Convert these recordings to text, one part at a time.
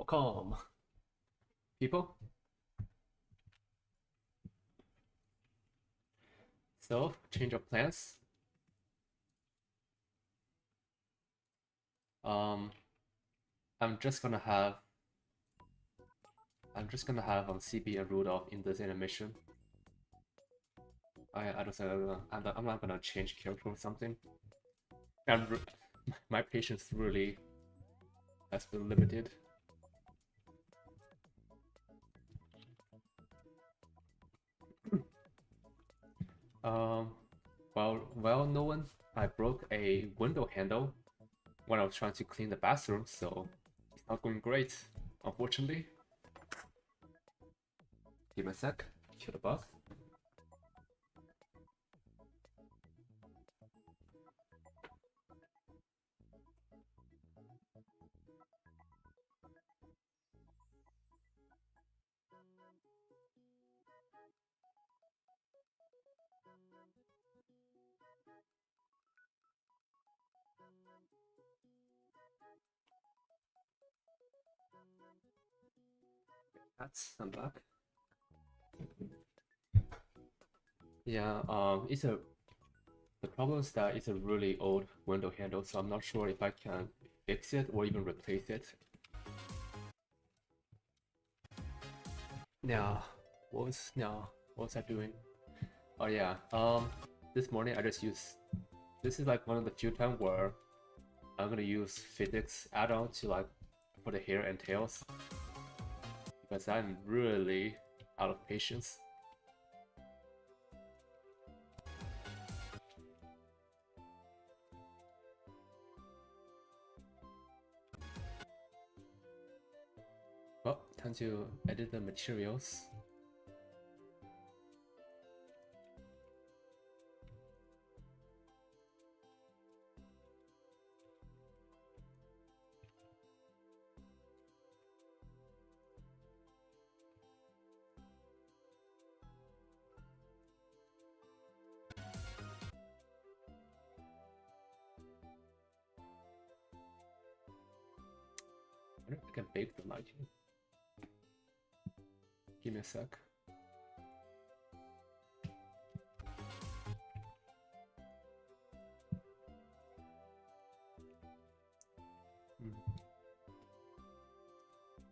Welcome, people. So, change of plans. Um, I'm just gonna have CB and Rudolph in this animation. I don't know. I'm not gonna change character or something. My patience really has been limited. Well, no one. I broke a window handle when I was trying to clean the bathroom, so it's not going great, unfortunately. Give me a sec. Kill the bug. I'm back. Yeah, the problem is that it's a really old window handle, so I'm not sure if I can fix it or even replace it. Now, what was I doing? Oh yeah, this morning I just used, this is like one of the few times where I'm gonna use physics add-on to like for the hair and tails, because I'm really out of patience. Well, time to edit the materials. I wonder if I can bake the lighting. Give me a sec.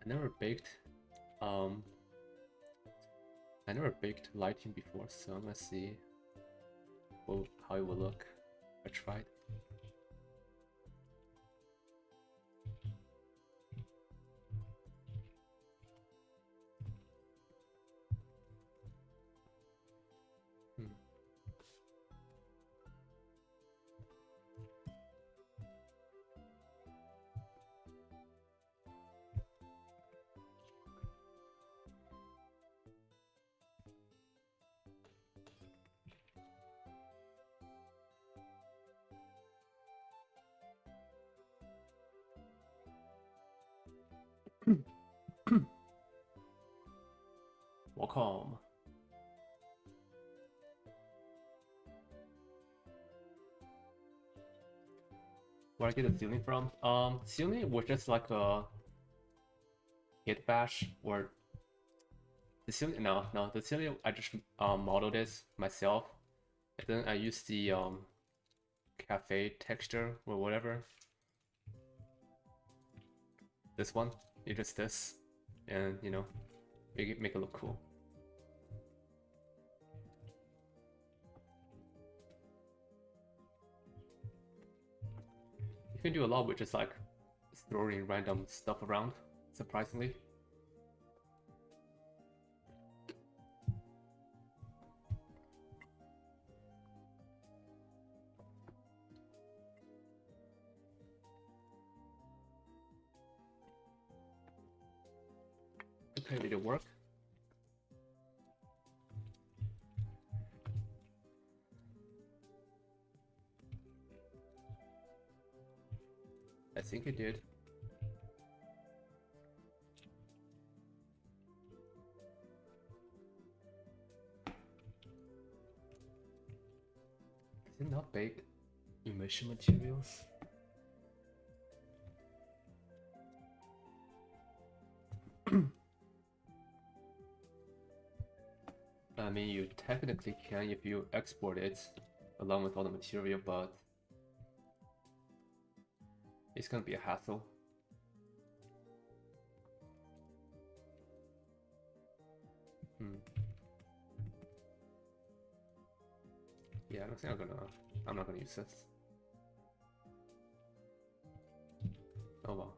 I never baked um I never baked lighting before, so I'm gonna see how it will look. I tried. Welcome. Where I get the ceiling from? Ceiling was just like a hit bash, or the ceiling. No, the ceiling I just modeled it myself, and then I used the cafe texture or whatever. This one, you just this, and you know, make it look cool. You can do a lot with just like throwing random stuff around, surprisingly. Okay, did it work? I think it did. Is it not baked? Emission materials? I mean, you technically can if you export it along with all the material, but it's gonna be a hassle. Yeah, I don't think I'm not gonna use this. Oh well.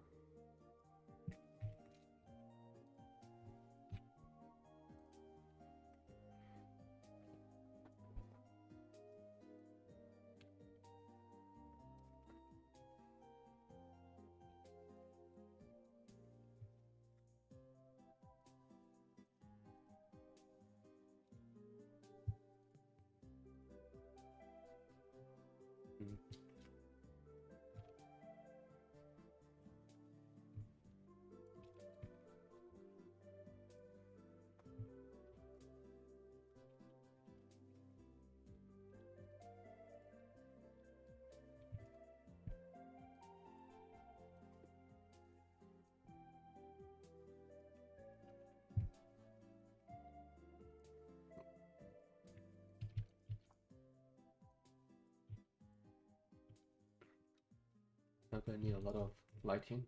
I'm gonna need a lot of lighting.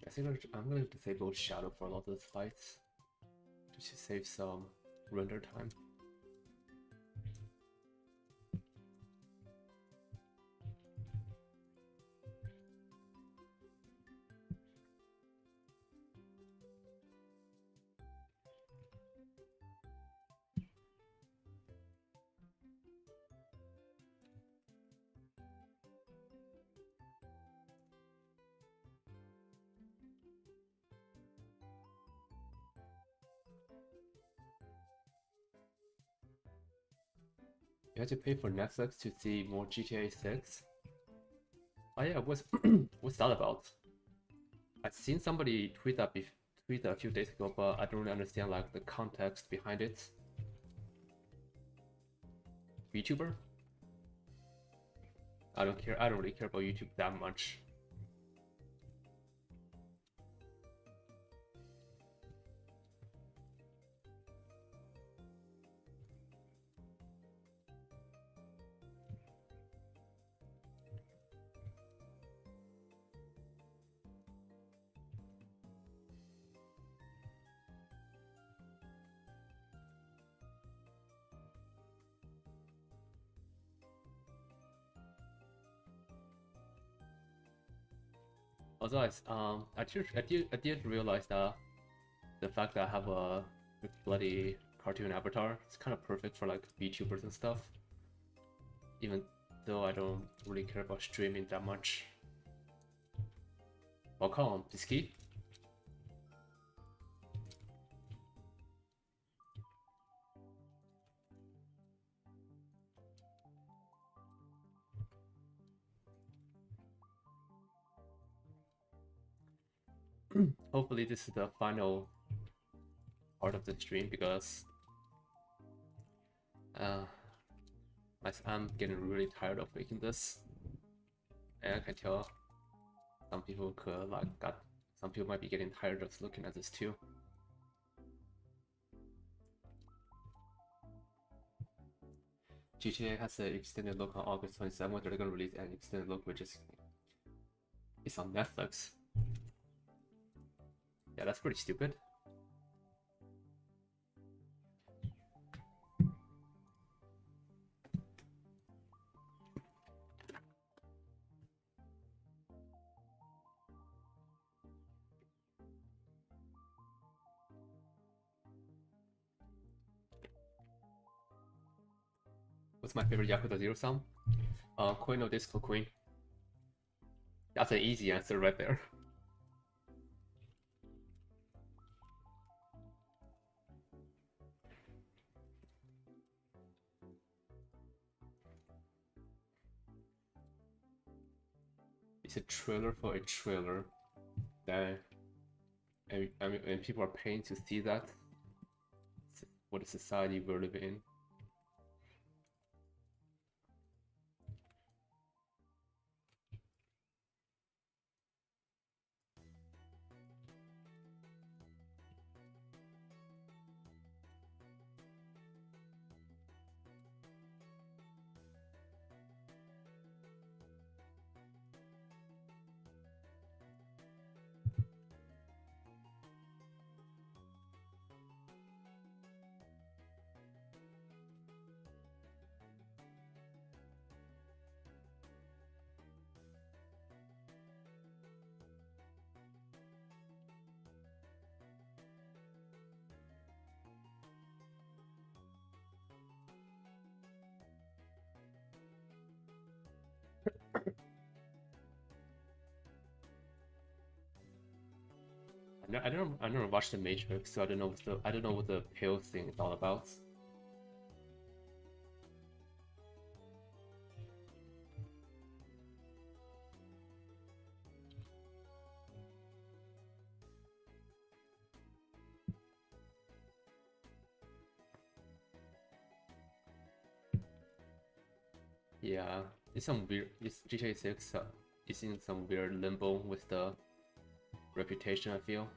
I think I'm gonna disable shadow for a lot of these lights just to save some render time. You have to pay for Netflix to see more GTA 6. Oh yeah, what's that about? I've seen somebody tweet that a few days ago, but I don't really understand like the context behind it. YouTuber? I don't care. I don't really care about YouTube that much. Also, I did realize that the fact that I have a bloody cartoon avatar is kind of perfect for like VTubers and stuff. Even though I don't really care about streaming that much. Welcome, Pisky. Hopefully this is the final part of the stream because I'm getting really tired of making this, and I can tell some people might be getting tired of looking at this too. GTA has an extended look on August 27th. They're gonna release an extended look, which is it's on Netflix. Yeah, that's pretty stupid. What's my favorite Yakuza 0 song? Queen of Disco Queen. That's an easy answer right there. it's a trailer for a trailer. Then, and people are paying to see that. What a society we're living in. I never watched The Matrix, so I don't know what the pill thing is all about. Yeah, it's some weird. It's GTA 6. It's in some weird limbo with the reputation, I feel.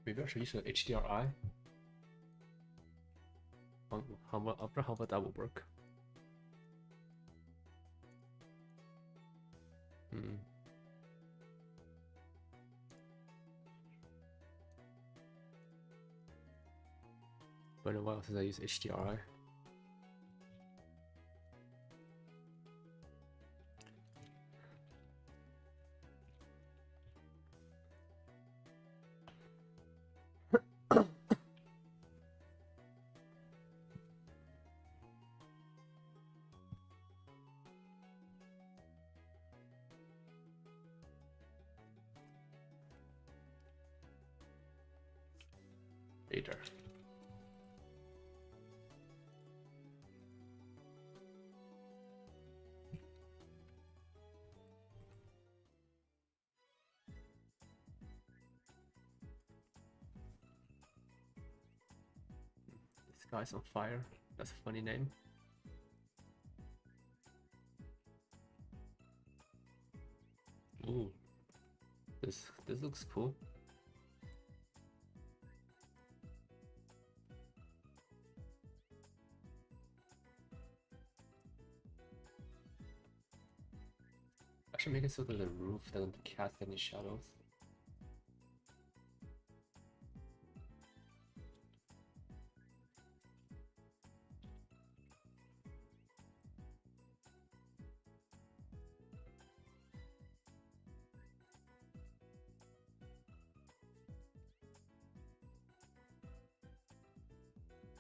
Maybe I should use an HDRI. I wonder how that would work. Hmm. Been a while since I used HDRI. Later. This guy's on fire. That's a funny name. Ooh, this looks cool. I should make it so that the roof doesn't cast any shadows.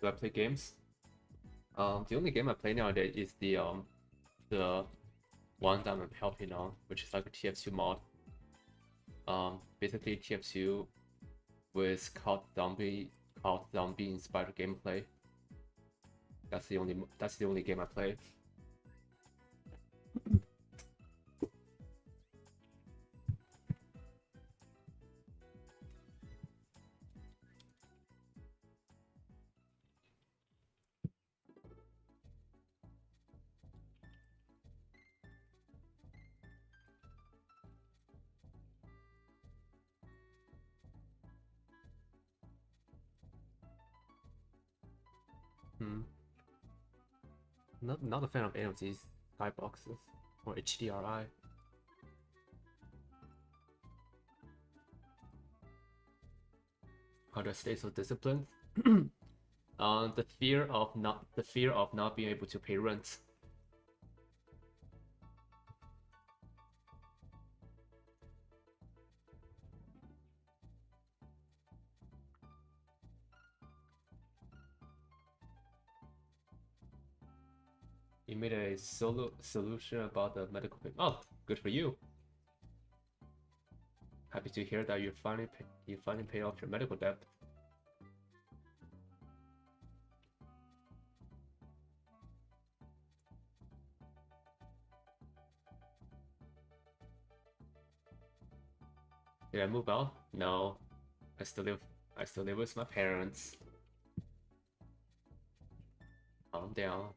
Do I play games? The only game I play nowadays is the one that I'm helping on, which is like a TF2 mod. Basically TF2 with zombie inspired gameplay. That's the only game I play. Not a fan of any of these skyboxes or HDRI. How do I stay so disciplined? The fear of not being able to pay rent. You made a solo solution about the medical bill. Oh, good for you. Happy to hear that you finally paid off your medical debt. Did I move out? No. I still live with my parents. Calm down.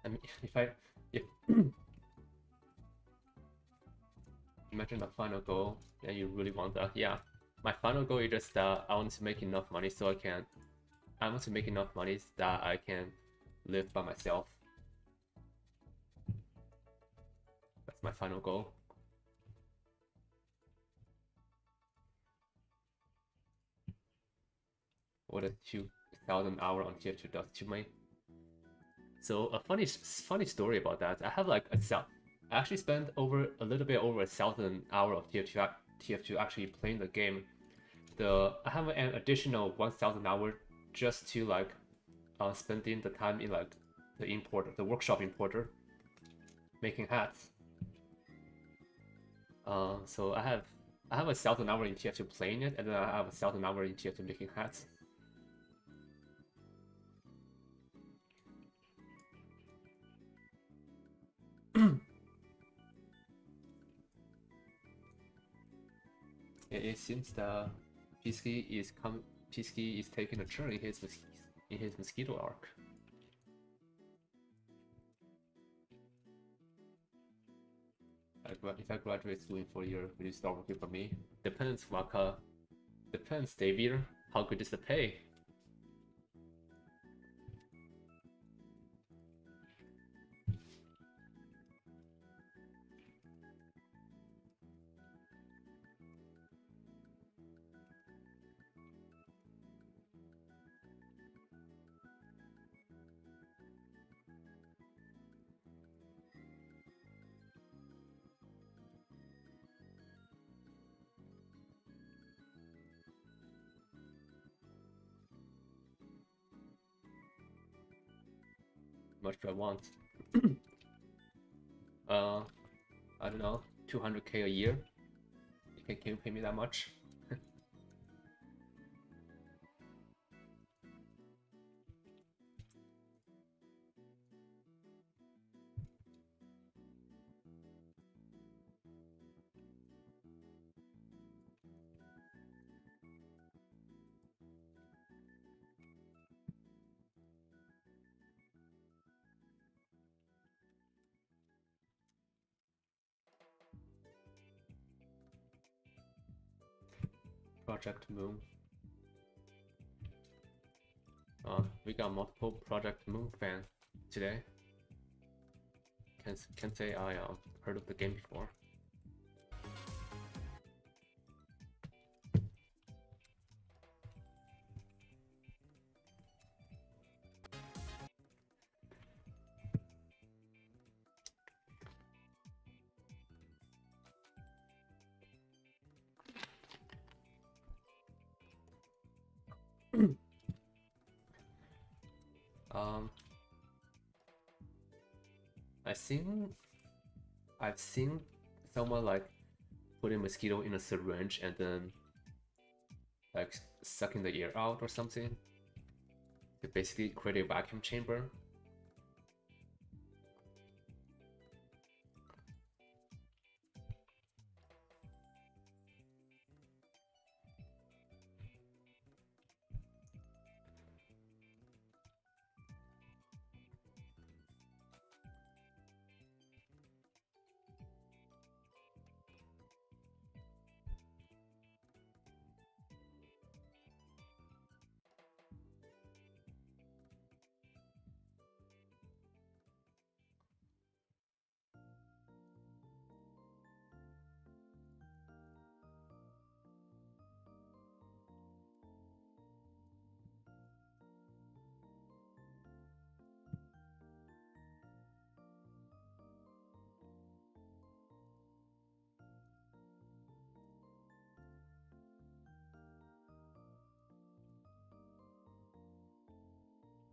I mean, if imagine the final goal, and you really want that, yeah. My final goal is just that I want to make enough money so I want to make enough money that I can live by myself. That's my final goal. What a 2,000 hour on tier 2 does to me. So a funny story about that. I have like I actually spent a little bit over 1,000 hour of TF2 actually playing the game. I have an additional 1,000 hour just to like spending the time in like the workshop importer, making hats. So I have 1,000 hour in TF2 playing it, and then I have 1,000 hour in TF2 making hats. It seems that Pisky is taking a turn in his mosquito arc. If I graduate soon for a year, will you start working for me? Depends, Waka. Depends, Davier. How good is the pay? Much do I want? I don't know, 200k a year. Can you pay me that much? Project Moon. We got multiple Project Moon fans today. Can't say I heard of the game before. I've seen someone like put a mosquito in a syringe and then like sucking the air out or something to basically create a vacuum chamber.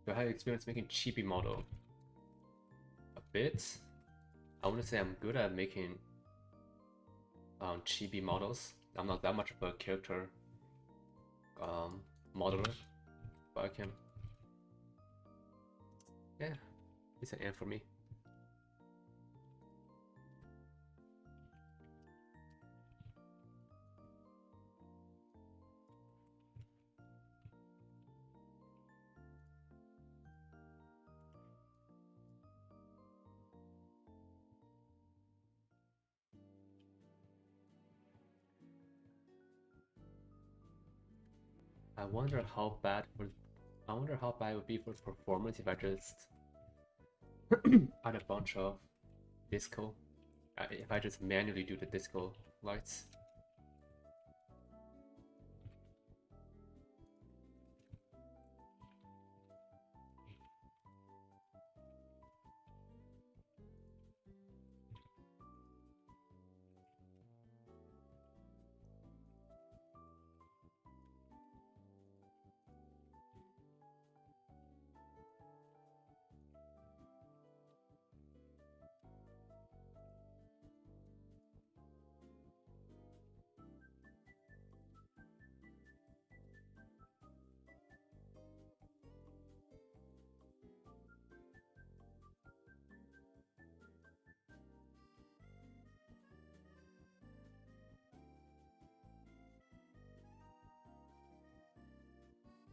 Do I have experience making chibi model? A bit. I wouldn't say I'm good at making chibi models. I'm not that much of a character modeler, but I can. Yeah, it's an N for me. I wonder how bad it would be for performance if I just add a bunch of disco. If I just manually do the disco lights.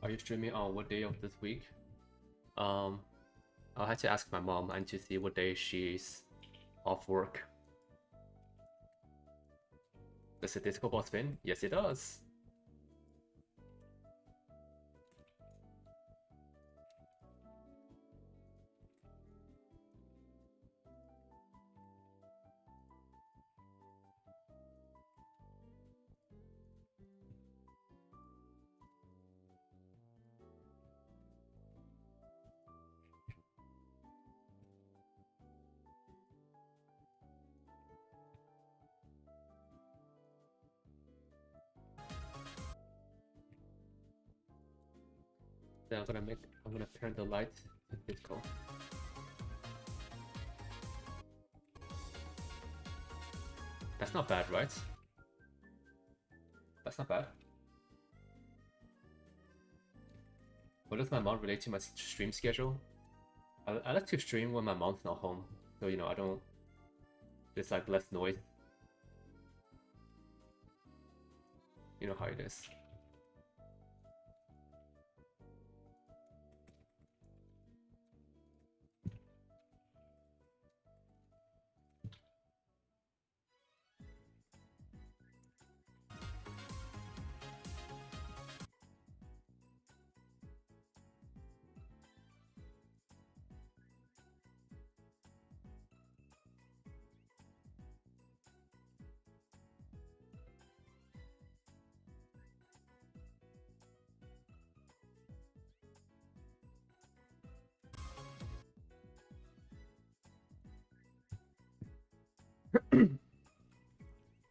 Are you streaming on what day of this week? I'll have to ask my mom and to see what day she's off work. Does the disco ball spin? Yes, it does. Then I'm gonna turn the light to disco. That's not bad, right? That's not bad. What does my mom relate to my stream schedule? I like to stream when my mom's not home, so you know I don't. There's like less noise. You know how it is.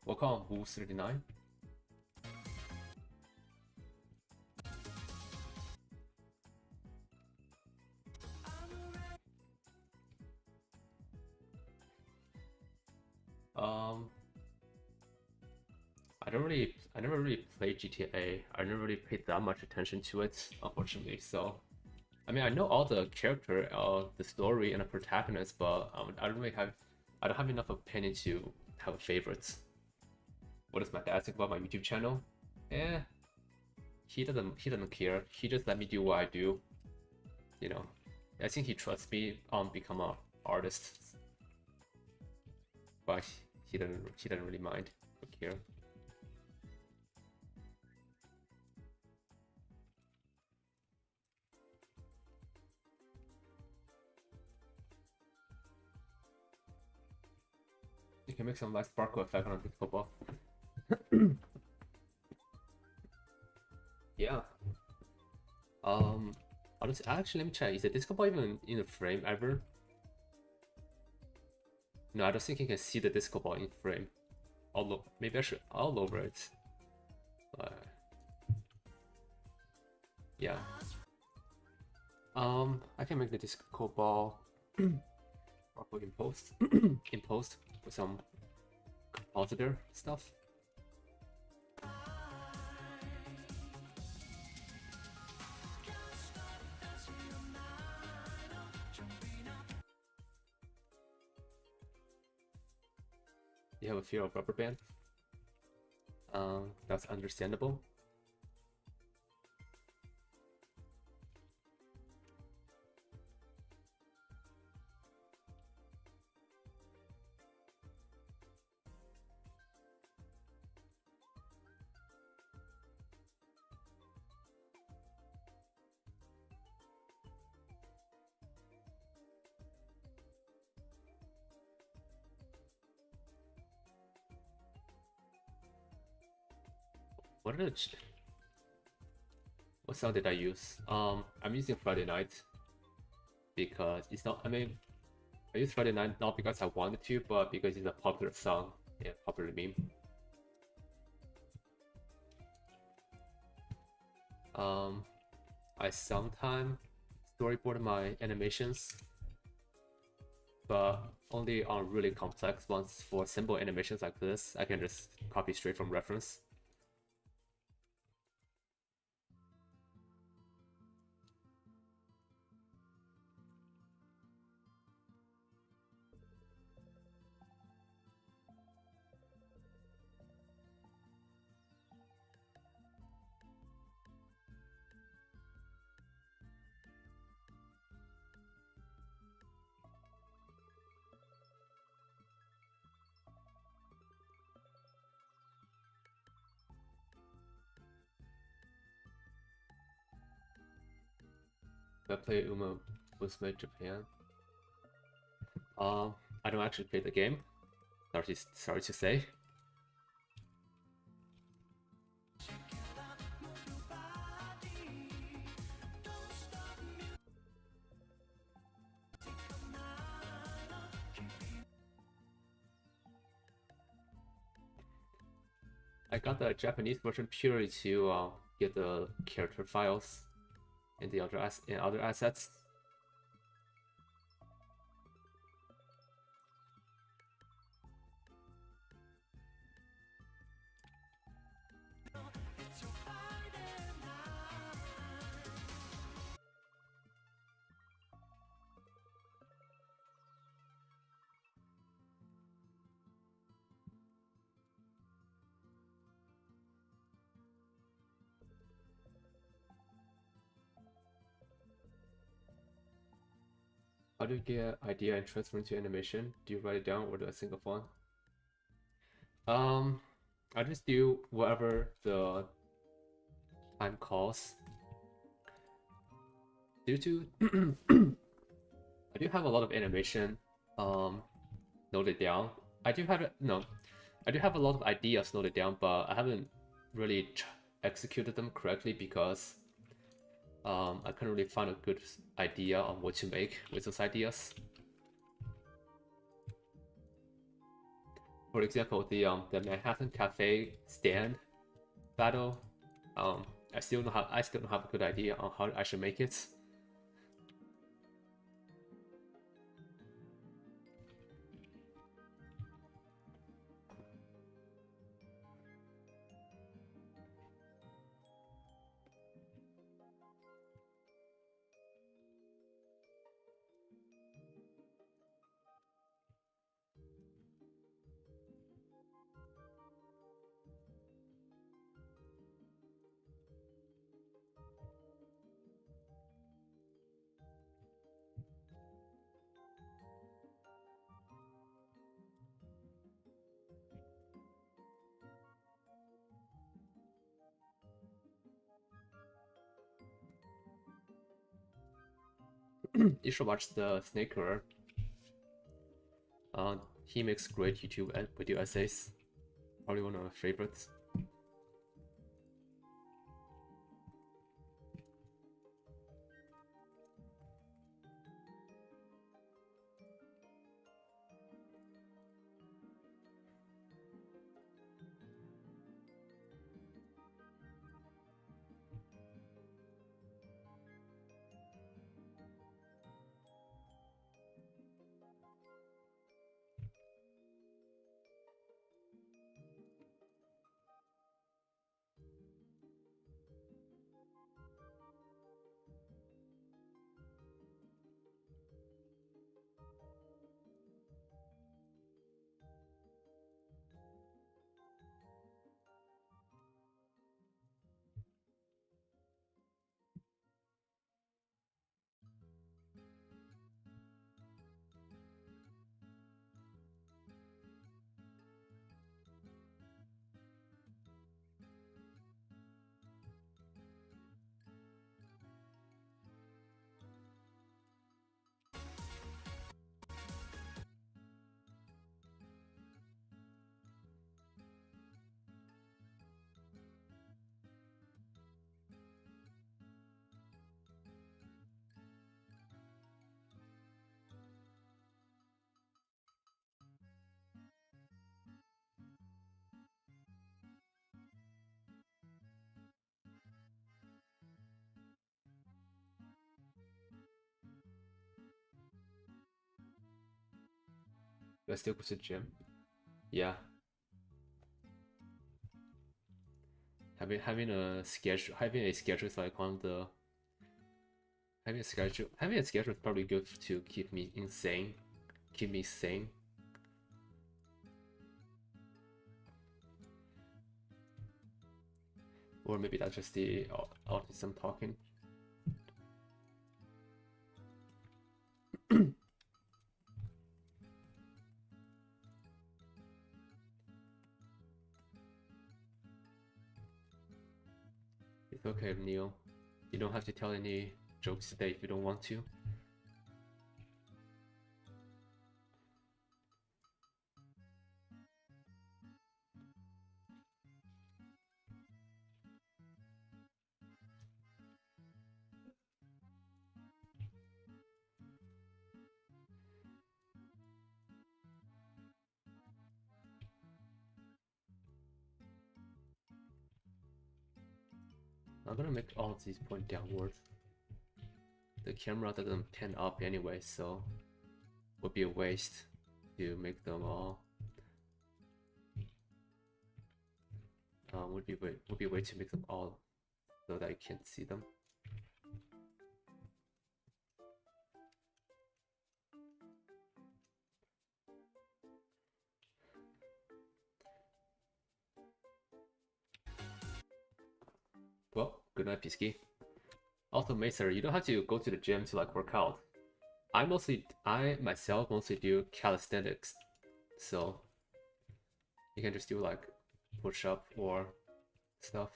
We'll call him Boo 39. I never really played GTA. I never really paid that much attention to it, unfortunately. So, I mean, I know all the character, the story, and the protagonist, but I don't have enough opinion to have a favorite. What does my dad think about my YouTube channel? Eh, he doesn't care. He just let me do what I do. You know, I think he trusts me become an artist, but he doesn't really mind or care. You can make some nice sparkle effect on a disco ball. Yeah. Actually, let me check. Is the disco ball even in the frame ever? No, I don't think you can see the disco ball in frame. Maybe I should all over it. Yeah. I can make the disco ball proper in post, in post with some compositor stuff. You have a fear of rubber band. That's understandable. What sound did I use? I'm using Friday Night because it's not. I mean, I use Friday Night not because I wanted to, but because it's a popular song and popular meme. I sometimes storyboard my animations, but only on really complex ones. For simple animations like this, I can just copy straight from reference. I play Musume Japan. I don't actually play the game. Sorry to say. I got the Japanese version purely to get the character files and the other assets. How do you get idea and transfer into animation? Do you write it down or do I think of one? I just do whatever the time calls. Due to I do have a lot of animation noted down. I do have a lot of ideas noted down, but I haven't really executed them correctly because I couldn't really find a good idea on what to make with those ideas. For example, the Manhattan Cafe stand battle, I still don't have a good idea on how I should make it. You should watch the Snaker. He makes great YouTube video essays. Probably one of my favorites. Do I still go to the gym? Yeah. Having a schedule is like one of the having a schedule is probably good to keep me sane. Or maybe that's just the autism talking. It's okay, Neil. You don't have to tell any jokes today if you don't want to. I'm gonna make all of these point downward. The camera doesn't pan up anyway, so it would be a waste to make them all. Would be a way to make them all so that I can't see them. Well, good night, Pisky. Also, Macer, you don't have to go to the gym to like work out. I myself mostly do calisthenics, so you can just do like push up or stuff.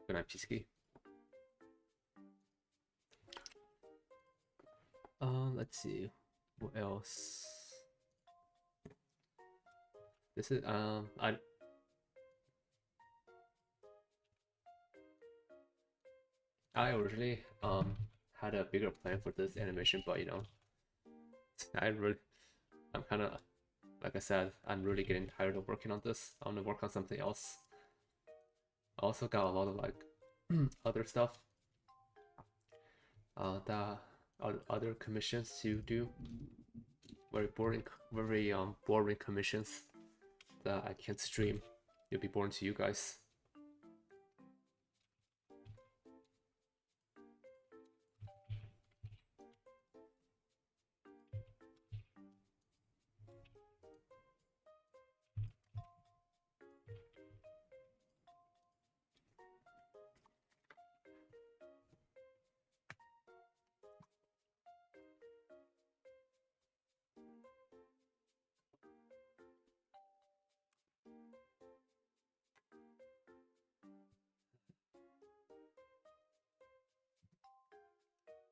Good night, Pisky. Let's see, what else? This is I originally had a bigger plan for this animation, but you know, I'm kind of, like I said, I'm really getting tired of working on this. I want to work on something else. I also got a lot of like other stuff, that other commissions to do. Very boring commissions that I can't stream. It'll be boring to you guys.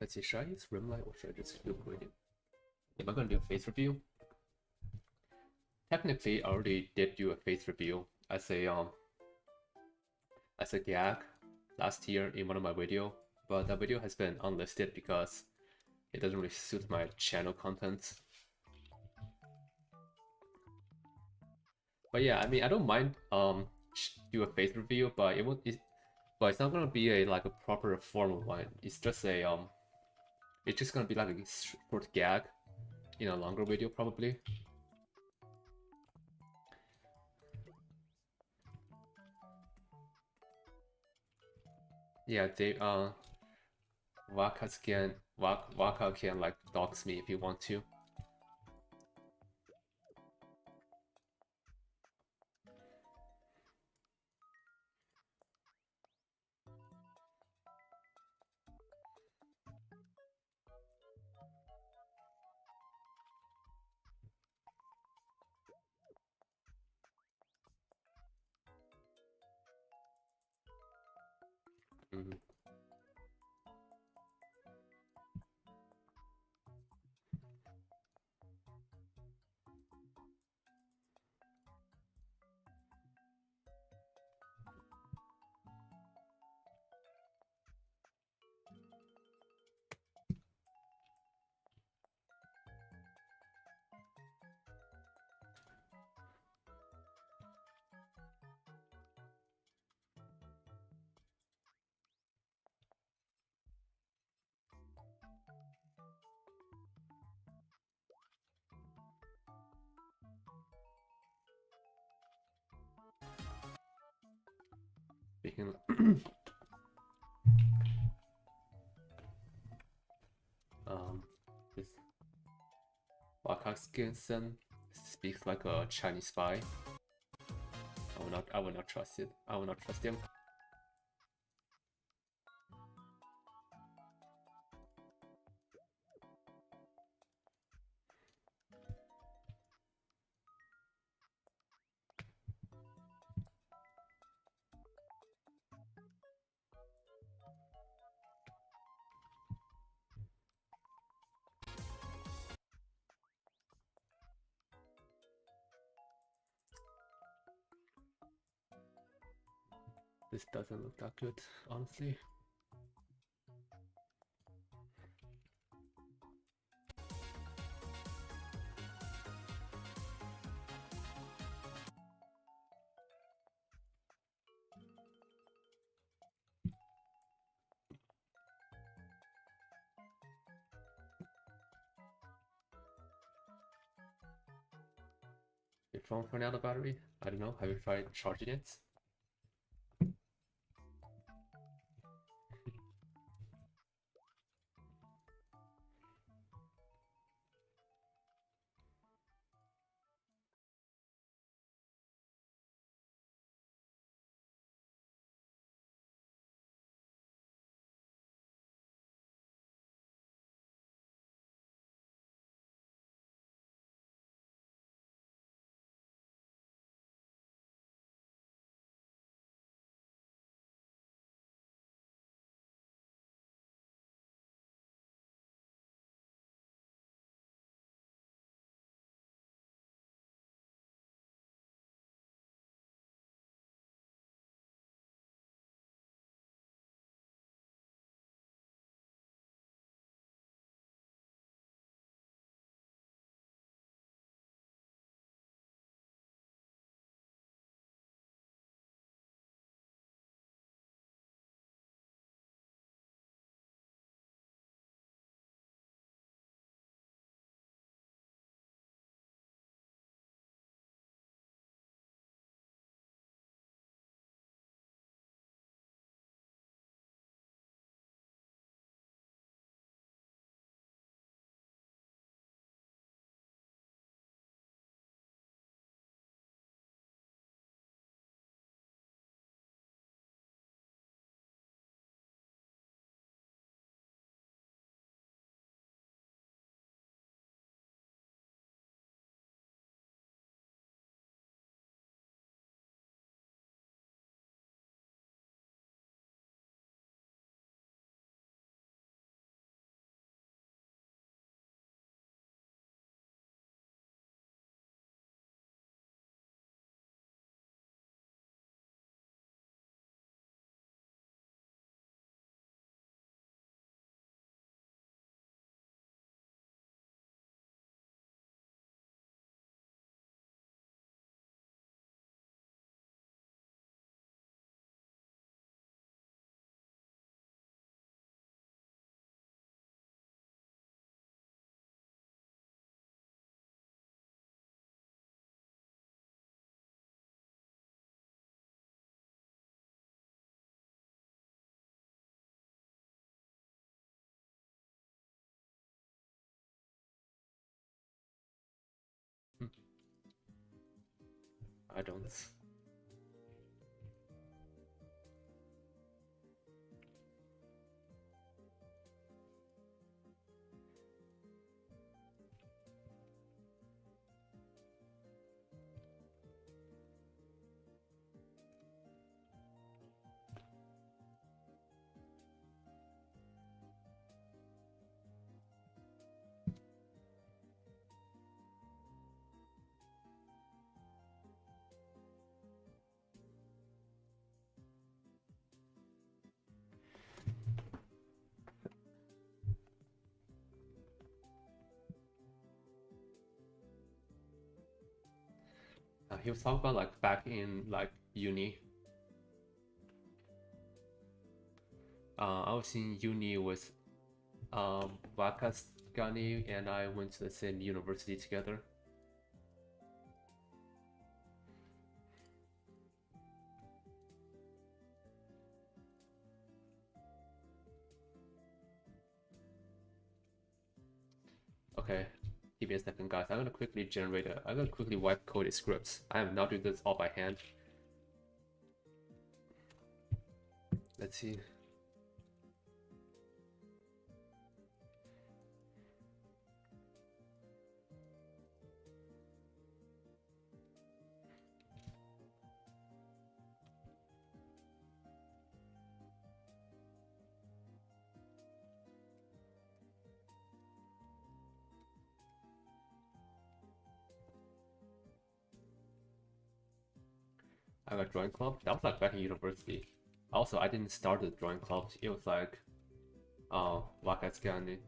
Let's see, should I use rim light or should I just do gradient? Am I gonna do a face review? Technically, I already did do a face review as a gag last year in one of my video, but that video has been unlisted because it doesn't really suit my channel content. But yeah, I mean, I don't mind do a face review, but but it's not gonna be a like a proper formal one. It's just it's just gonna be like a short gag in a longer video probably. Yeah, Waka can like dox me if you want to. Mm. Speaking this Wakaskinson speaks like a Chinese spy. I will not trust it. I will not trust him. This doesn't look that good, honestly. Your phone run out of battery? I don't know. Have you tried charging it? I don't. He was talking about like back in like uni. I was in uni with Vakas Gani, and I went to the same university together. Okay, give me a second, guys. I'm gonna quickly wipe code scripts. I am not doing this all by hand. Let's see. I have a drawing club. That was like back in university. Also, I didn't start the drawing club. It was like, Vakascan.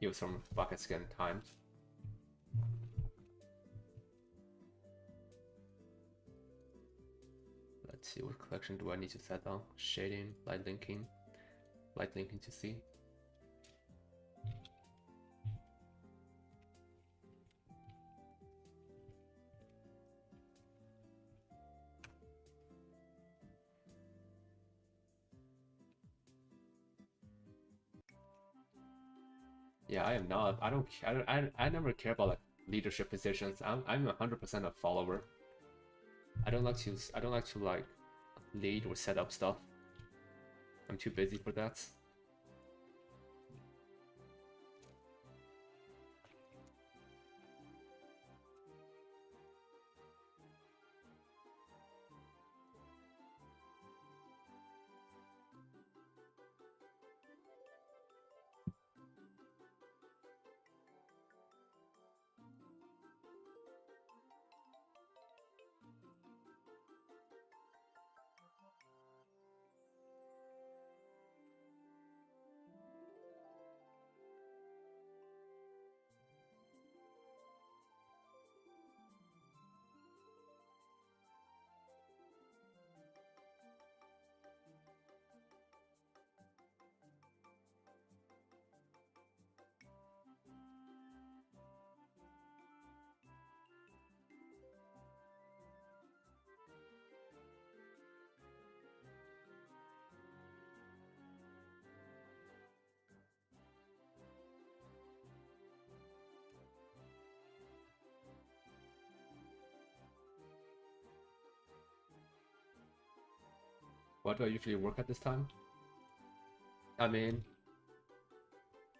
It was from Vakascan times. Let's see, what collection do I need to set down? Shading, light linking to see. Yeah, I am not. I don't. I never care about like leadership positions. I'm 100% a follower. I don't like to like lead or set up stuff. I'm too busy for that. What do I usually work at this time? I mean,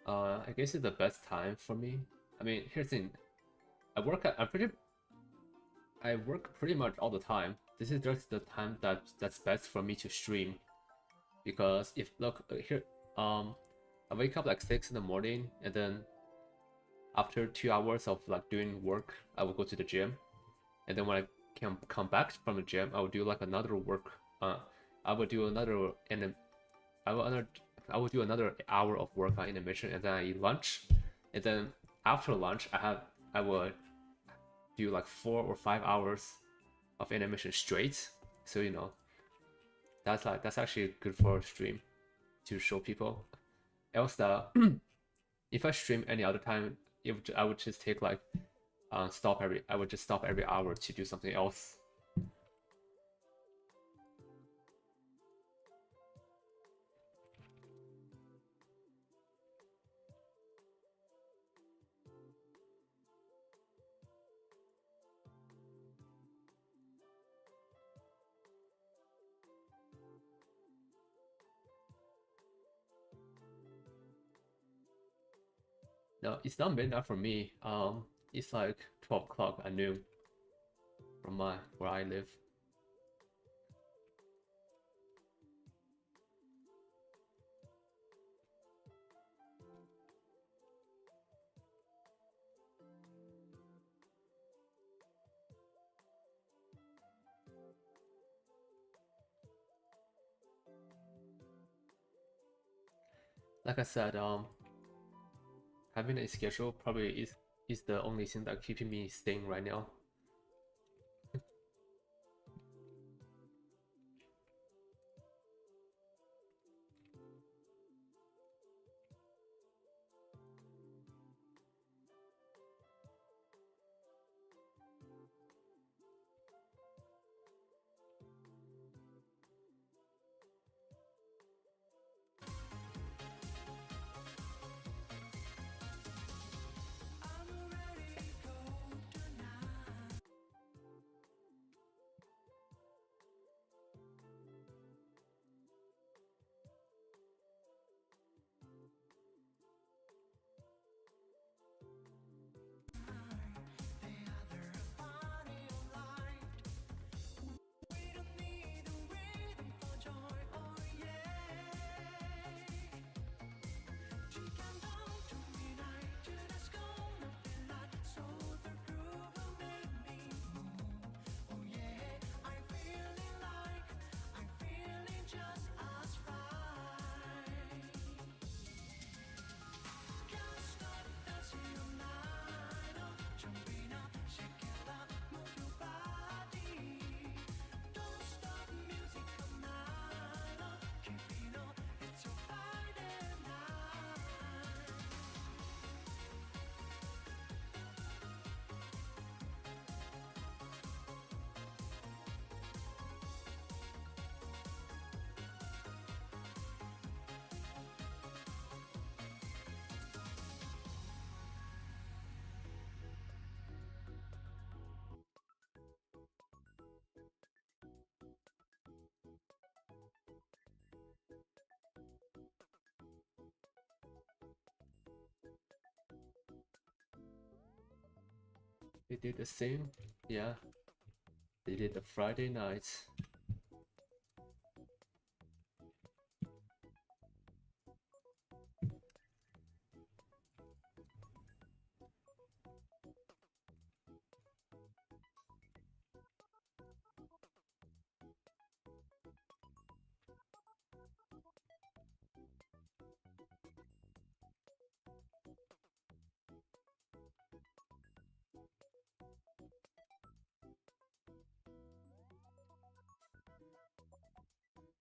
I guess it's the best time for me. I mean, here's the thing. I work pretty much all the time. This is just the time that's best for me to stream. Because if look here, I wake up like 6 in the morning, and then after 2 hours of like doing work, I will go to the gym, and then when I can come back from the gym, I will do like another work. I will do another and I will do another hour of work on animation, and then I eat lunch, and then after lunch I will do like 4 or 5 hours of animation straight. So you know, that's actually good for a stream to show people. Else if I stream any other time, I would just take like I would just stop every hour to do something else. No, it's not midnight for me. It's like 12 o'clock at noon from where I live. Like I said, having a schedule probably is the only thing that keeping me sane right now. They did the same. Yeah. They did the Friday night.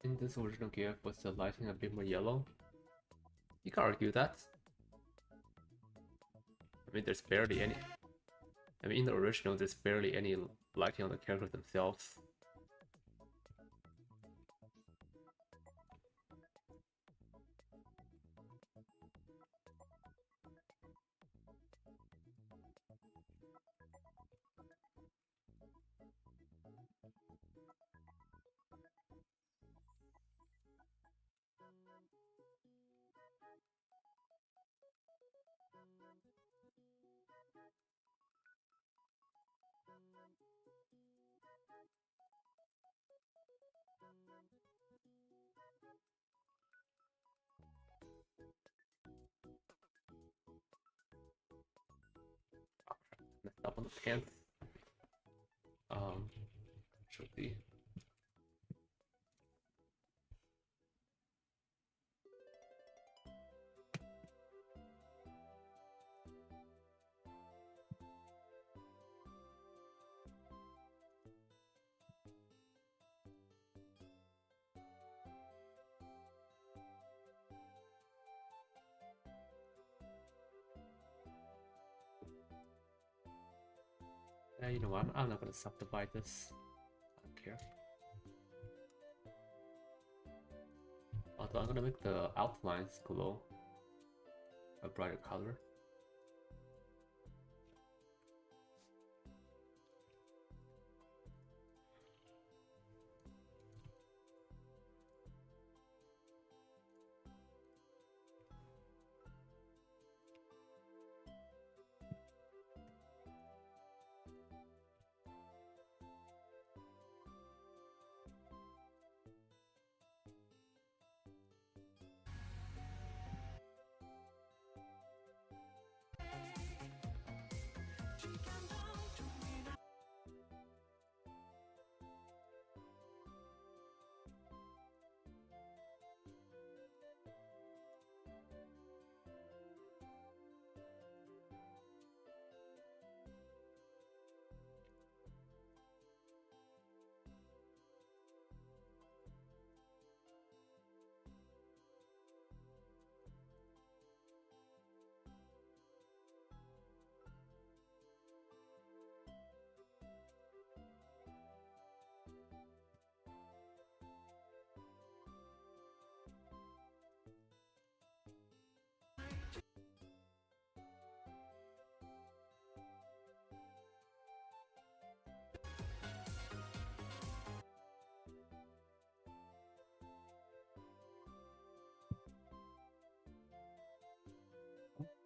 In this original game, was the lighting a bit more yellow? You can argue that. I mean, there's barely any. I mean, in the original, there's barely any lighting on the characters themselves. Messed up on the pants. Should be. You know what? I'm not gonna subdivide this. I don't care. Although I'm gonna make the outlines glow a brighter color.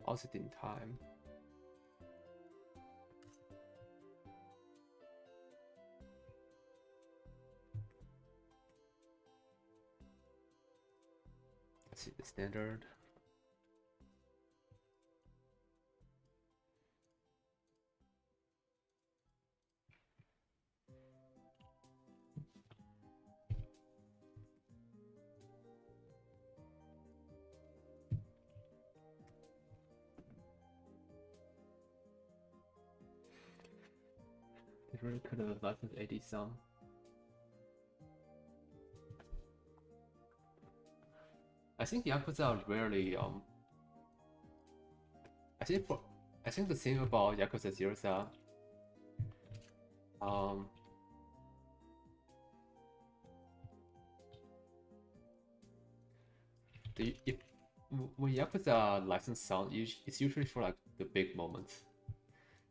Also in time. Let's see the standard. It really could have licensed 80 some. I think Yakuza rarely I think the thing about Yakuza Zero if when Yakuza license sound, it's usually for like the big moments.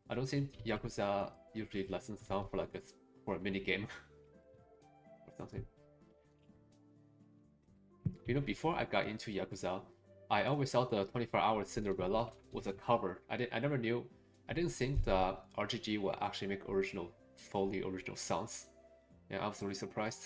I don't think Yakuza usually license sound for like for a mini game or something. You know, before I got into Yakuza, I always thought the 24 Hour Cinderella was a cover. I never knew I didn't think the RGG will actually make fully original sounds. Yeah, I was really surprised.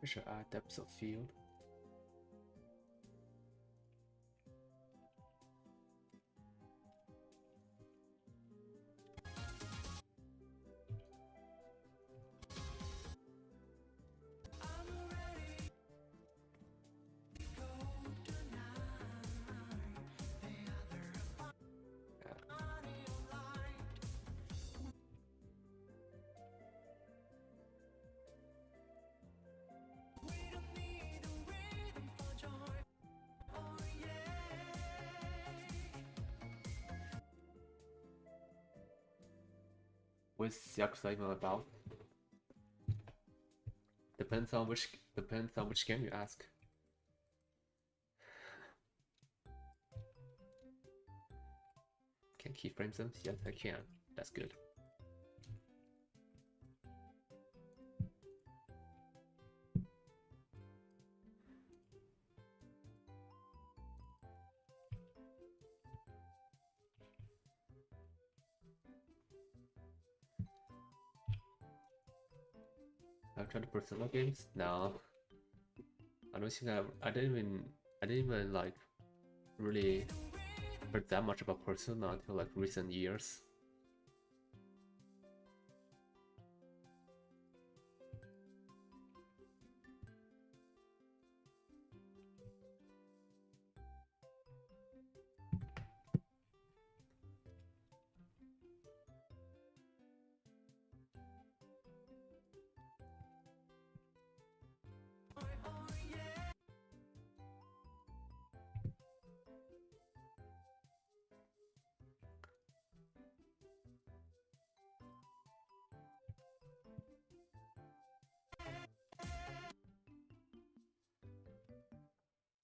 We should add depth of field. What's Yakuza even about? Depends on which game you ask. Can keyframe them? Yes, I can. That's good. I've tried the Persona games. No, I don't think I didn't even like really heard that much about Persona until like recent years.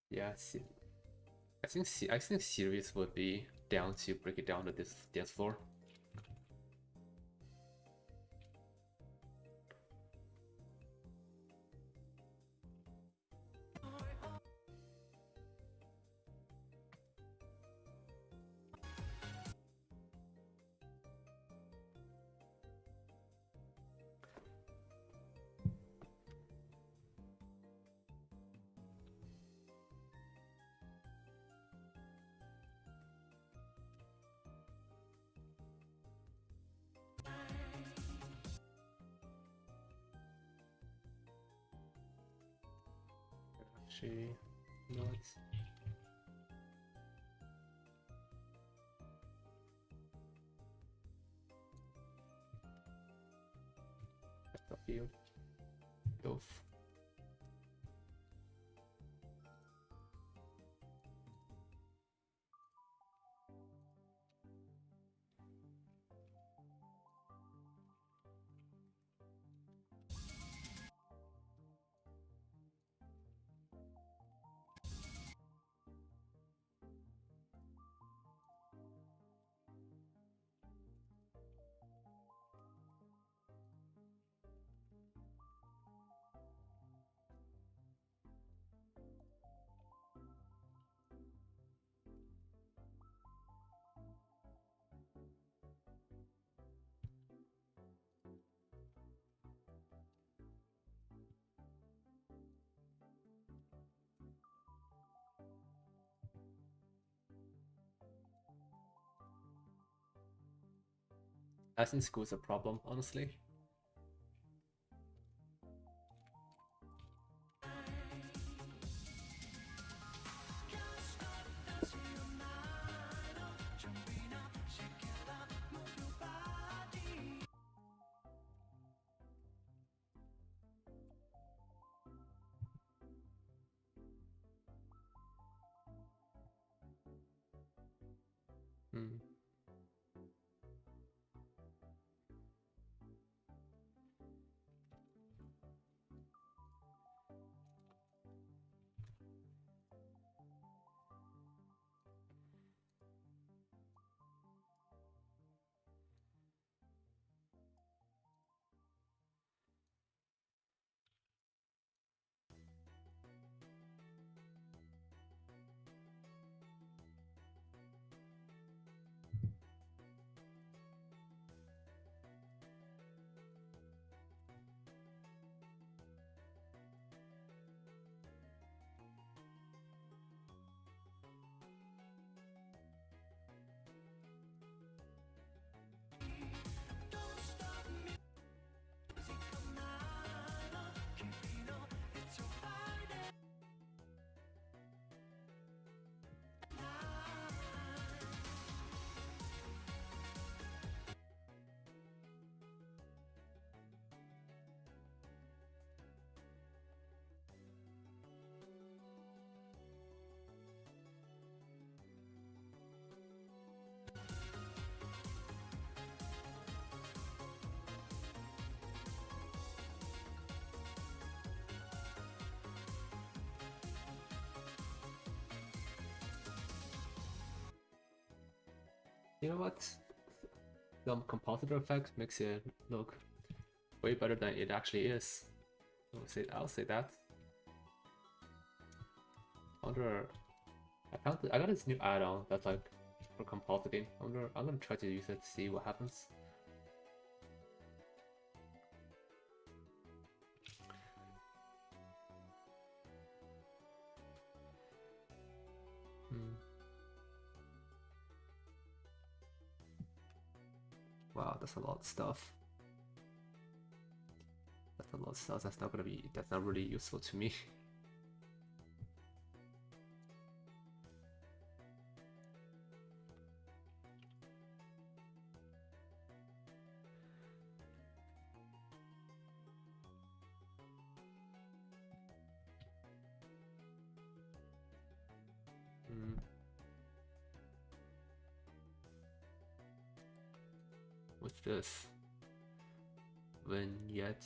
Yeah, I think series would be down to break it down to this dance floor. Actually, no, it's the field. Both. I think school's a problem, honestly. You know what? Some compositor effect makes it look way better than it actually is. I'll say that. I wonder. I got this new add-on that's like for compositing. I'm gonna try to use it to see what happens. Wow, that's a lot of stuff. That's a lot of stuff. That's not really useful to me. What's this? Vignette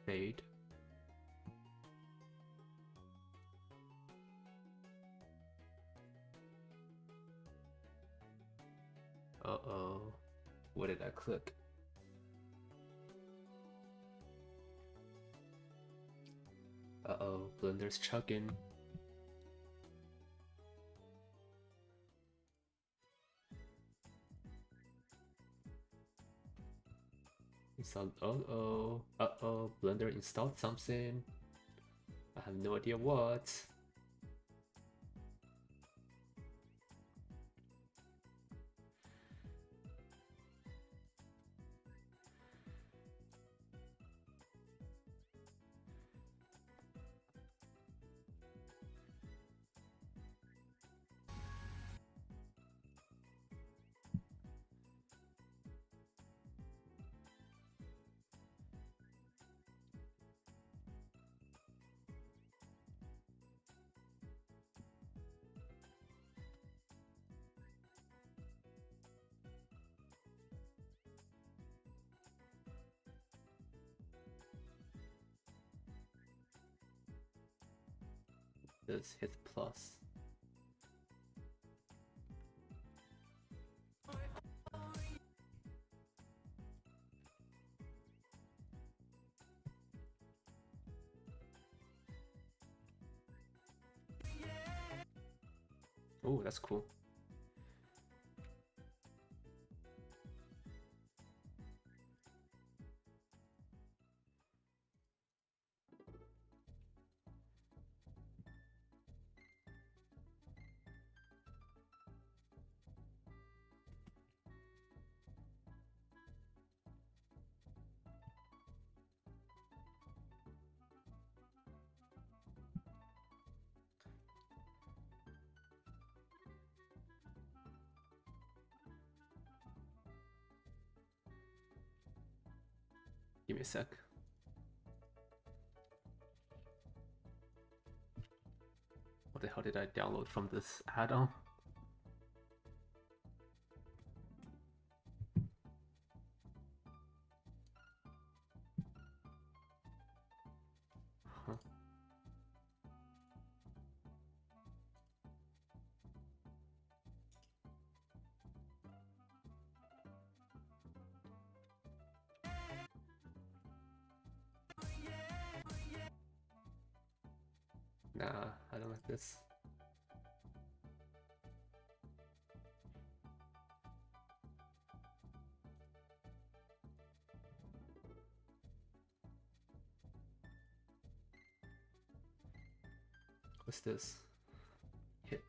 fade. Uh-oh. What did I click? Uh-oh, Blender's chugging. Uh-oh, Blender installed something. I have no idea what. This hit plus. Oh, that's cool. Give me a sec. What the hell did I download from this add-on? Huh. Nah, I don't like this. What's this? Hit.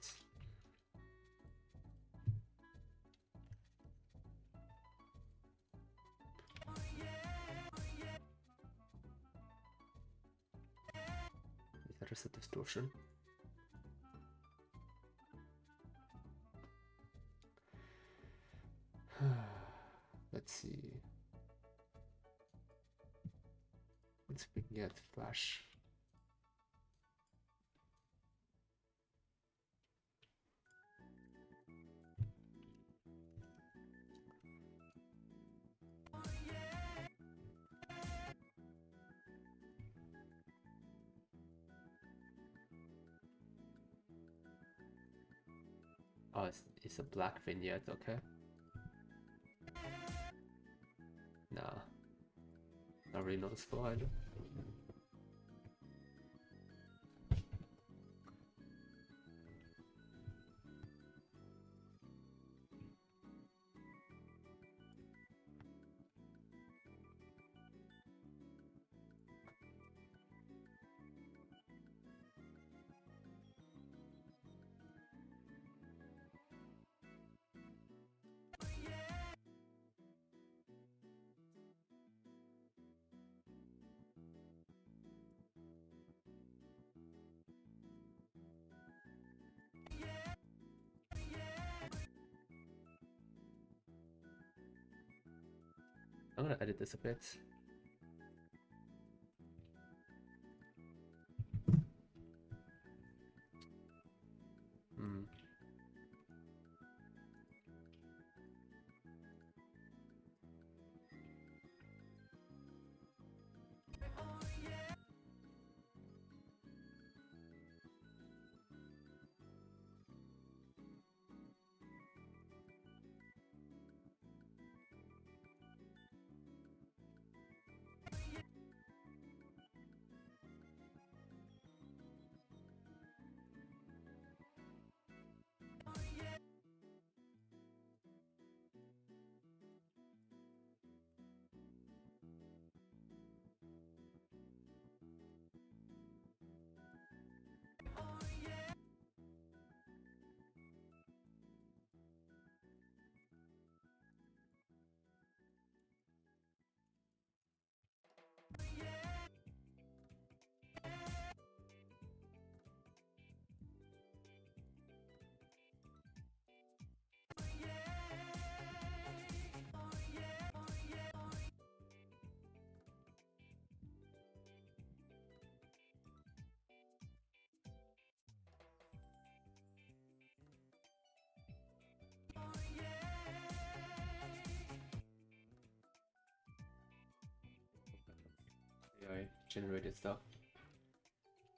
Is that just a distortion? Let's see. Let's see if we can get flash. Oh, it's a black vignette, okay. really noticeable either. I'm gonna edit this a bit. AI generated stuff.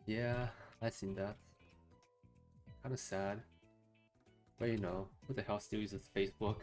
Yeah, I've seen that. Kind of sad. But you know, who the hell still uses Facebook?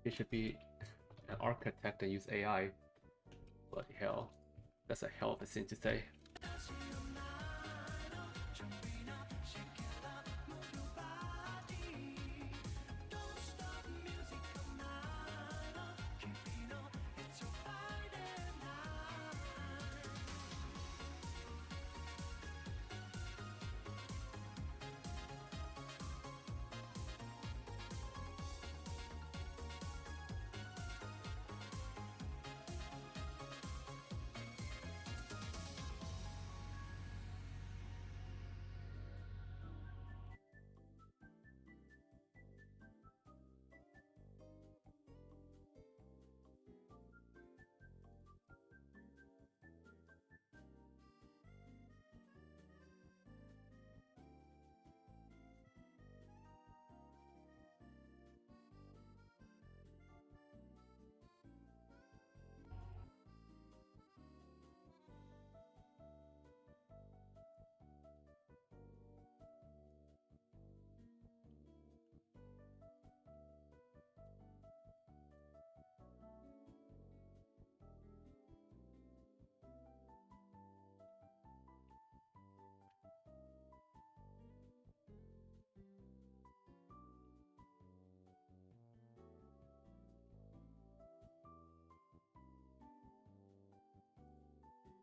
It should be an architect and use AI. Bloody hell. That's a hell of a thing to say.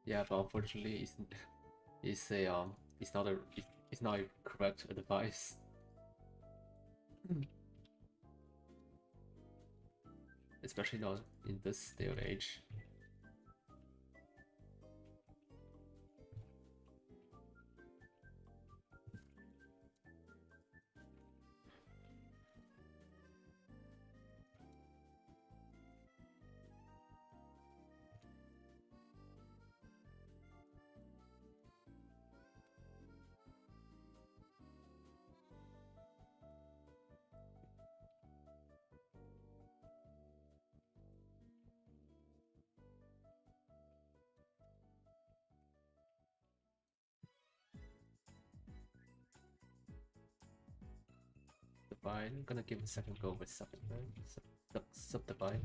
Yeah, but unfortunately, it's a it's not a correct advice. Especially not in this day of age. Divide. I'm gonna give a second go with subdivide. Subdivide.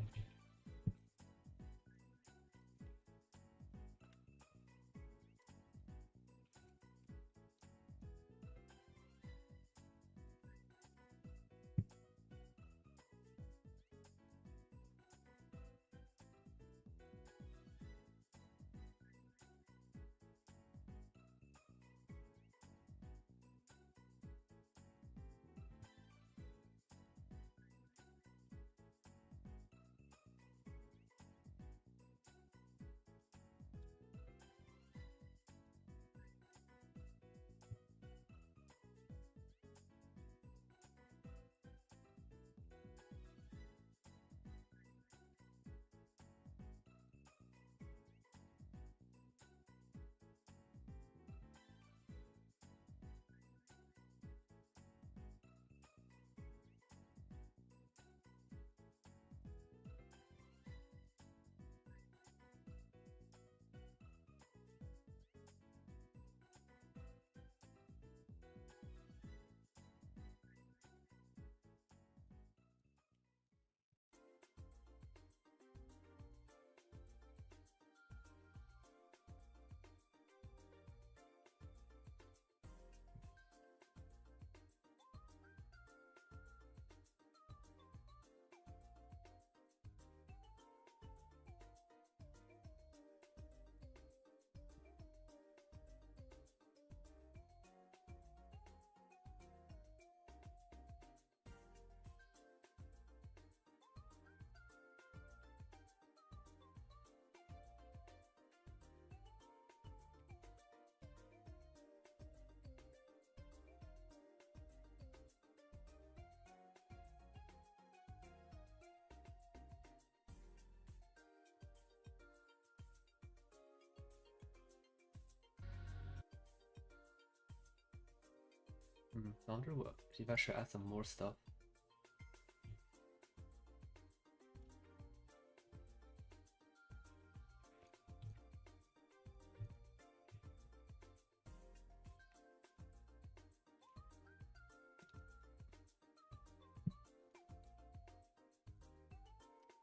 I wonder what if I should add some more stuff.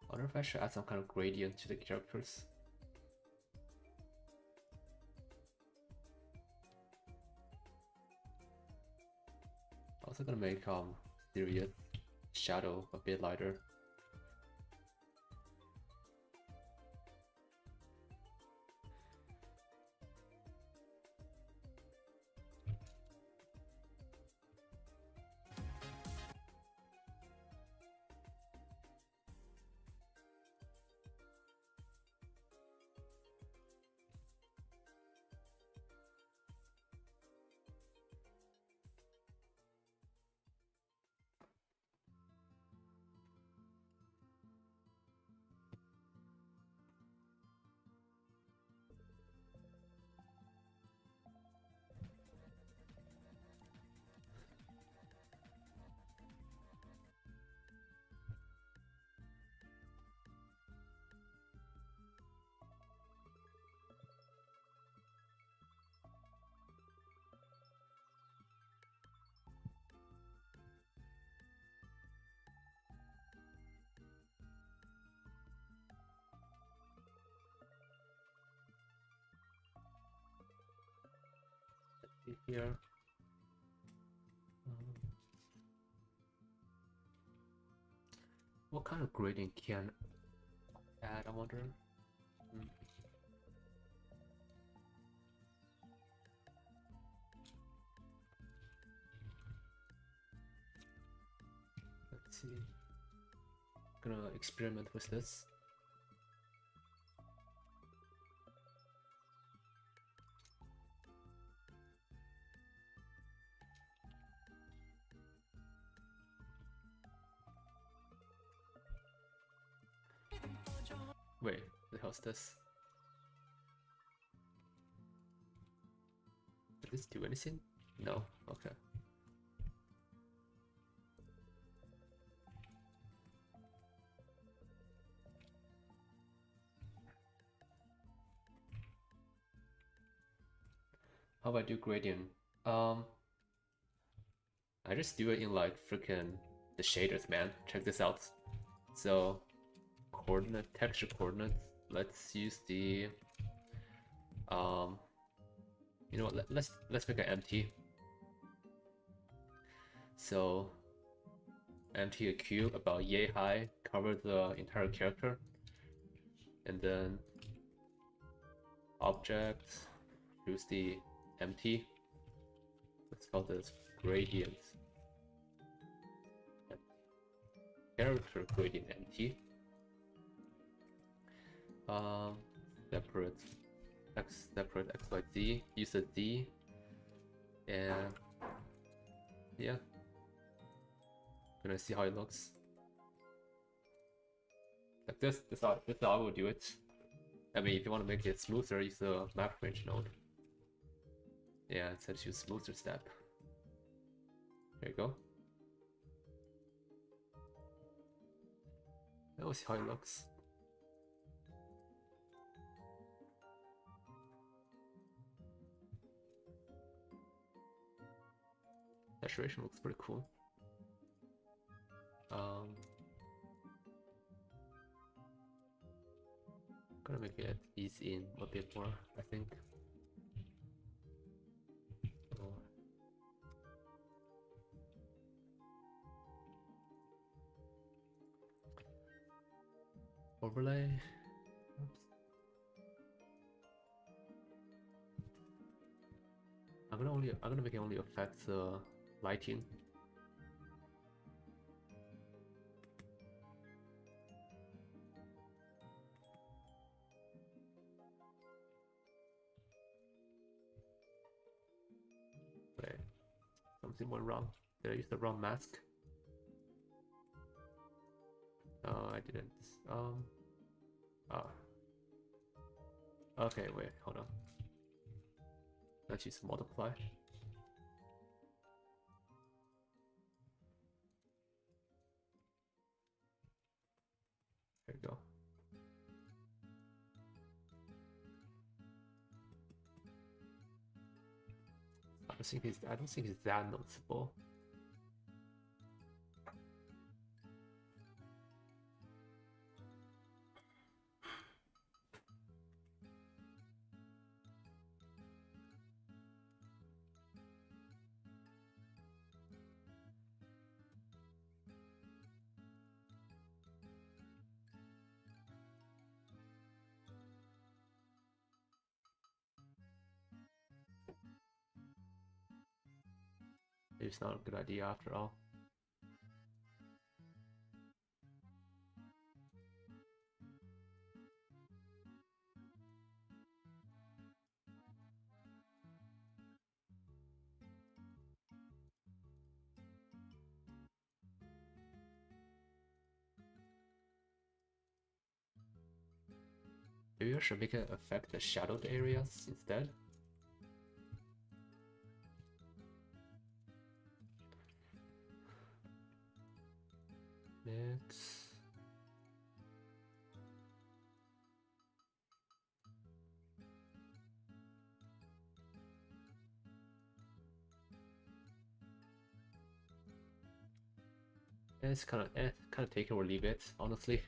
I wonder if I should add some kind of gradient to the characters. Also gonna make serious shadow a bit lighter. Here. What kind of gradient can add, I wonder? see. Gonna experiment with this. Wait, what the hell's this? Did this do anything? No, okay. How about I do gradient? I just do it in like freaking the shaders, man. Check this out. So coordinate, texture coordinates. Let's use the you know what, let's make an empty. So empty a cube about yay high, cover the entire character, and then object, choose the empty. Let's call this gradient. Character gradient empty. Separate x y z. Use a z, and yeah, gonna see how it looks. Like this. This is how I will do it. I mean, if you want to make it smoother, use the map range node. Yeah, it says use smoother step. There you go. Now we'll see how it looks. Saturation looks pretty cool. Gonna make it ease in a bit more, I think. Oh. Overlay. Oops. I'm gonna make it only affect the lighting. Wait, something went wrong. Did I use the wrong mask? Oh, I didn't. Okay, wait, hold on. Let's use multiply. There you go. I don't think it's that noticeable. It's not a good idea after all. Maybe I should make it affect the shadowed areas instead. Mix. It's kind of take it or leave it, honestly.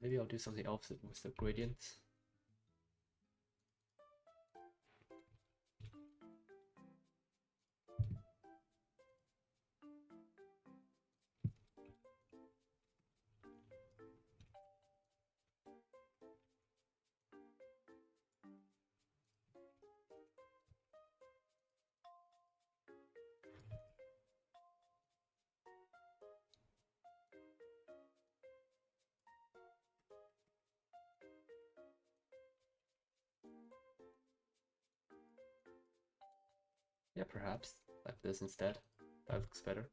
Maybe I'll do something else with the gradients. Yeah, perhaps like this instead. That looks better.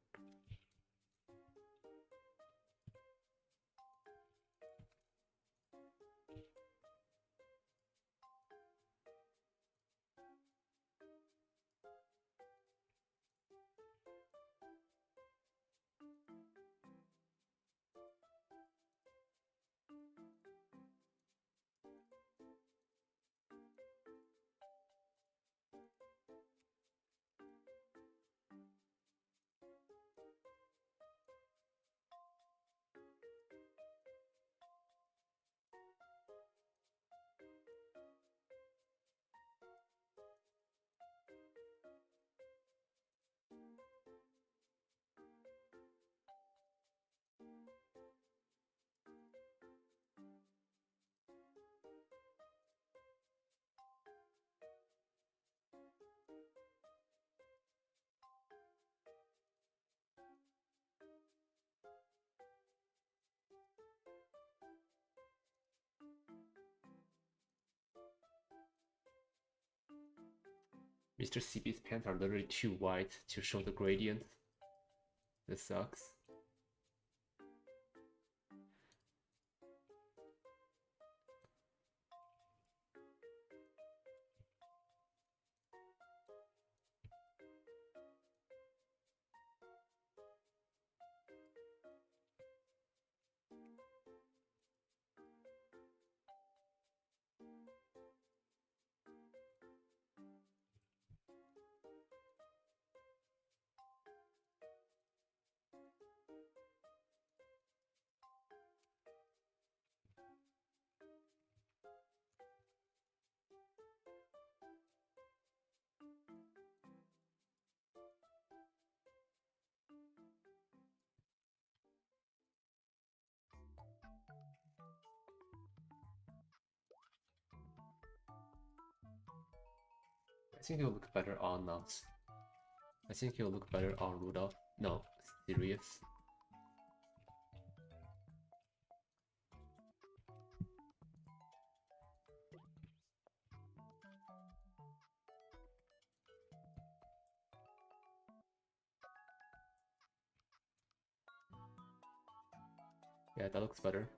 Mr. CB's pants are literally too wide to show the gradient. This sucks. I think it'll look better on I think it'll look better on Rudolph. No, Sirius. Yeah, that looks better.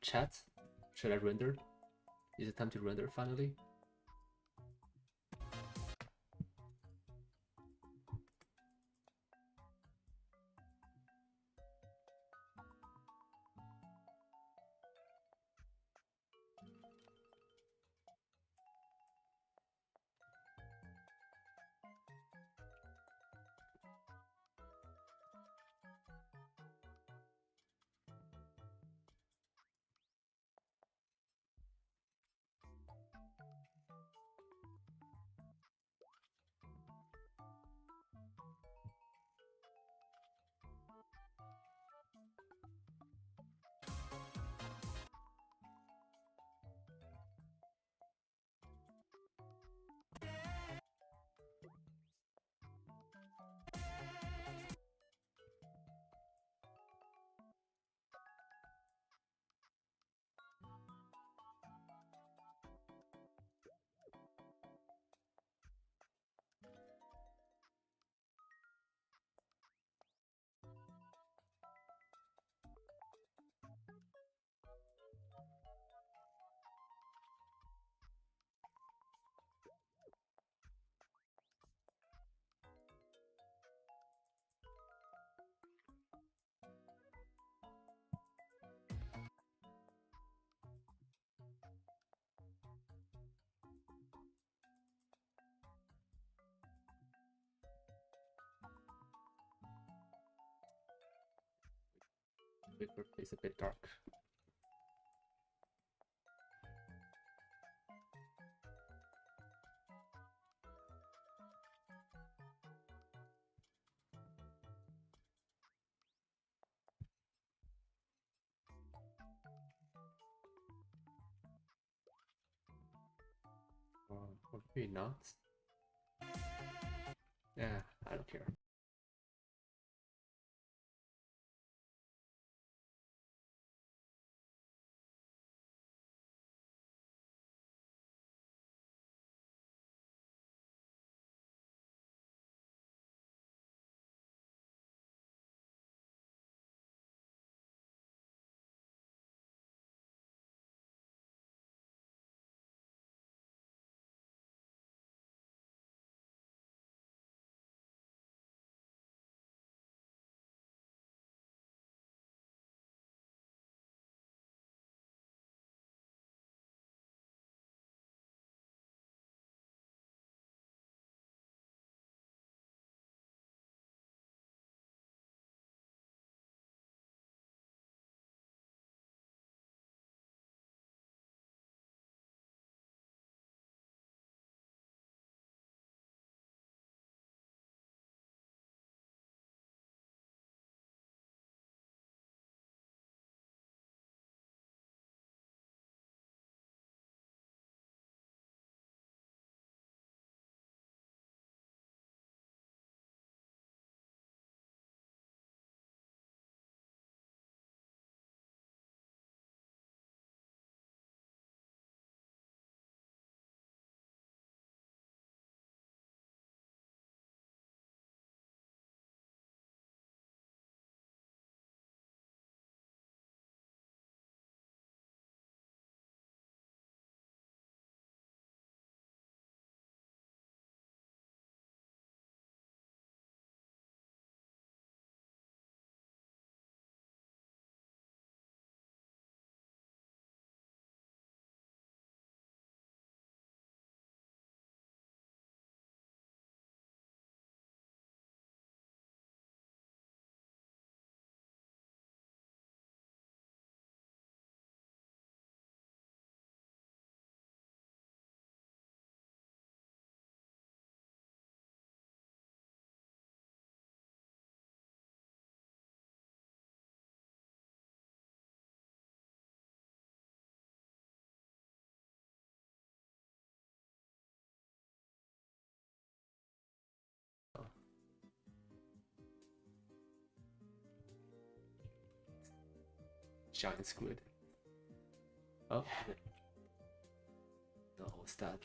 Chat, should I render? Is it time to render finally? Paper is a bit dark. Or maybe not. Yeah, I don't care. Giant squid. Oh, no, what's that?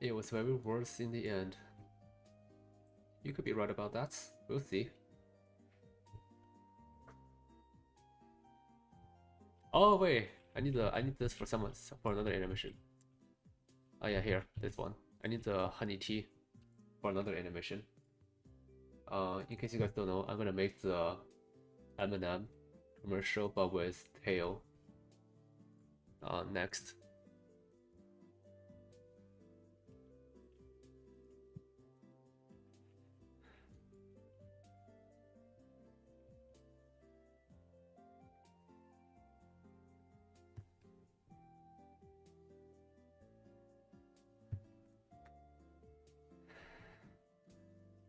It was very worse in the end. You could be right about that. We'll see. Oh wait, I need this for another animation. Oh yeah, here, this one. I need the honey tea for another animation. In case you guys don't know, I'm gonna make the M&M commercial but with tail. Next.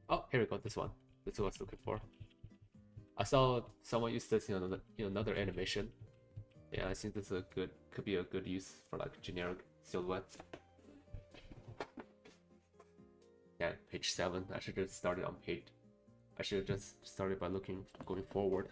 Oh, here we go. This one. This is what I was looking for. I saw someone use this in another animation. Yeah, I think this is could be a good use for like generic silhouettes. Yeah, page 7. I should just started on page. I should just started by going forward.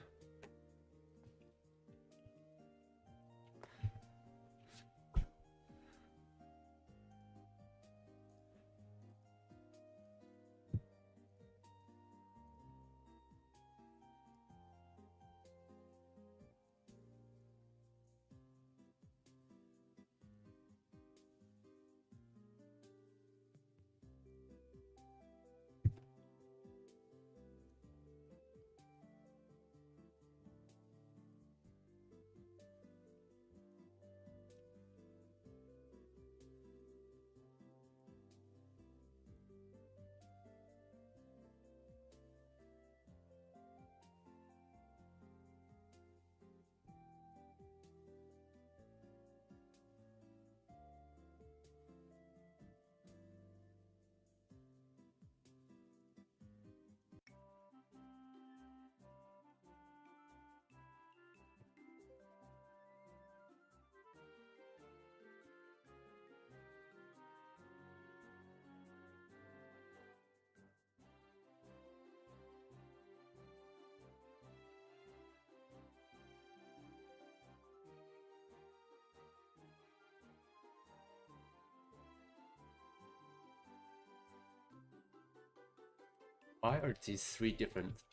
Why are these three different?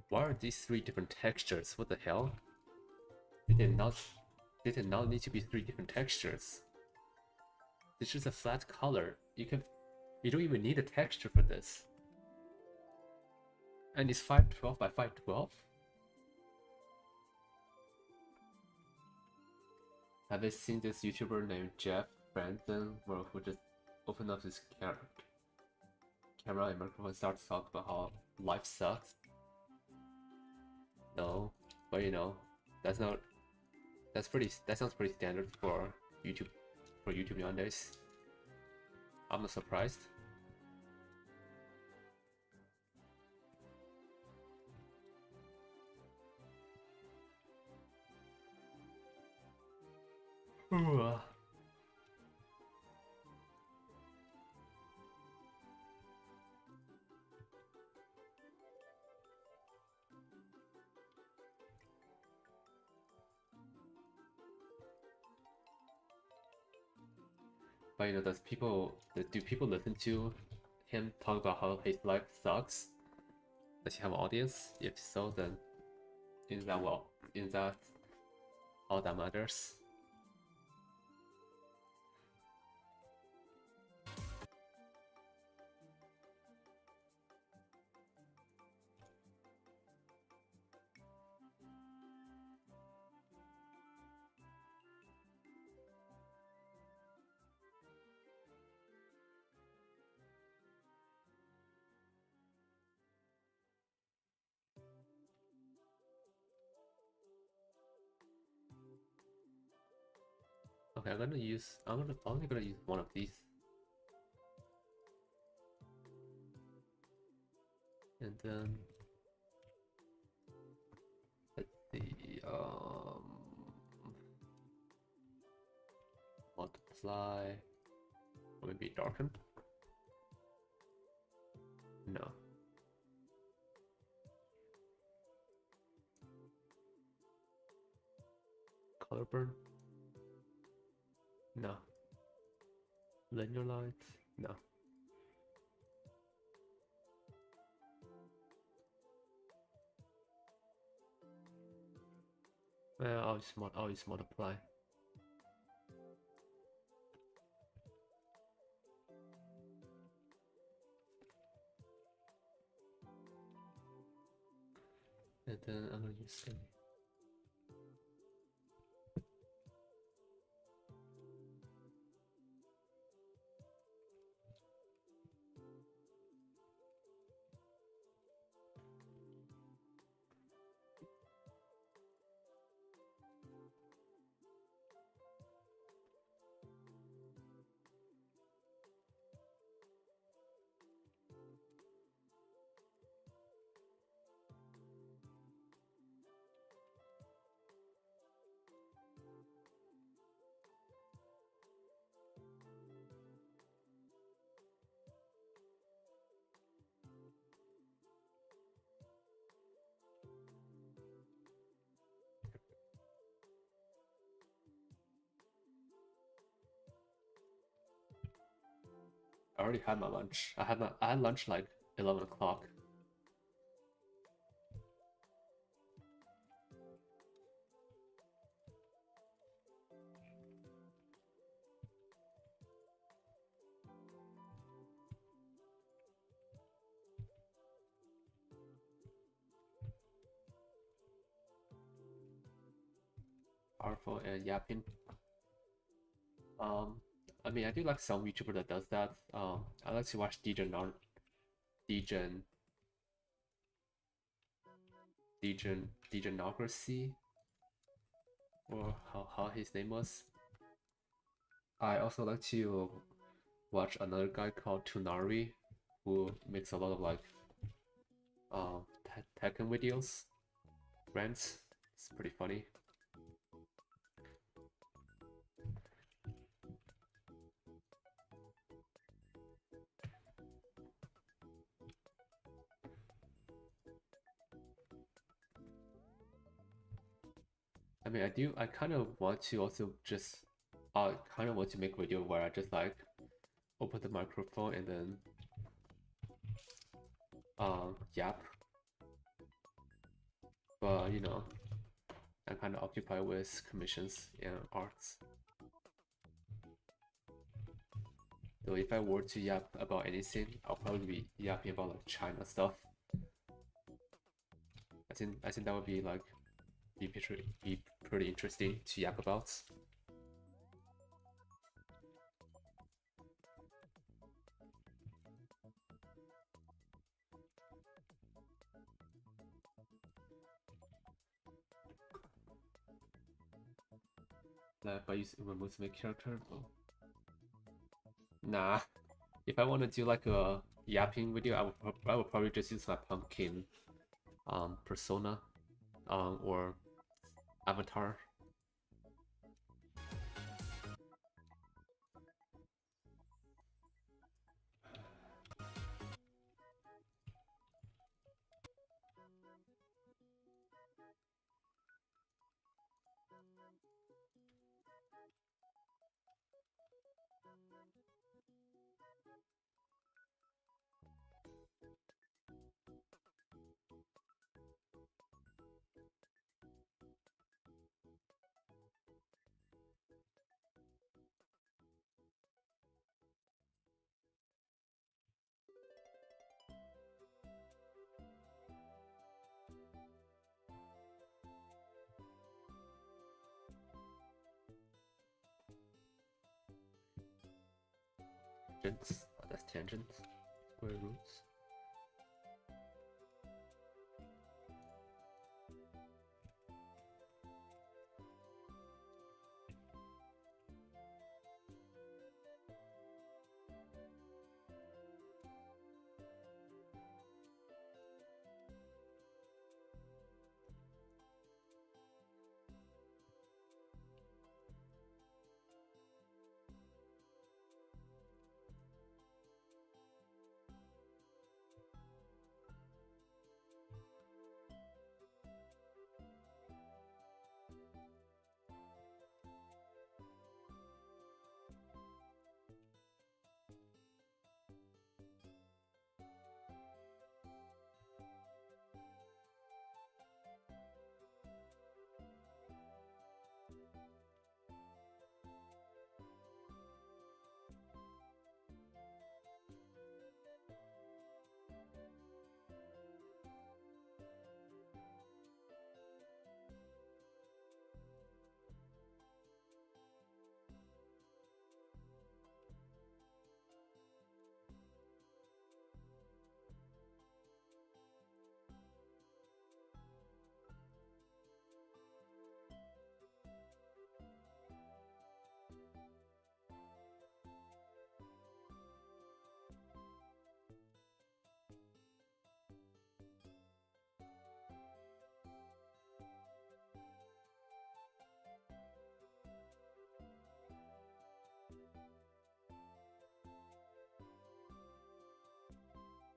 Why are these three different textures? What the hell? They did not. They did not need to be three different textures. It's just a flat color. You don't even need a texture for this. And it's 512 by 512. Have you seen this YouTuber named Jeff Branson, who just opened up his camera and microphone and starts to talk about how life sucks? No, but you know, that's not. That sounds pretty standard for YouTube. For YouTube nowadays, I'm not surprised. But you know, do people listen to him talk about how his life sucks? Does he have an audience? If so, then is that all that matters? Okay, I'm only gonna use one of these. And then let's see, multiply, or maybe darken. No. Color burn. No. Linear light. No. Well, I'll just multiply. And then I'm gonna use semi. I already had my lunch. I had lunch like 11 o'clock. Powerful and yapping. I mean, I do like some YouTuber that does that. I like to watch Degen Degenocracy, or how his name was. I also like to watch another guy called Tunari, who makes a lot of like Tekken videos, rants. It's pretty funny. I mean, I kind of want to also just, kind of want to make a video where I just like open the microphone and then Yap, but you know, I'm kind of occupied with commissions and arts. So if I were to yap about anything, I'll probably be yapping about like China stuff. I think that would be like be pretty interesting to yap about. Like if I use a Musume character, oh. Nah. If I want to do like a yapping video, I would probably just use my pumpkin persona or avatar. Tangents. Oh, that's tangents. Square roots.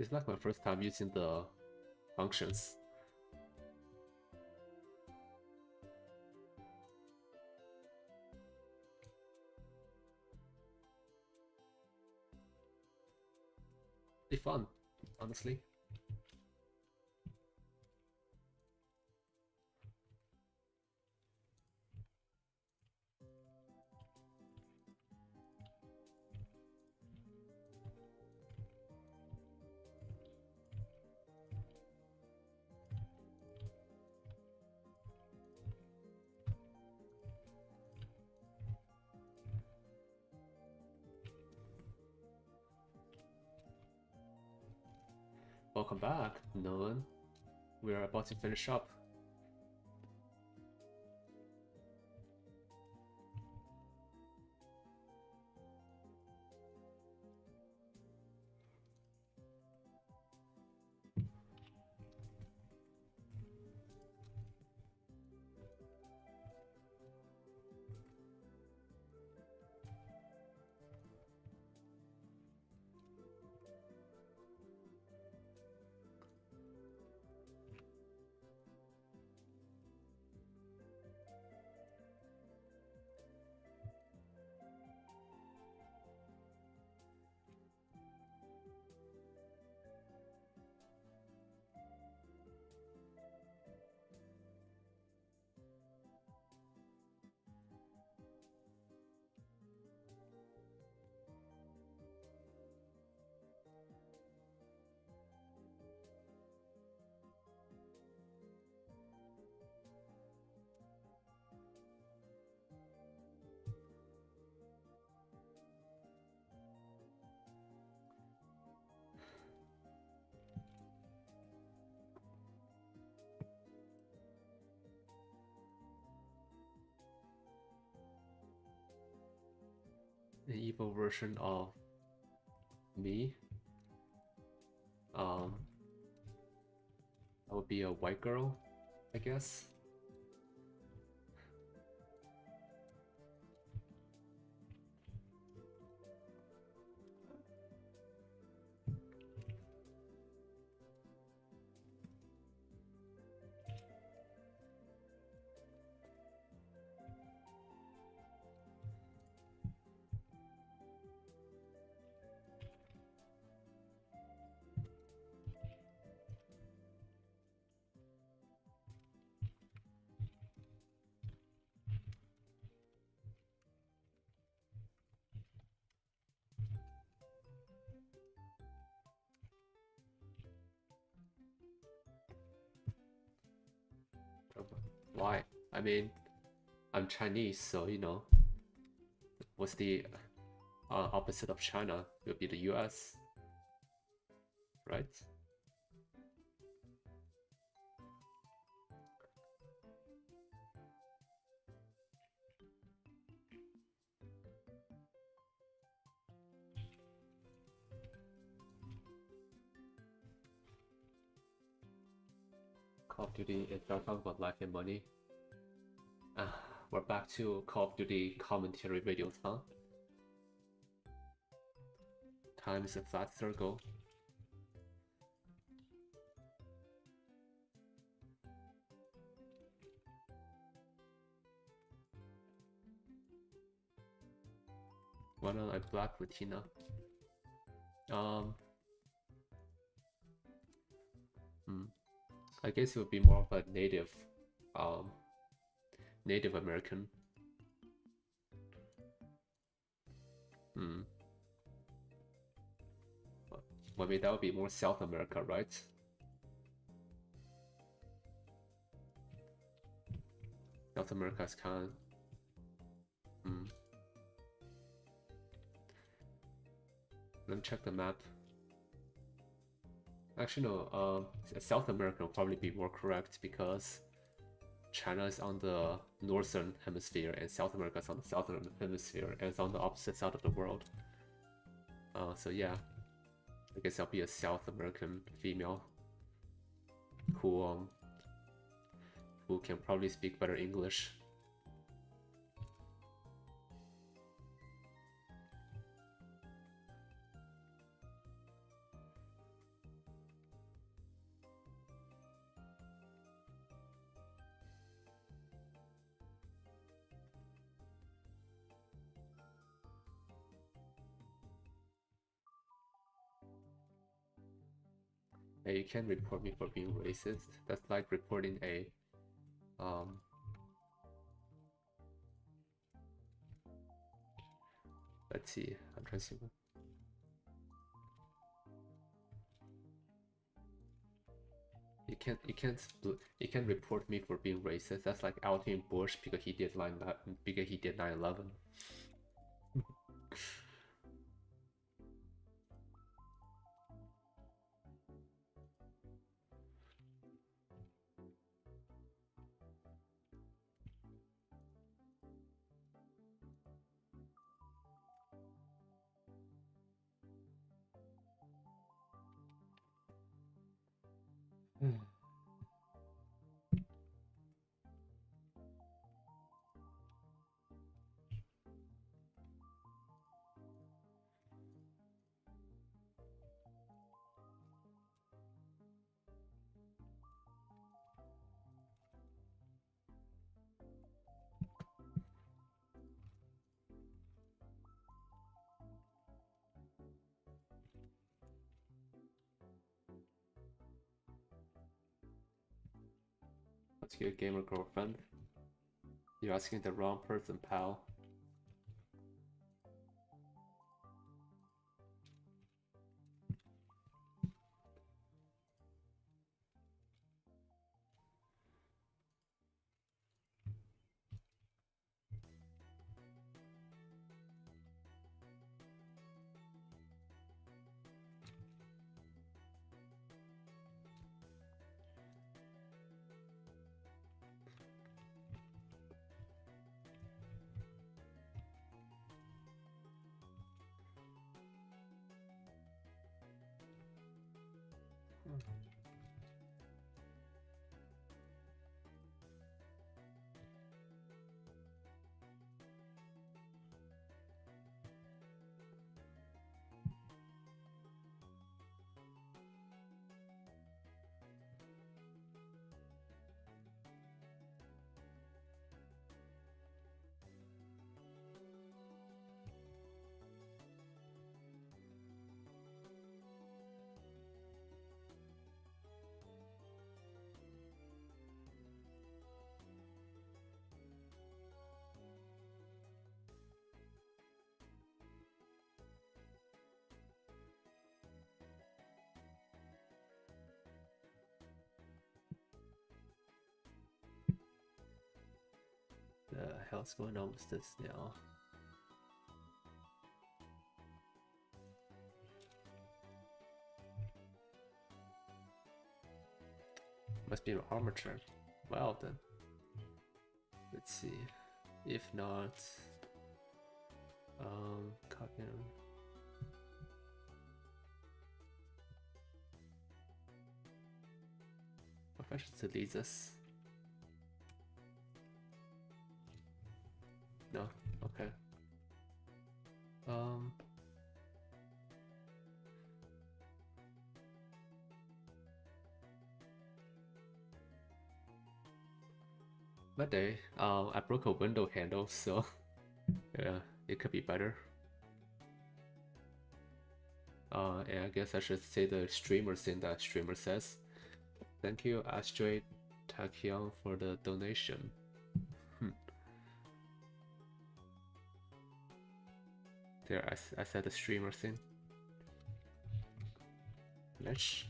It's like my first time using the functions. Pretty fun, honestly. Welcome back, Nolan. We are about to finish up. An evil version of me. I would be a white girl, I guess. Why? I mean, I'm Chinese, so you know, what's the opposite of China? It would be the US, right? Call of Duty, if you're talking about life and money, we're back to Call of Duty commentary videos, huh? Time is a flat circle. Why not I black Latina? I guess it would be more of a native, Native American. Maybe that would be more South America, right? South America is kind of... Let me check the map. Actually, no, South America will probably be more correct because China is on the northern hemisphere and South America is on the southern hemisphere and it's on the opposite side of the world. So yeah, I guess I'll be a South American female who can probably speak better English. Hey, you can't report me for being racist. That's like reporting a let's see, I'm trying to see. You can't report me for being racist. That's like outing Bush because he did 9/11. What's your gamer girlfriend? You're asking the wrong person, pal. The hell's going on with this now? Must be an armature. Well then. Let's see. If not, copy. What if I should delete this? No? Okay. That day, I broke a window handle, so yeah, it could be better. And I guess I should say the streamer thing that streamer says. Thank you, Astrid Takyang, for the donation. There, I said the streamer thing. Let's.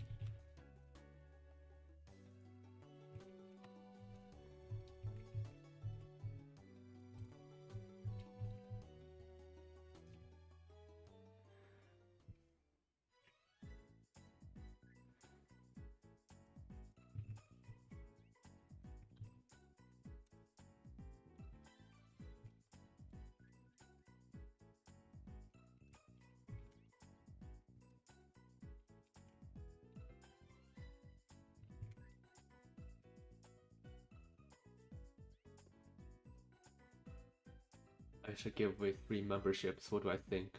I should give away free memberships. What do I think?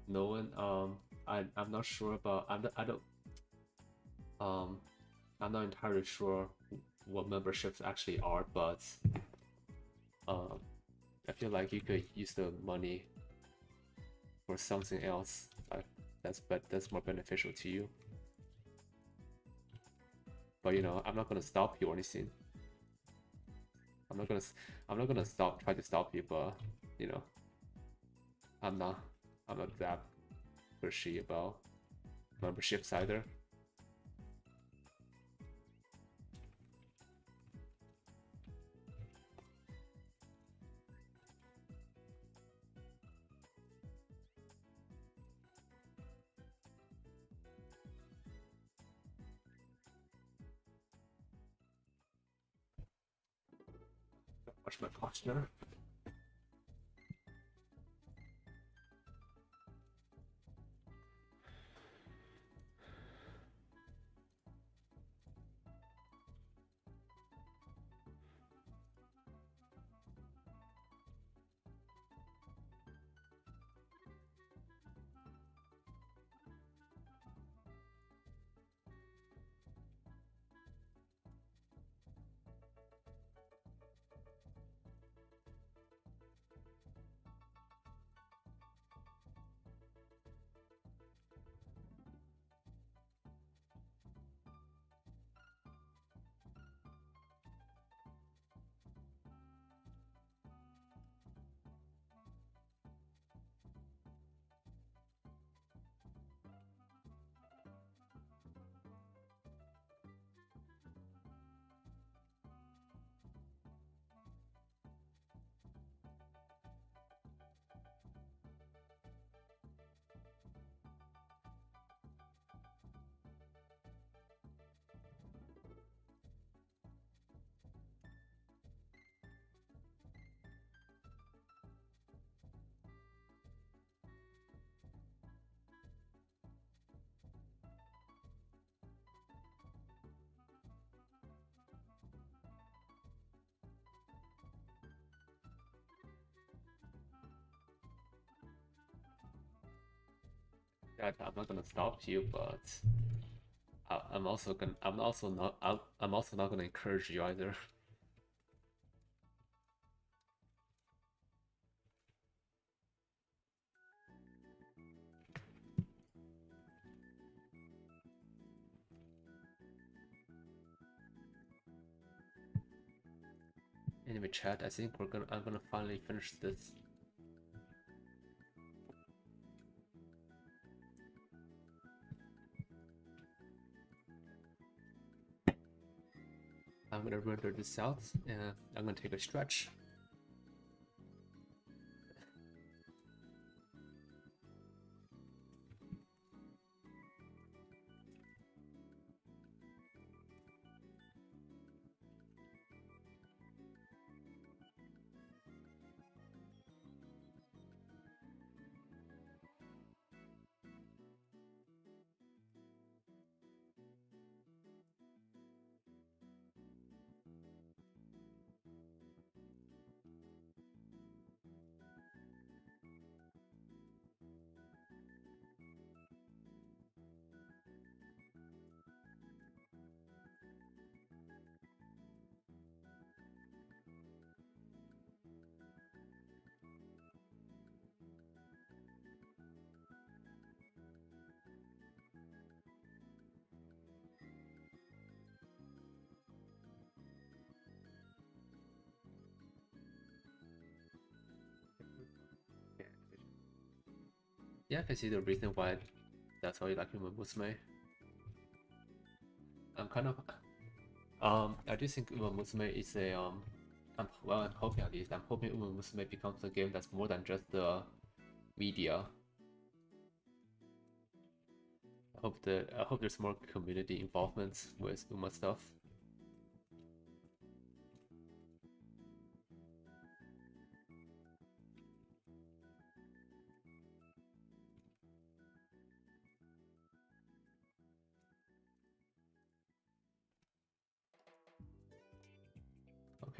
No one. I'm not sure about. I don't. I'm not entirely sure what memberships actually are, but I feel like you could use the money for something else. That's more beneficial to you. But you know, I'm not gonna stop you or anything. I'm not gonna try to stop you, but you know, I'm not that pushy about memberships either. Watch my posture. that I'm not gonna stop you, but I'm also not gonna encourage you either. Anyway, chat, I think I'm gonna finally finish this. I'm gonna render this out and I'm gonna take a stretch. Yeah, I can see the reason why that's why you like Musume. I'm kind of I do think Musume is a I'm hoping at least I'm hoping Musume becomes a game that's more than just the media. I hope there's more community involvement with Uma stuff.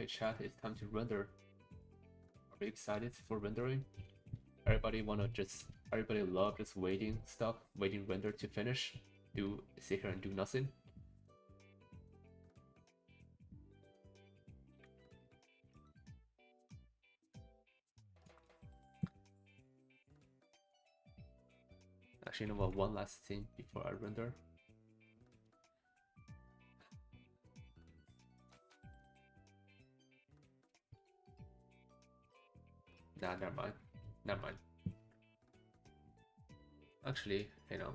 Okay, chat, it's time to render. Are you excited for rendering? Everybody love just waiting stuff, waiting render to finish. Do sit here and do nothing. Actually, you know what? One last thing before I render. Nah, never mind. Never mind. Actually, you know,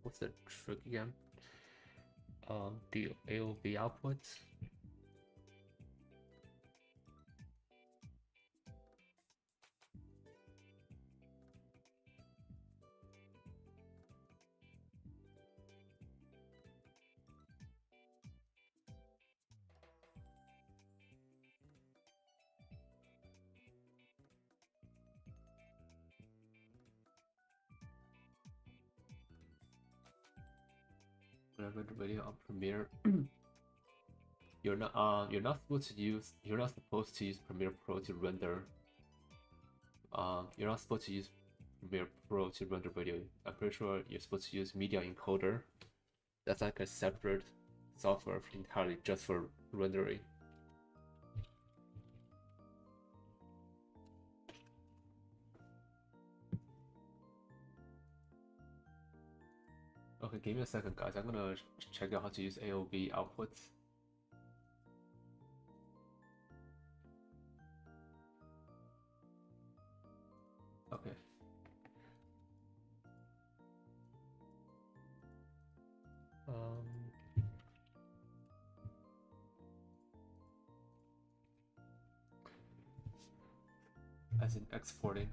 what's the trick again? The AOV output. When I render video on Premiere, you're not supposed to use Premiere Pro to render. You're not supposed to use Premiere Pro to render video. I'm pretty sure you're supposed to use Media Encoder. That's like a separate software entirely just for rendering. Okay, give me a second, guys. I'm gonna check out how to use AOV outputs. Okay. As in exporting.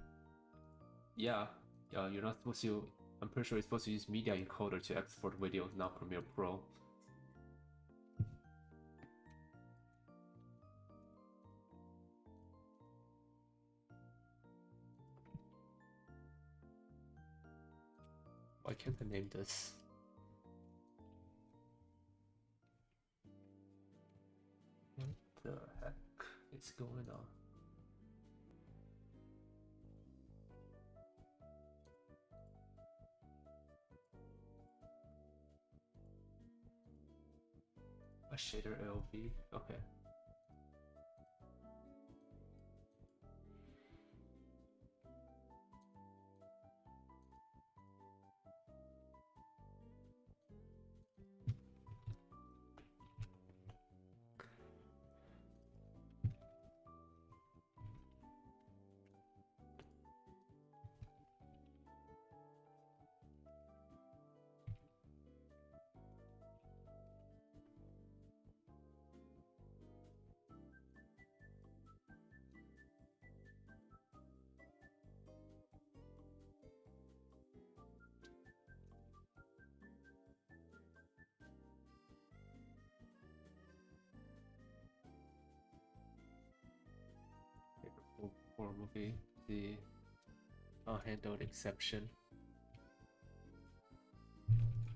Yeah, you're not supposed to. I'm pretty sure you're supposed to use Media Encoder to export video, not Premiere Pro. Why can't I name this? What the heck is going on? A shader LV. Okay. For movie, the unhandled exception.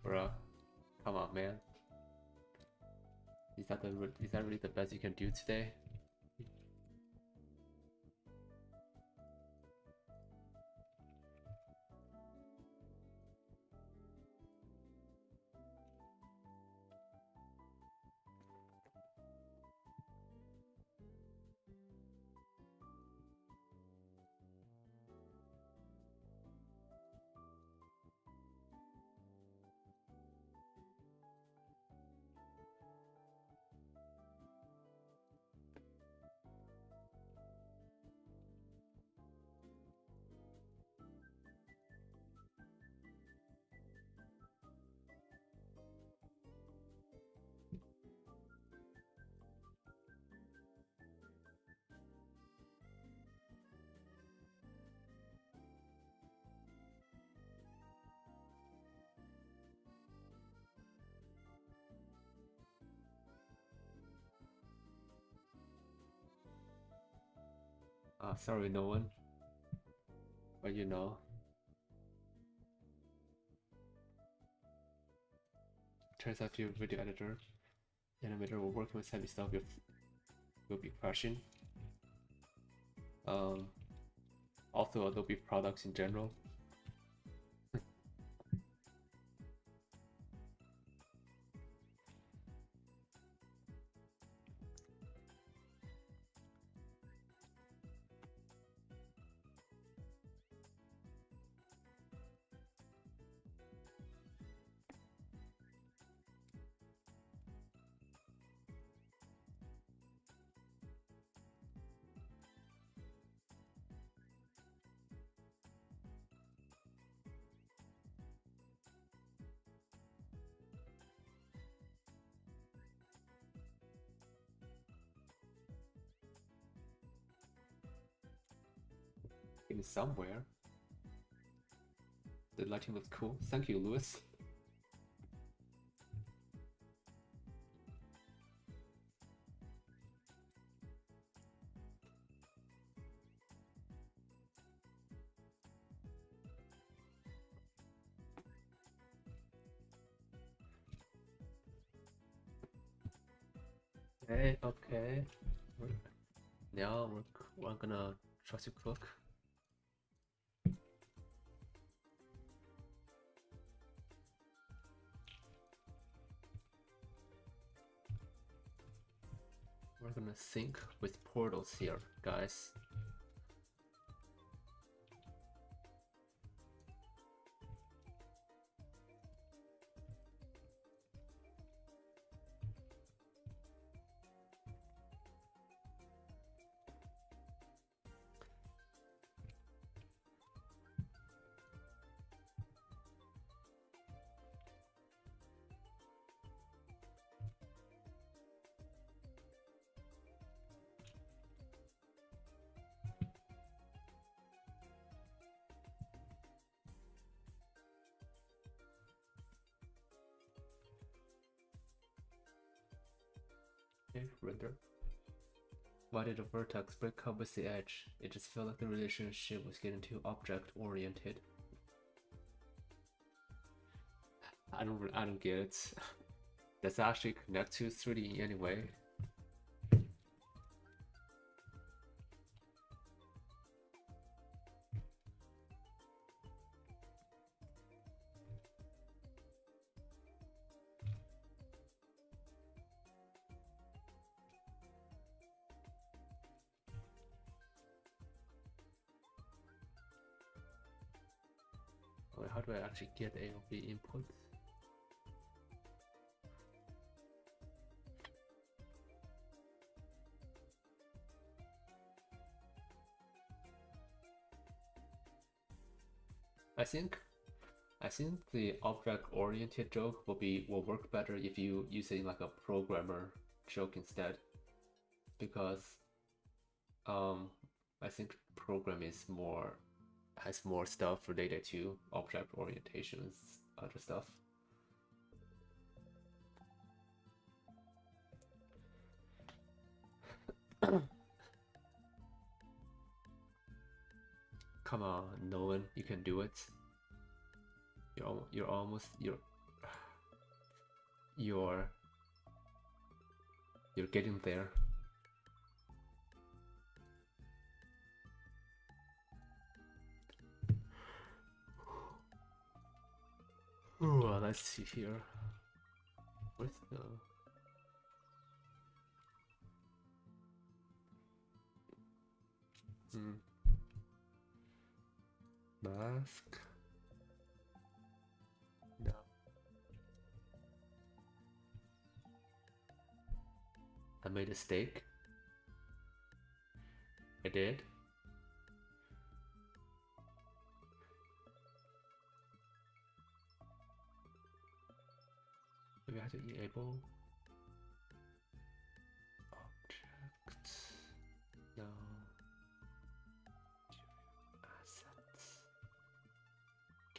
Bruh, come on, man. Is that really the best you can do today? Sorry, no one. But you know. Turns out your video editor, animator will working with heavy stuff will be crashing. Also Adobe products in general. In somewhere. The lighting looks cool. Thank you, Lewis. Okay. Now we're gonna try to cook. We're gonna sync with portals here, guys. Okay, render. Why did the vertex break up with the edge? It just felt like the relationship was getting too object-oriented. I don't get it. Does it actually connect to 3D anyway? Wait, how do I actually get A or B input? I think the object-oriented joke will work better if you using like a programmer joke instead, because I think program has more stuff related to object orientations, other stuff. Come on, Nolan, you can do it. You're almost you're getting there. Oh, let's see here. Where's the mask? No. I made a mistake. I did. Maybe I have to enable object. No. Assets.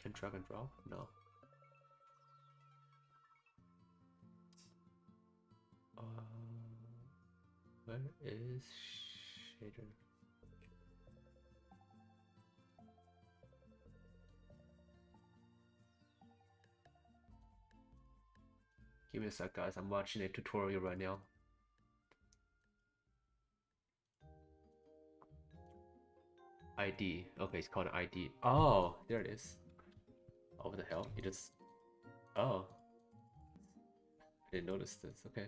Can drag and drop? No. Where is shader? Give me a sec, guys. I'm watching a tutorial right now. ID. Okay, it's called ID. Oh, there it is. Oh, what the hell? It just. Oh. I didn't notice this. Okay.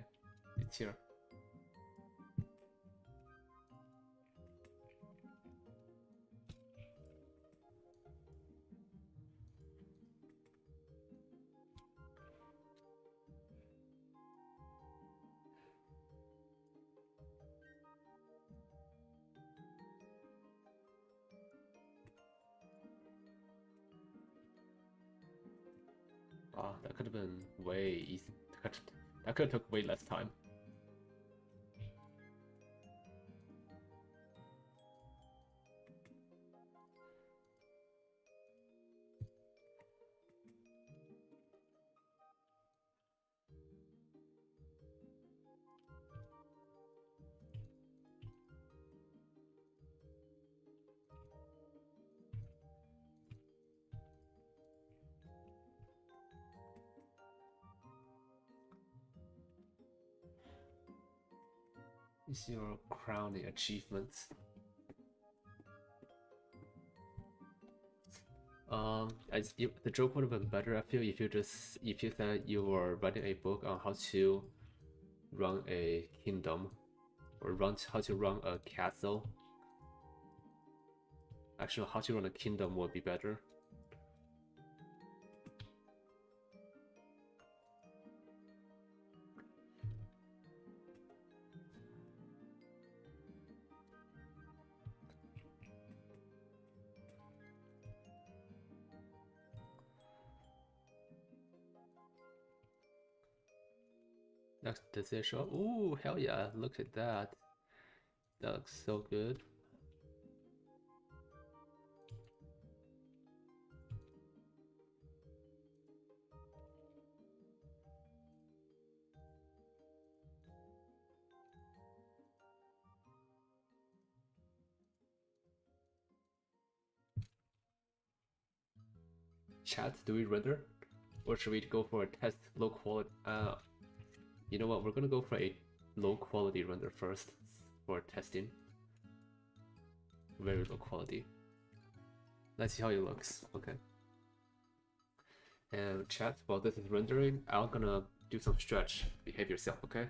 It's here. Ah, that could have been way easy. That could have took way less time. Is your crowning achievements? The joke would have been better. I feel if you said you were writing a book on how to run a kingdom, or how to run a castle. Actually, how to run a kingdom would be better. Next decision. Ooh, hell yeah! Look at that. That looks so good. Chat, do we render? Or should we go for a test low quality? You know what? We're gonna go for a low quality render first for testing. Very low quality. Let's see how it looks. Okay. And chat, while this is rendering, I'm gonna do some stretch. Behave yourself, okay?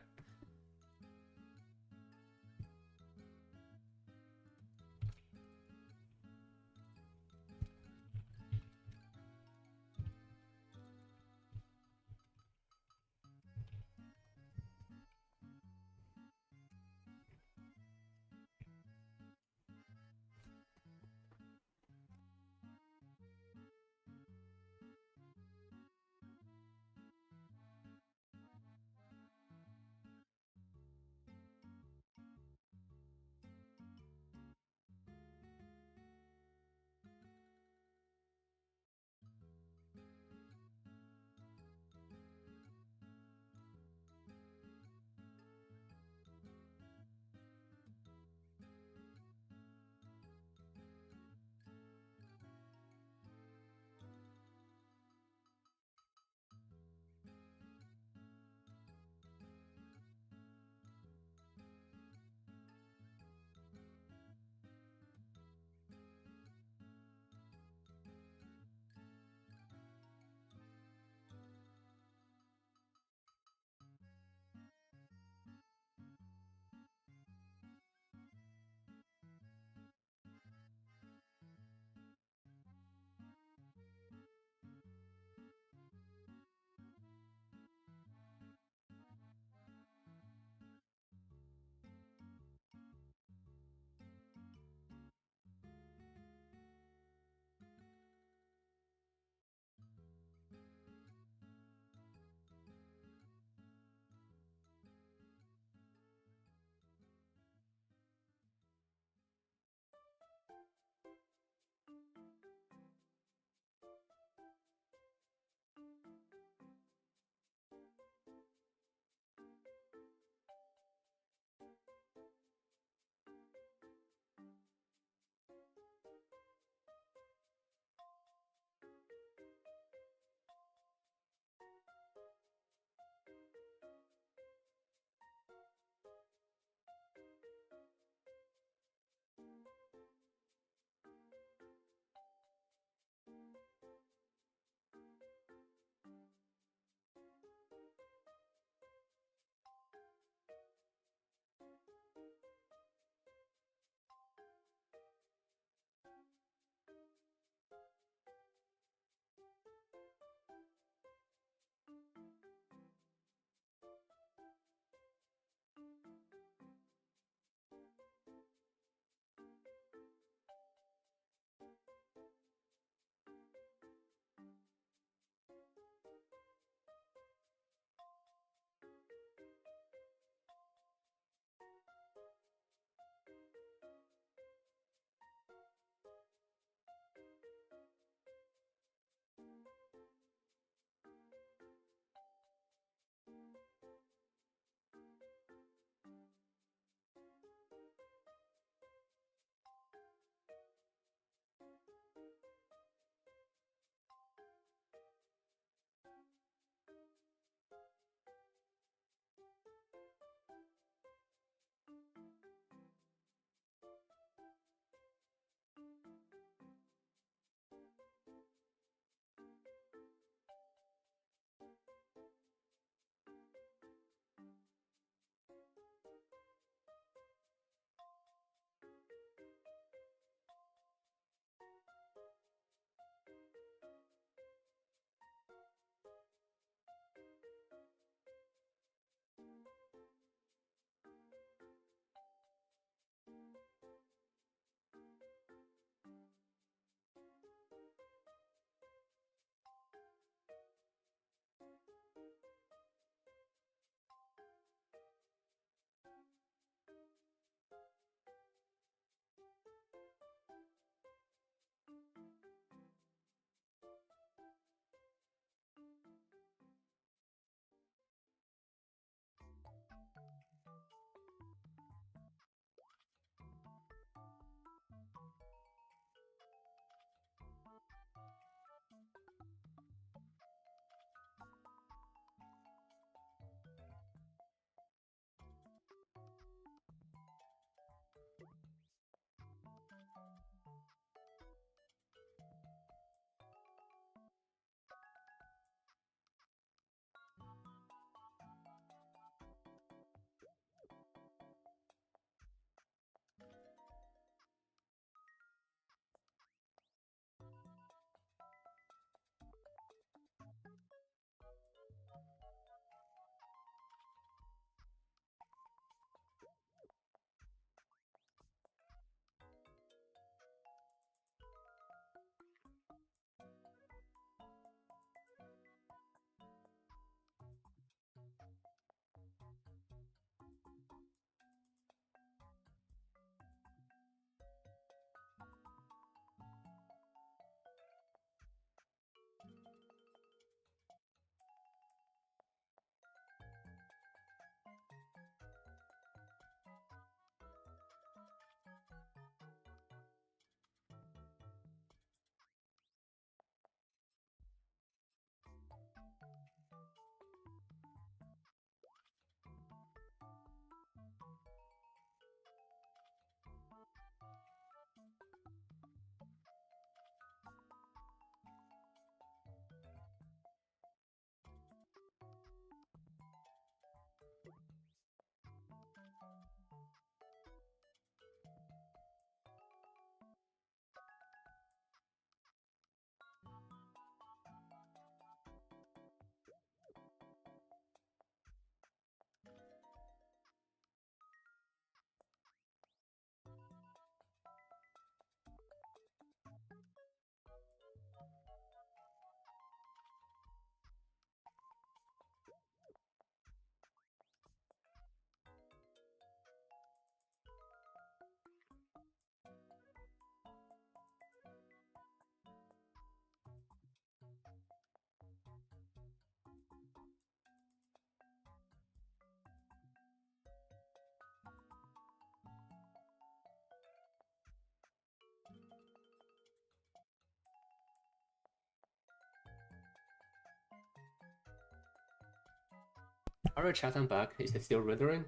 Alright, chat, I'm back. Is it still rendering?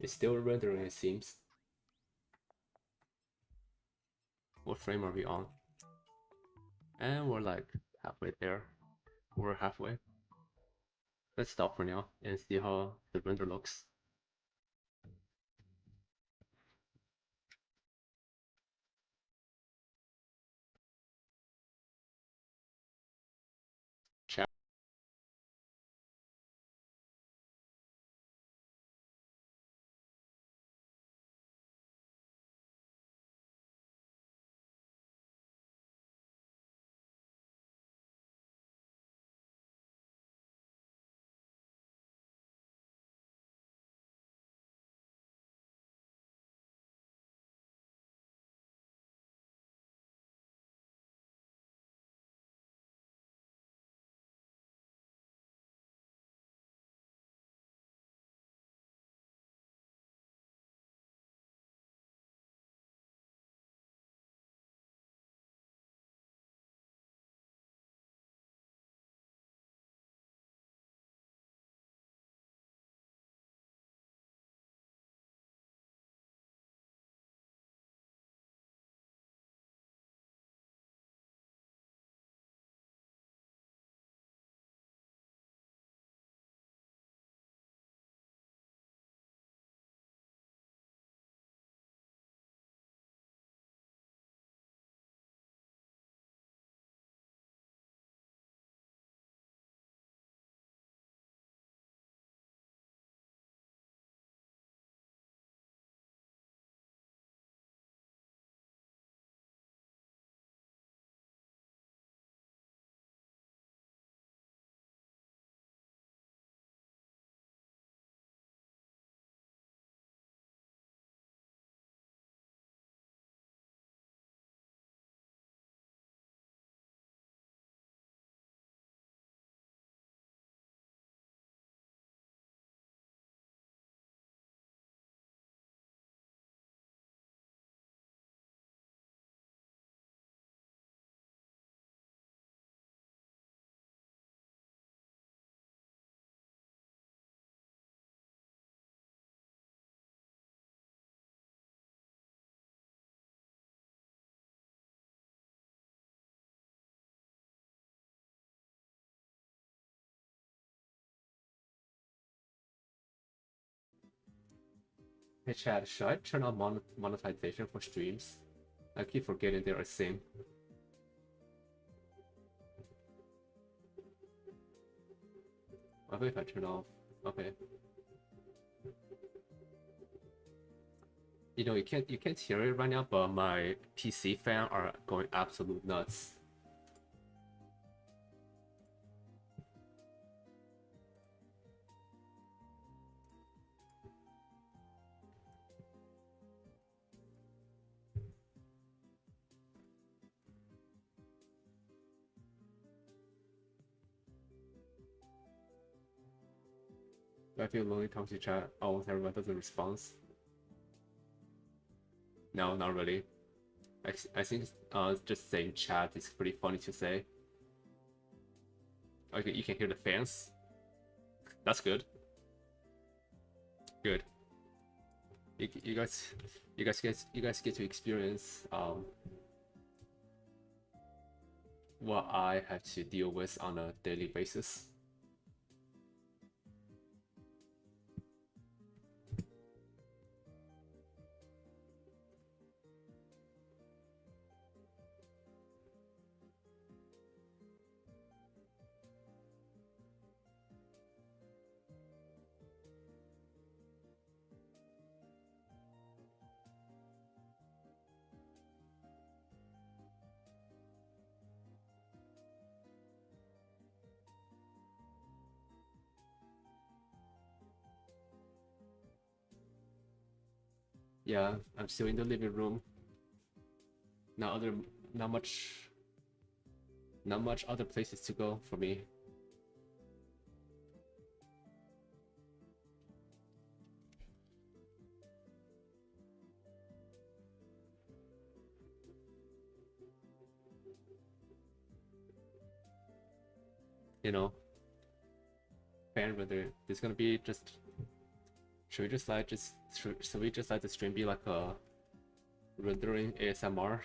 It's still rendering, it seems. What frame are we on? And we're like halfway there. We're halfway. Let's stop for now and see how the render looks. Chat. Hey chat, should I turn on monetization for streams? I keep forgetting they're a thing. What if I turn off? Okay. You can't hear it right now, but my PC fan are going absolute nuts. I feel lonely talking to chat. Almost everyone doesn't respond. No, not really. I think just saying chat is pretty funny to say. Okay, you can hear the fans. That's good. Good. You guys get to experience what I have to deal with on a daily basis. Yeah, I'm still in the living room. Not much other places to go for me. You know, fan render. It's gonna be just. Should we just like should we just let the stream be like a rendering ASMR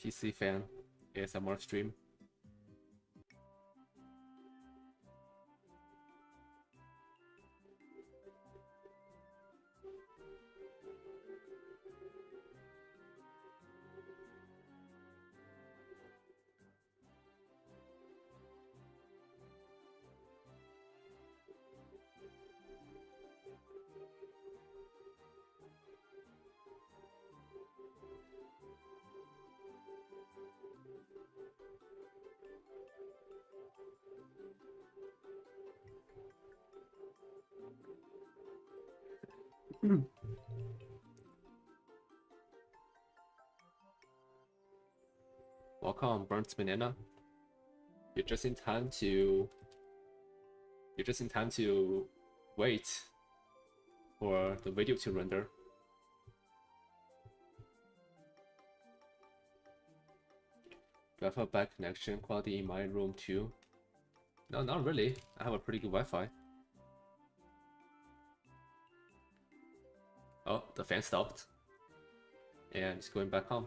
PC fan ASMR stream? Welcome, Burnt Banana. You're just in time to. You're just in time to wait for the video to render. Do I have a bad connection quality in my room too? No, not really. I have a pretty good Wi-Fi. Oh, the fan stopped. And it's going back home.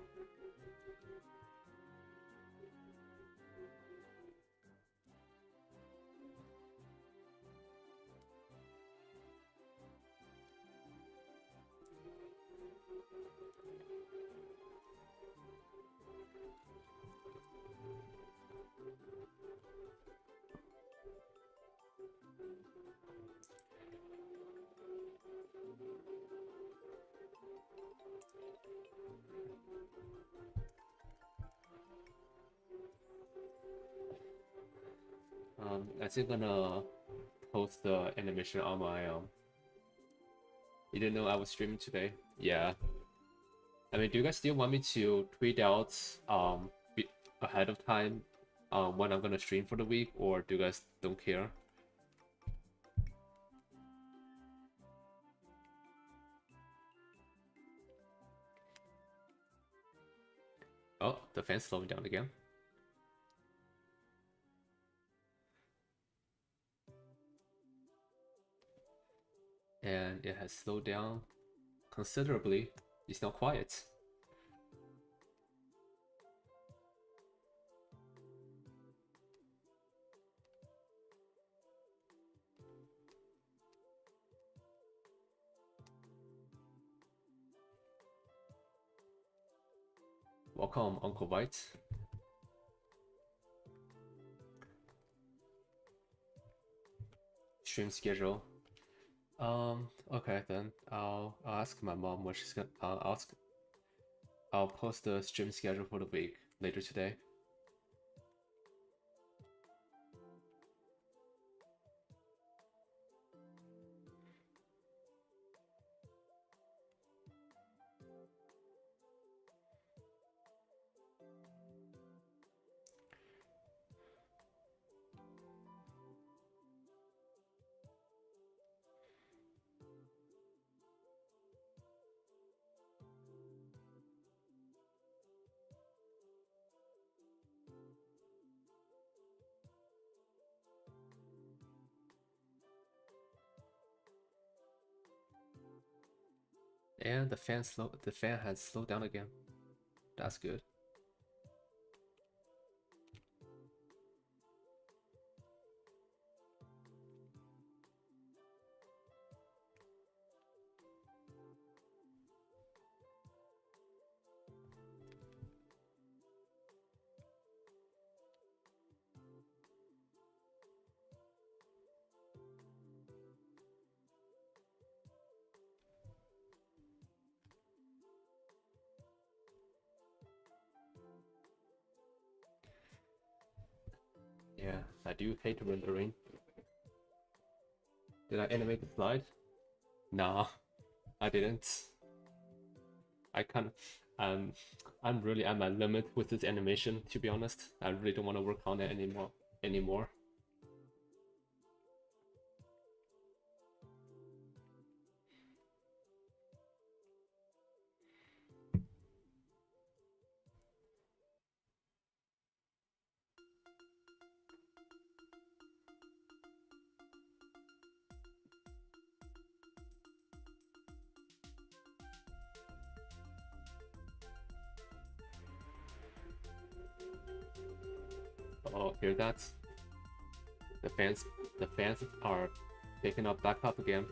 I think I'm gonna post the animation on my You didn't know I was streaming today? Yeah. I mean, do you guys still want me to tweet out ahead of time when I'm gonna stream for the week, or do you guys don't care? Oh, the fan's slowing down again. And it has slowed down considerably. It's now quiet. Welcome, Uncle White. Stream schedule. Okay then. I'll ask my mom what she's gonna. I'll post the stream schedule for the week later today. And the fan has slowed down again. That's good. Yeah, I do hate rendering. Did I animate the slide? Nah, I didn't. I kind of, I'm really at my limit with this animation, to be honest. I really don't want to work on it anymore. Oh, hear that? The fans, the fans are picking up back up again.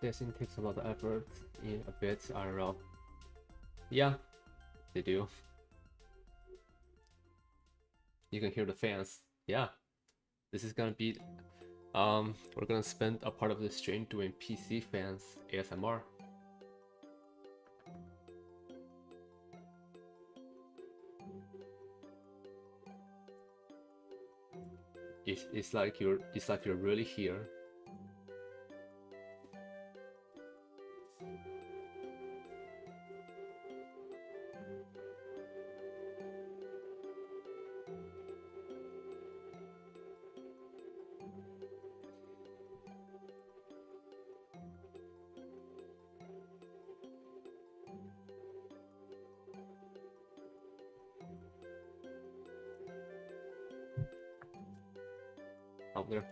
This thing takes a lot of effort in a bit IRL. Yeah, they do. You can hear the fans. Yeah, this is gonna be. We're gonna spend a part of the stream doing PC fans ASMR. It's like you're really here. Out there.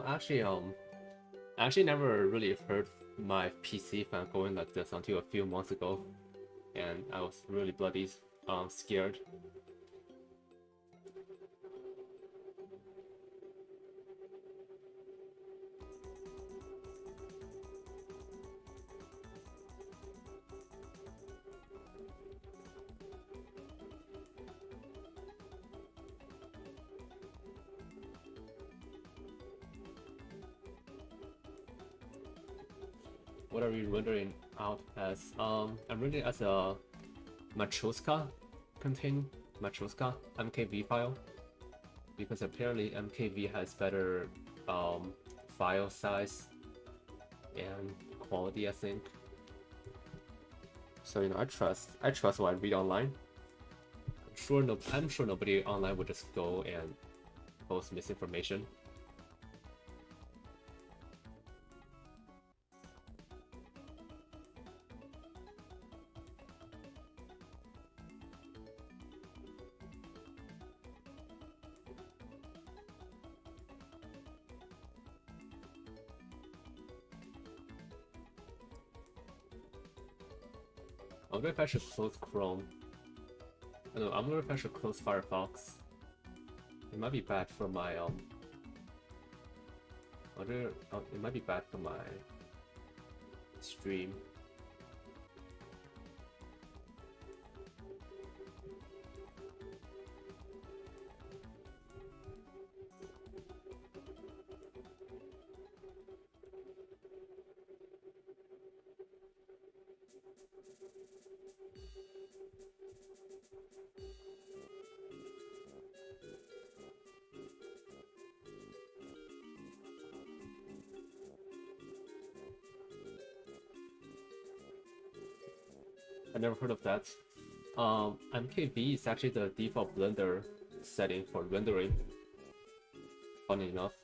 Actually, I actually never really heard my PC fan going like this until a few months ago, and I was really bloody scared. What are you rendering out as? I'm rendering as a Matroska MKV file, because apparently MKV has better file size and quality, I think. So I trust what I read online. I'm sure nobody online would just go and post misinformation. I wonder if I should close Chrome. I don't know, I wonder if I should close Firefox. It might be bad for my it might be bad for my stream. I never heard of that. MKV is actually the default Blender setting for rendering. Funny enough.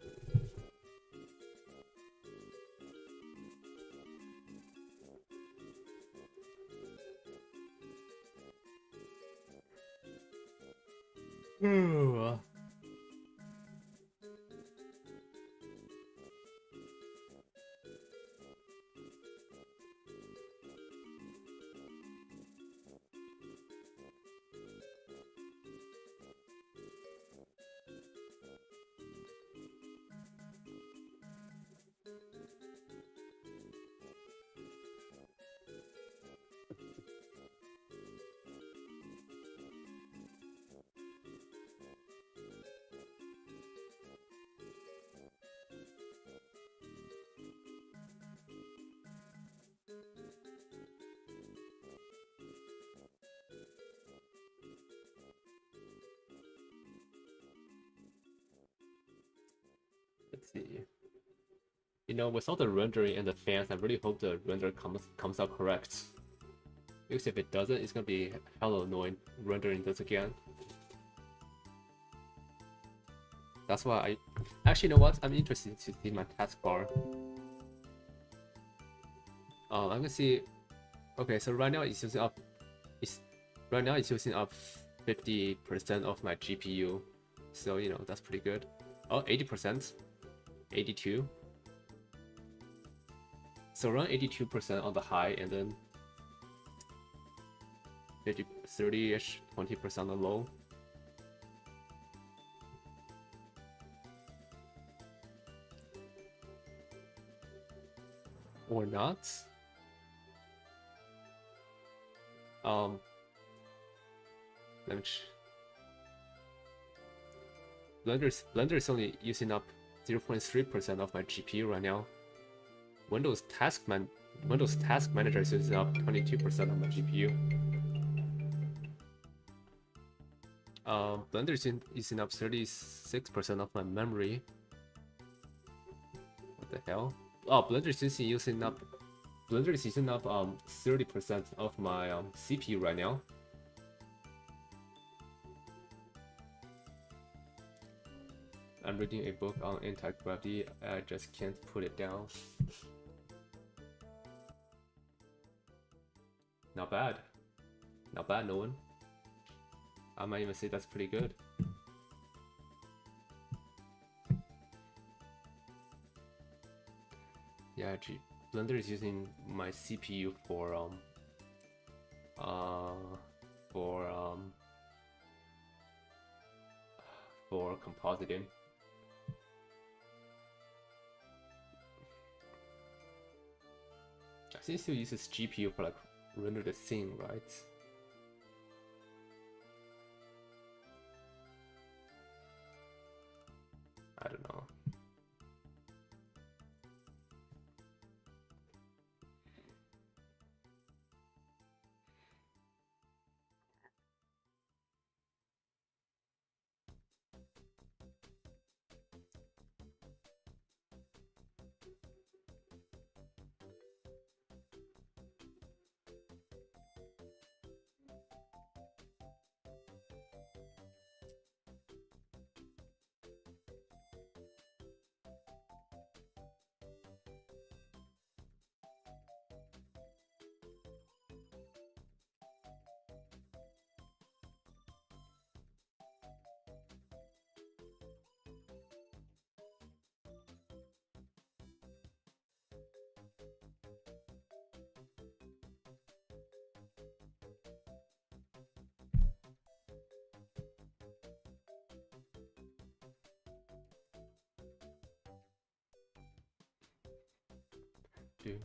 Let's see. You know, with all the rendering and the fans, I really hope the render comes out correct. Because if it doesn't, it's gonna be hella annoying rendering this again. That's why I actually, you know what? I'm interested to see my taskbar. I'm gonna see. Okay, so right now it's using up. Right now it's using up 50% of my GPU. So you know that's pretty good. Oh, 80%, 82. So around 82% on the high, and then 50, 30ish, 20% on the low. Or not. Let me Blender is only using up 0.3% of my GPU right now. Windows Task Manager is using up 22% of my GPU. Blender is using up 36% of my memory. What the hell? Oh, Blender is using up 30% of my CPU right now. I'm reading a book on anti-gravity. I just can't put it down. Not bad. Not bad, no one. I might even say that's pretty good. Yeah, Blender is using my CPU for compositing. I think it still uses GPU for like render the scene, right? I don't know. Dude.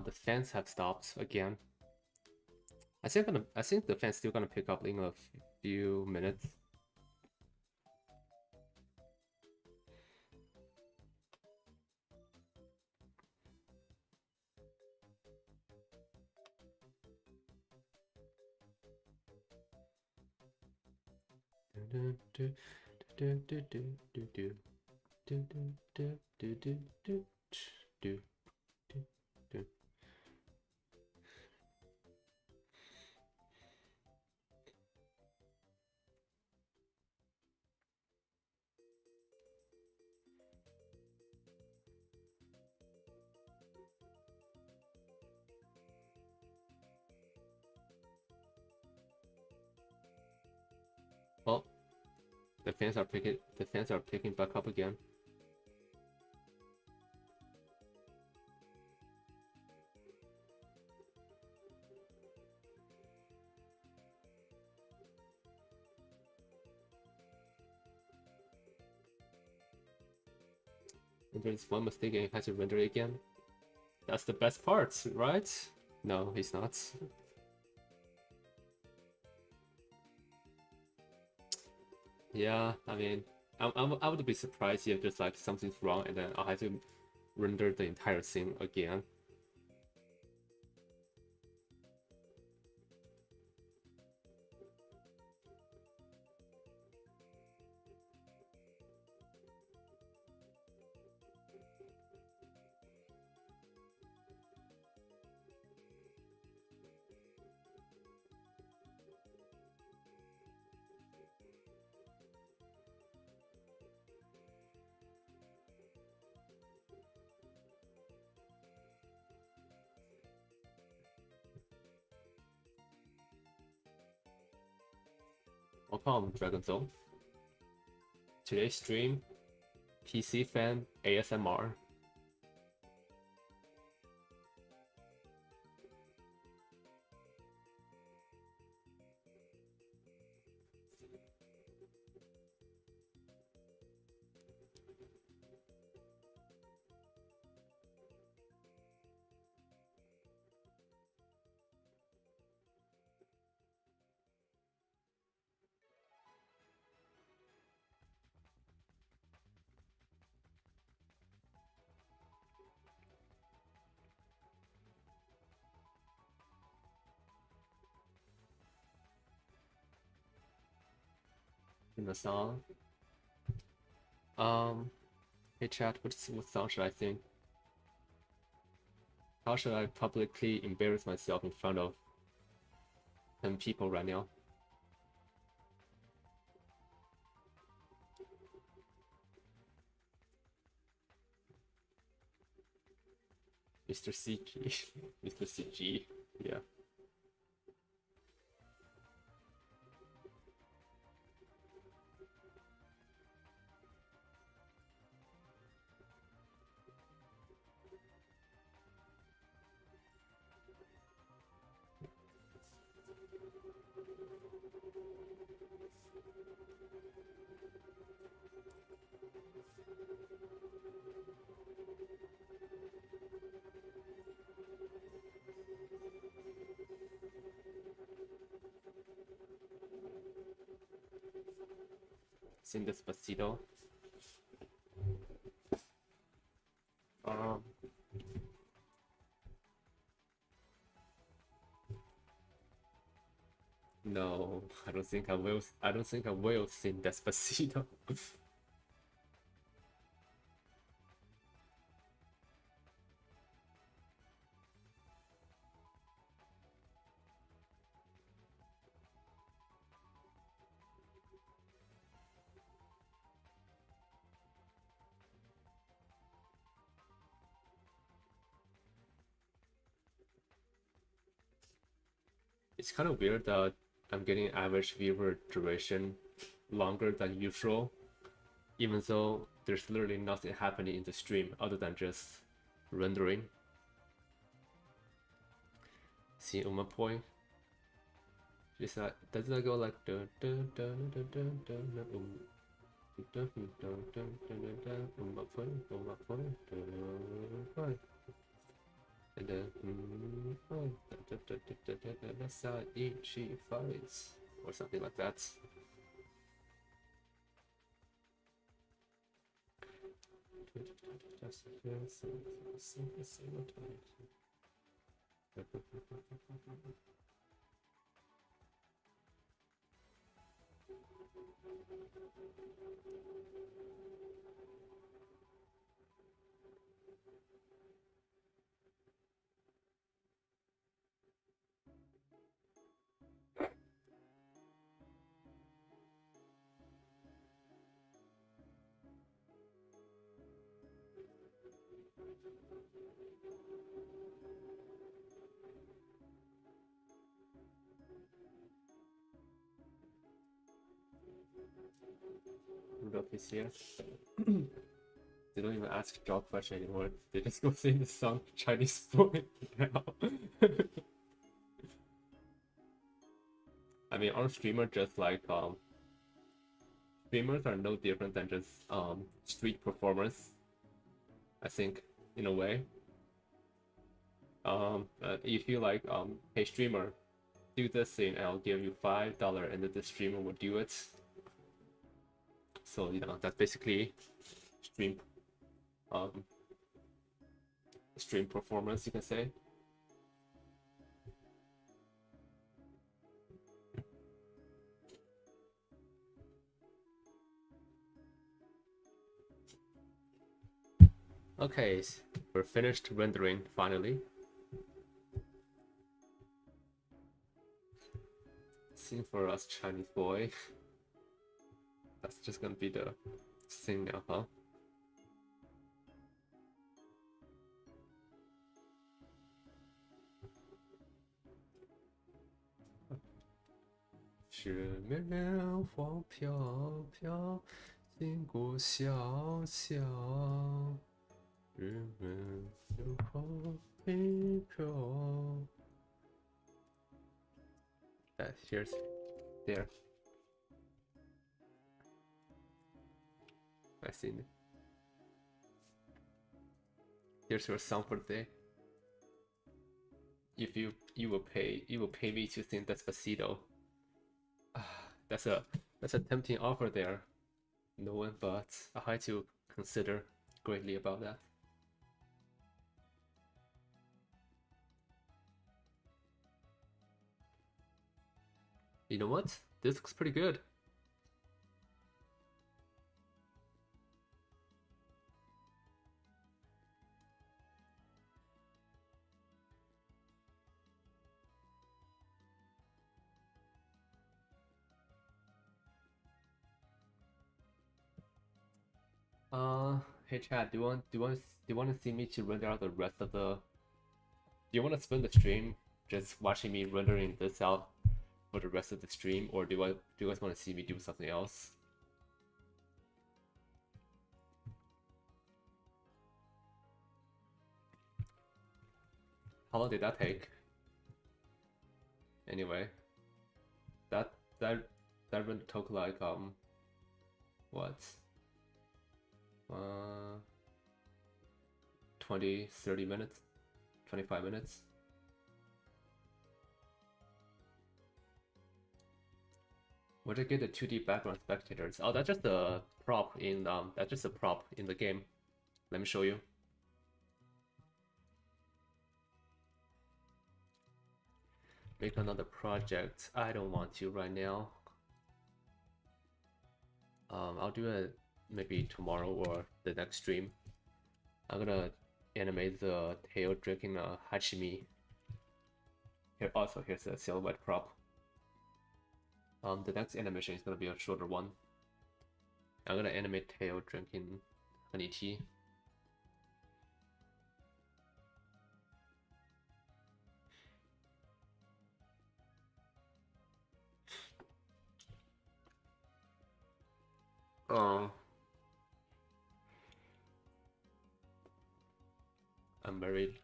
The fans have stopped again. I think the fan's still gonna pick up in a few minutes. Well, the fans are picking back up again. And there's one mistake and it has to render it again. That's the best part, right? No, he's not. Yeah, I mean, I would be surprised if there's like something's wrong and then I'll have to render the entire scene again. Welcome, Dragon Zone. Today's stream, PC fan ASMR. In the song. Hey chat, what song should I sing? How should I publicly embarrass myself in front of 10 people right now? Mr. CG. Mr. CG. Yeah. Sing Despacito. No, I don't think I will. I don't think I will sing Despacito. It's kind of weird that I'm getting average viewer duration longer than usual, even though there's literally nothing happening in the stream other than just rendering. See on my point? Just like, doesn't it go like dun dun dun dun dun dun dun dun dun dun dun dun on my point, and then that's how she fights, or something like that. Rudolph is here. They don't even ask job question anymore. They just go sing the song Chinese boy now. I mean, our streamer just like streamers are no different than just street performers. I think in a way. If you like hey streamer, do this thing and I'll give you $5 and then the streamer will do it. So that's basically stream stream performance, you can say. Okay, we're finished rendering finally. Sing for us, Chinese boy. That's just gonna be the thing now, huh? 是绵绵黄飘飘，经过小桥，人们就好一飘。Here's there. I see. Here's your song for the day. If you will pay me to sing Despacito. That's a tempting offer there. No one but I had to consider greatly about that. You know what? This looks pretty good. Hey Chad, do you want to see me to render out the rest of the? Do you want to spend the stream just watching me rendering this out for the rest of the stream, or do you guys want to see me do something else? How long did that take? Anyway, that that render took like what? 20, 30 minutes, 25 minutes. Where'd I get the 2D background spectators? Oh, that's just a prop in the game. Let me show you. Make another project. I don't want to right now. I'll do it maybe tomorrow or the next stream. I'm gonna animate the tail drinking a hachimi. Here also here's a silhouette prop. The next animation is gonna be a shorter one. I'm gonna animate tail drinking honey tea. I'm very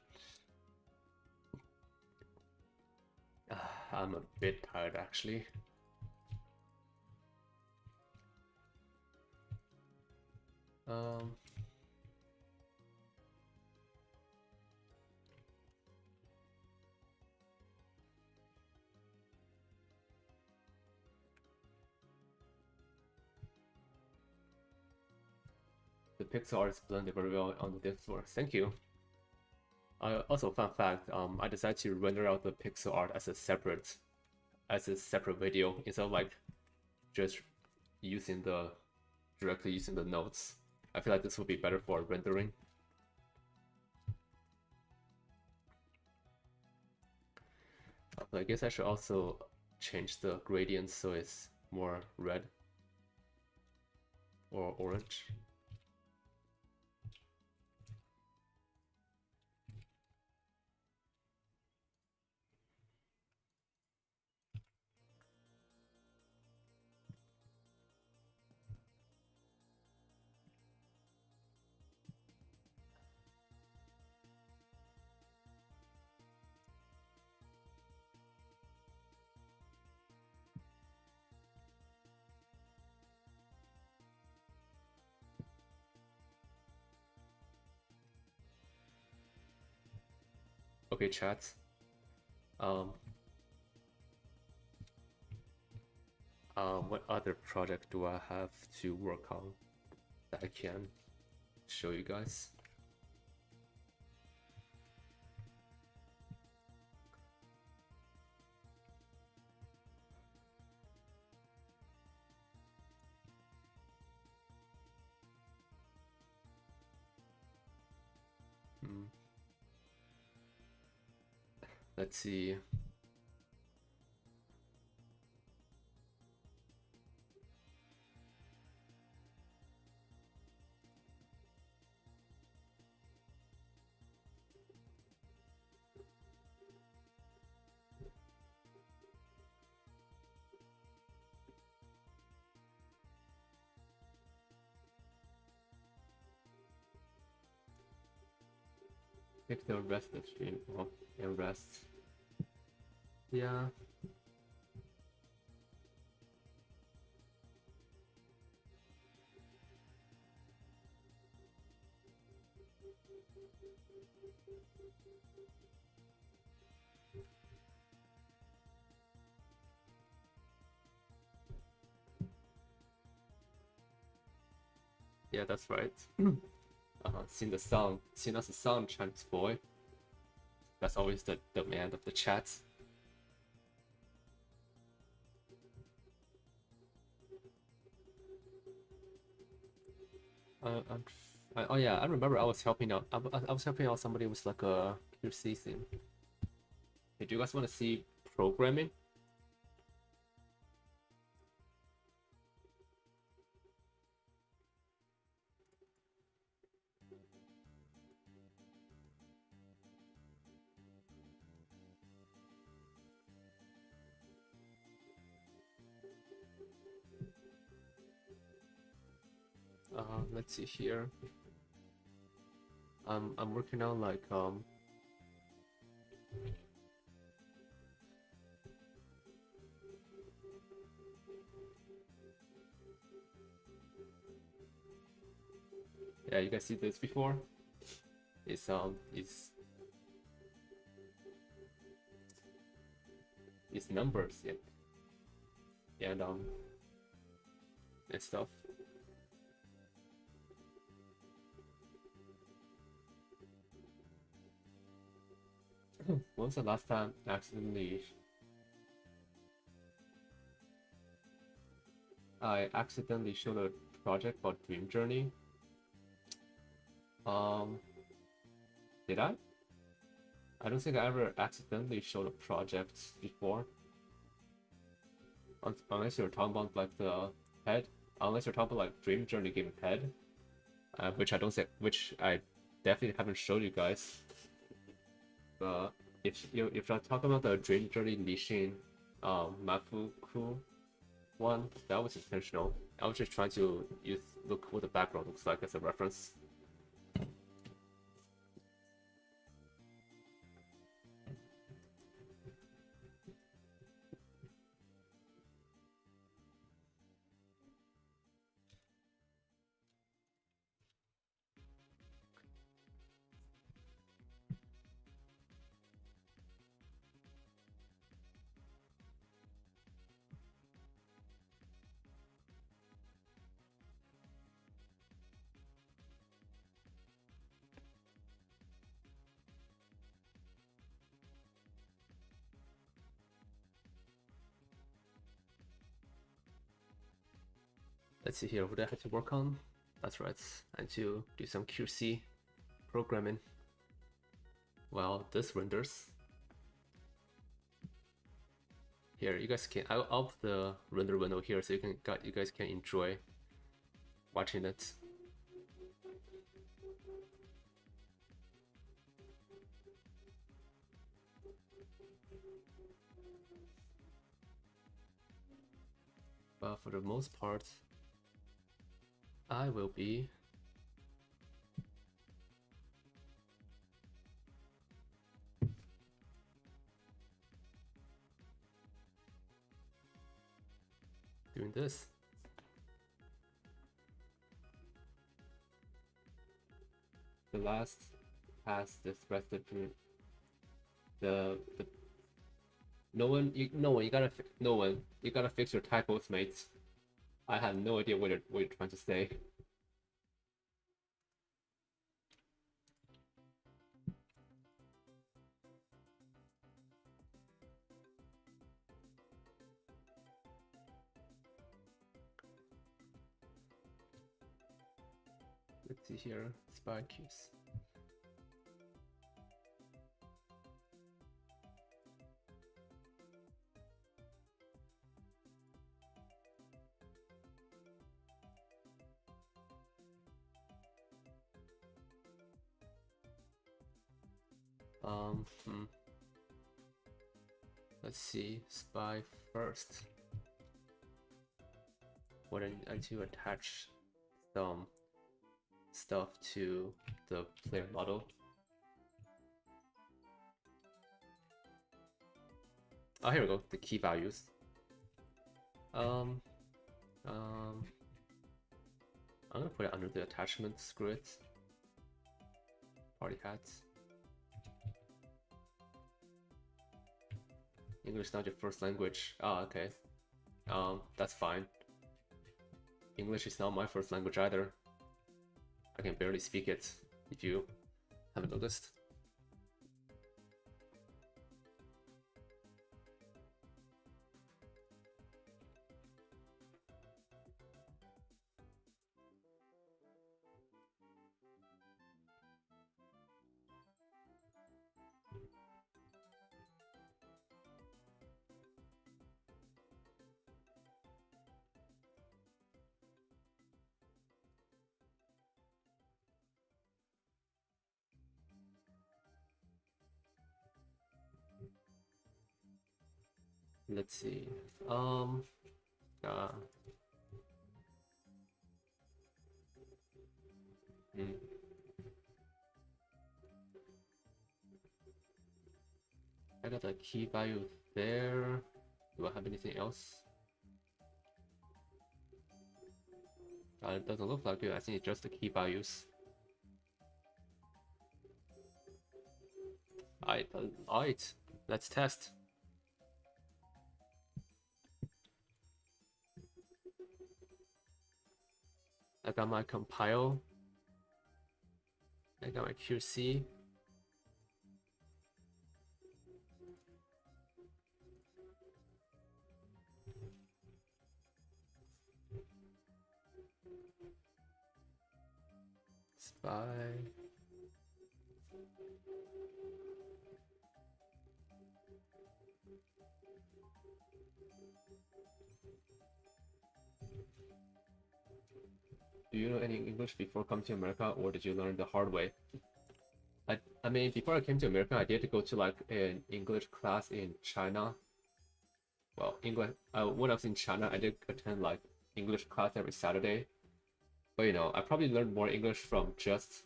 I'm a bit tired actually. The pixel art is blended very well on the depth source. Thank you. Also, fun fact, I decided to render out the pixel art as a separate video instead of like just directly using the nodes. I feel like this would be better for rendering. I guess I should also change the gradient so it's more red or orange. Okay, chat. What other project do I have to work on that I can show you guys? Let's see. Pick the rest of the stream. Oh, and rest. Yeah. Yeah, that's right. Seeing as the sound Chinese boy. That's always the demand of the chat. Oh yeah, I remember I was helping out. I was helping out somebody with like a QC thing. Hey, do you guys want to see programming? Let's see here. I'm working on like yeah, you guys see this before? It's numbers, yeah, and stuff. When was the last time I accidentally showed a project about Dream Journey? Did I? I don't think I ever accidentally showed a project before. Unless you're talking about like the head, unless you're talking about like Dream Journey game head, which I definitely haven't showed you guys. But if you're talking about the Dream Journey Nishin, Mafuku one, that was intentional. I was just trying to look what the background looks like as a reference. Let's see here what I had to work on. That's right, and to do some QC programming. Well, this renders. Here, you guys can. I'll put the render window here so you guys can enjoy watching it. But for the most part, I will be doing this. The last has this rest of the no one you gotta fix your typos, mates. I have no idea what you're trying to say. Let's see here, spy keys. Let's see, spy first. What I need to attach some stuff to the player model. Oh, here we go. The key values. Um, um, I'm gonna put it under the attachment. Screw it. Party hats. English not your first language. Oh, okay. That's fine. English is not my first language either. I can barely speak it, if you haven't noticed. Let's see. Uh, hmm. I got a key value there. Do I have anything else? It doesn't look like it. I think it's just the key values. Alright, let's test. I got my compile. I got my QC. Spy. Do you know any English before coming to America, or did you learn the hard way? I mean, before I came to America, I did go to like an English class in China. Well, English. When I was in China, I did attend like English class every Saturday. But you know, I probably learned more English from just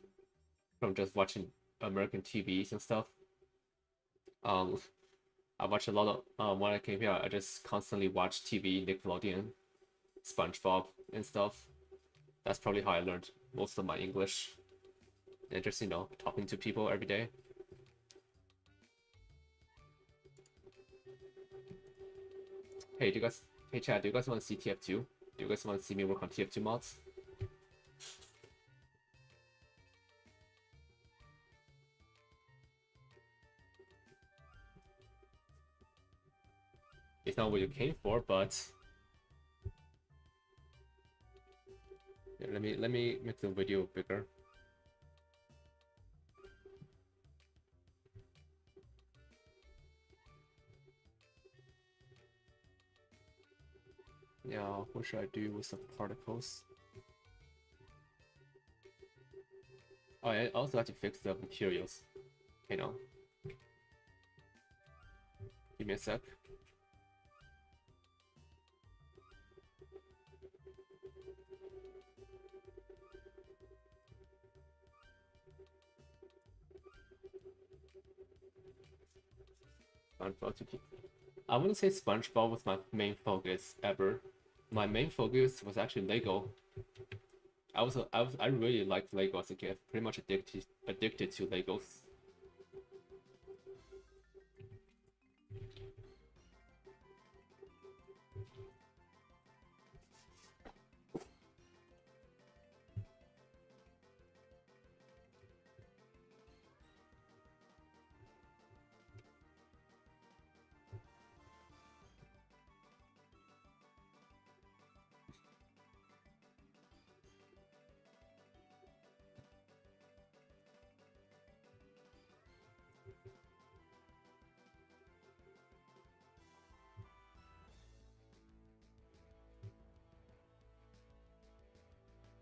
watching American TVs and stuff. Um, I watch a lot of when I came here, I just constantly watch TV, Nickelodeon, SpongeBob, and stuff. That's probably how I learned most of my English. And just, you know, talking to people every day. Hey, hey Chad, do you guys want to see TF2? Do you guys want to see me work on TF2 mods? It's not what you came for, but yeah, let me make the video bigger. Yeah, what should I do with some particles? Oh, I also have to fix the materials. Okay, now. Give me a sec. SpongeBob to keep. I wouldn't say SpongeBob was my main focus ever. My main focus was actually Lego. I really liked Lego as a kid. Pretty much addicted to Legos.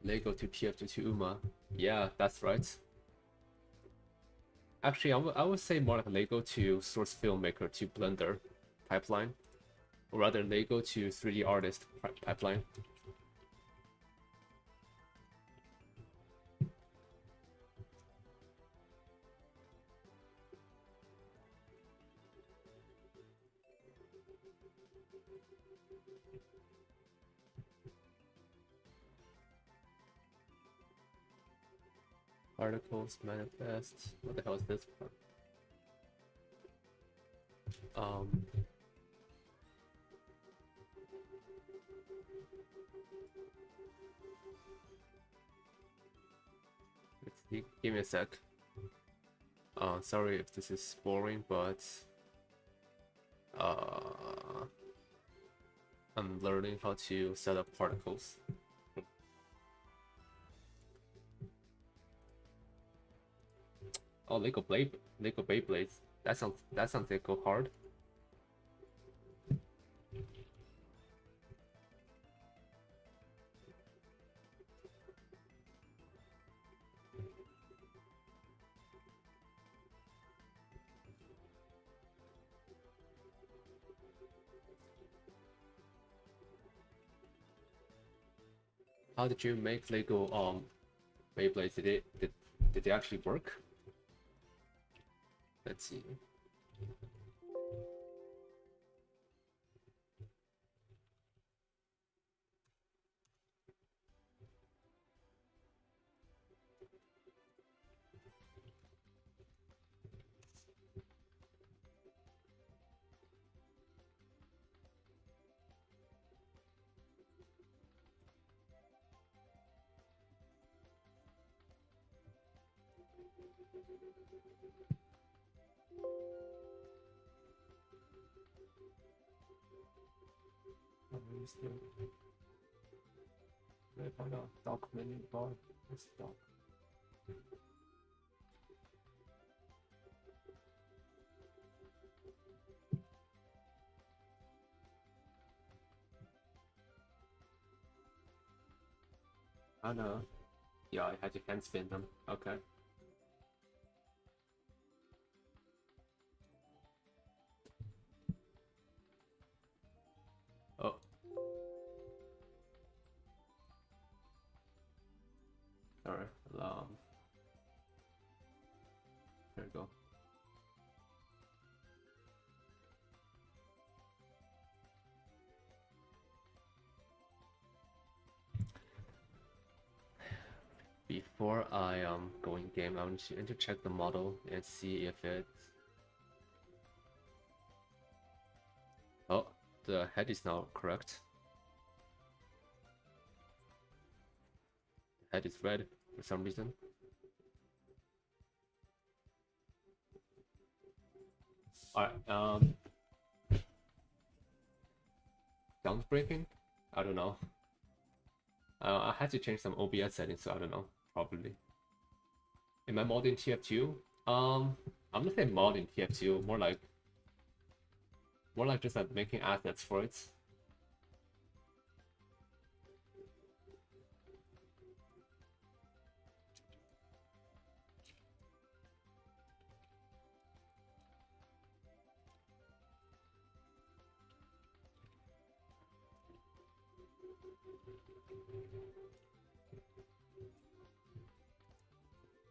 Lego to TF to Uma. Yeah, that's right. Actually, I would say more like Lego to Source Filmmaker to Blender pipeline. Or rather, Lego to 3D Artist pipeline. Particles manifest. What the hell is this part? Let's see. Give me a sec. Sorry if this is boring, but I'm learning how to set up particles. Oh, Lego Beyblades. That sounds like go hard. How did you make Lego Beyblades? Did they actually work? Let's see. Find out doc menu bar. What's doc? I know. Yeah, I had to hand spin them. Okay. Oh. Sorry. There we go. Before I go in game, I want to check the model and see if it's. Oh, the head is now correct. The head is red for some reason. Alright, sound breaking? I don't know. I had to change some OBS settings, so I don't know. Probably. Am I modding TF2? I'm not saying modding TF2, more like just like making assets for it.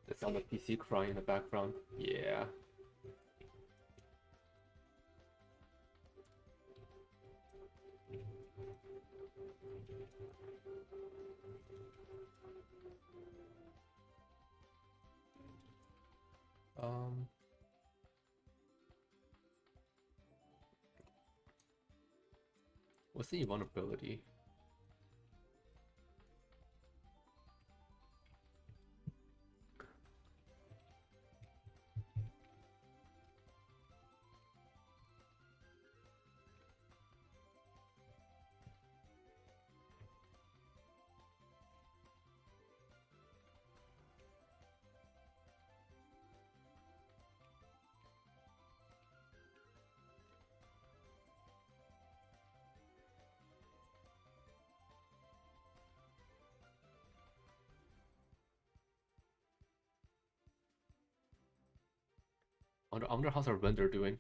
The sound of PC crying in the background. Yeah. What's the invulnerability? I wonder how's our render doing.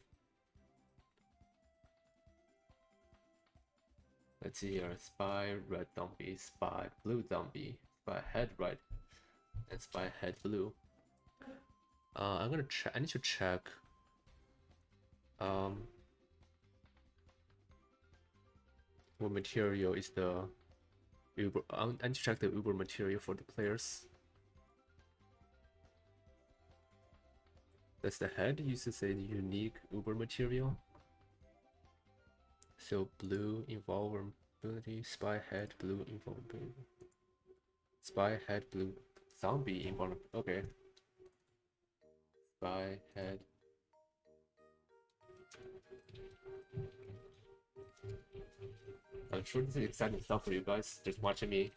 Let's see here. Spy red zombie, spy blue zombie, spy head red, and spy head blue. I'm gonna check. I need to check. What material is the Uber? I need to check the Uber material for the players. Does the head uses a unique Uber material? So blue invulnerability, spy head, blue invulnerability. Spy head, blue zombie invulnerability. Okay. Spy head. I'm sure this is exciting stuff for you guys, just watching me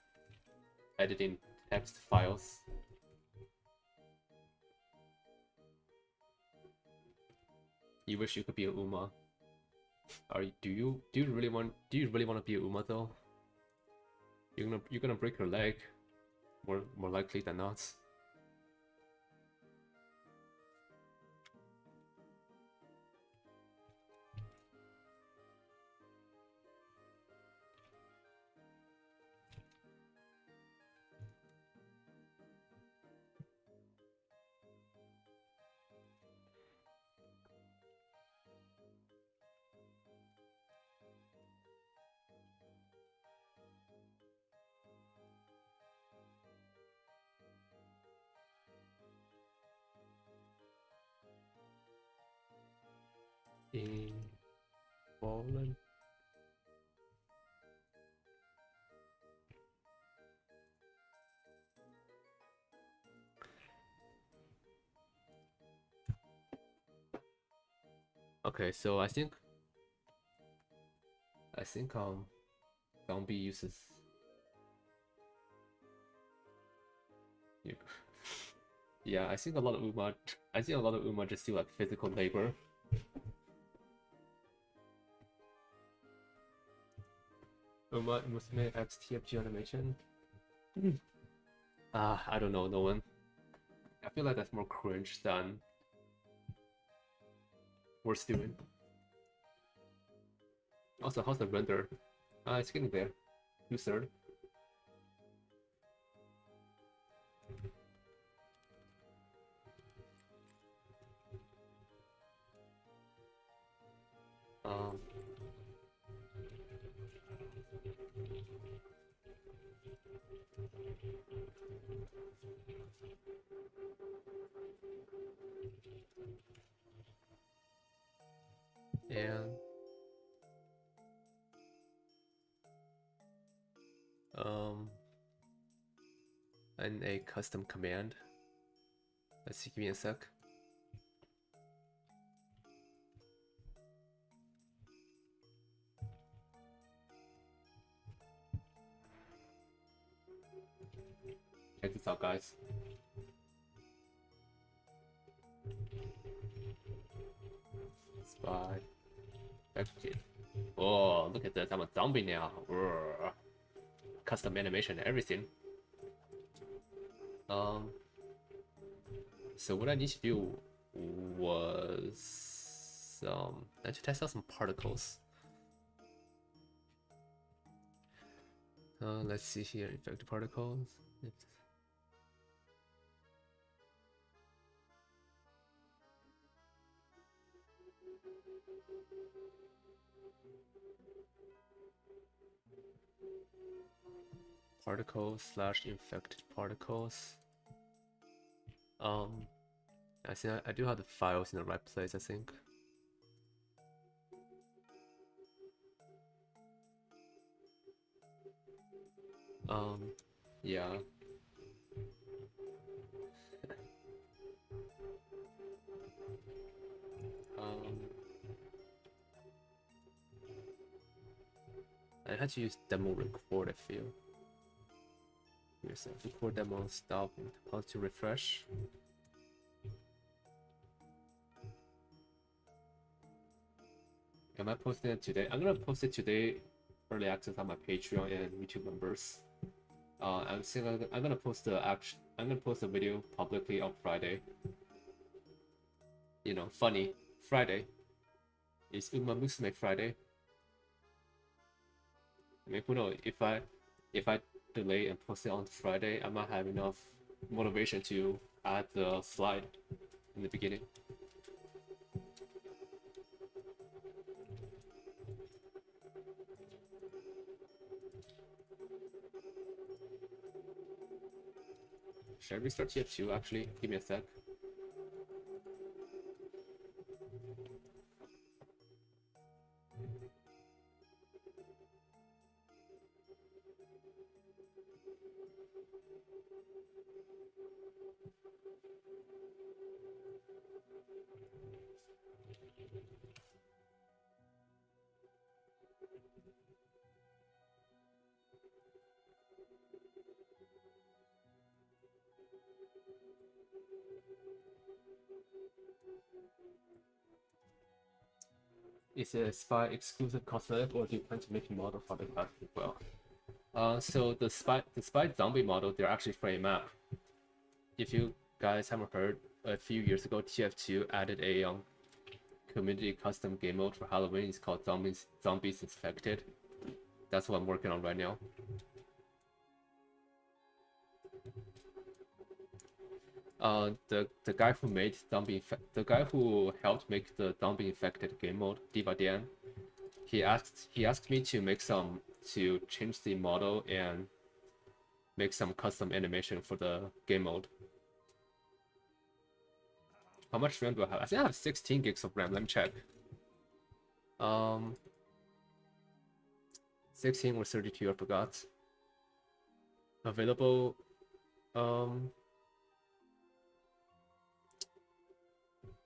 editing text files. You wish you could be a Uma. Do you really want to be a Uma though? You're gonna break your leg, more likely than not. Fallen. Okay, so I think zombie uses yeah, I think a lot of Uma just do like physical labor. Uma Musume X TFG animation. I don't know, no one. I feel like that's more cringe than worth doing. Also, how's the render? It's getting there. 2/3. Um, and and a custom command. Let's see, give me a sec. Check this out, guys. Spy. Execute. Oh, look at this. I'm a zombie now. Custom animation and everything. So what I need to do was I need to test out some particles. Let's see here, infected particles. Particles / infected particles. I think I do have the files in the right place, I think. Yeah. I had to use demo record, I feel. Here's a record demo, stop, and pause to refresh. Am I posting it today? I'm gonna post it today, early access on my Patreon and YouTube members. I'm gonna post the video publicly on Friday. You know, funny Friday. It's Uma Musume Friday. I mean, who knows? If I delay and post it on Friday, I might have enough motivation to add the slide in the beginning. Should I restart TF2 actually? Give me a sec. Is it a spy exclusive cosmetic, or do you plan to make a model for the class as well? So the spy zombie model, they're actually for a map. If you guys haven't heard, a few years ago, TF2 added a community custom game mode for Halloween. It's called Zombies Infected. That's what I'm working on right now. The guy who made the guy who helped make the Zombie Infected game mode, Diva Dan, he asked me to change the model and make some custom animation for the game mode. How much RAM do I have? I think I have 16 gigs of RAM. Let me check. 16 or 32, I forgot. Available.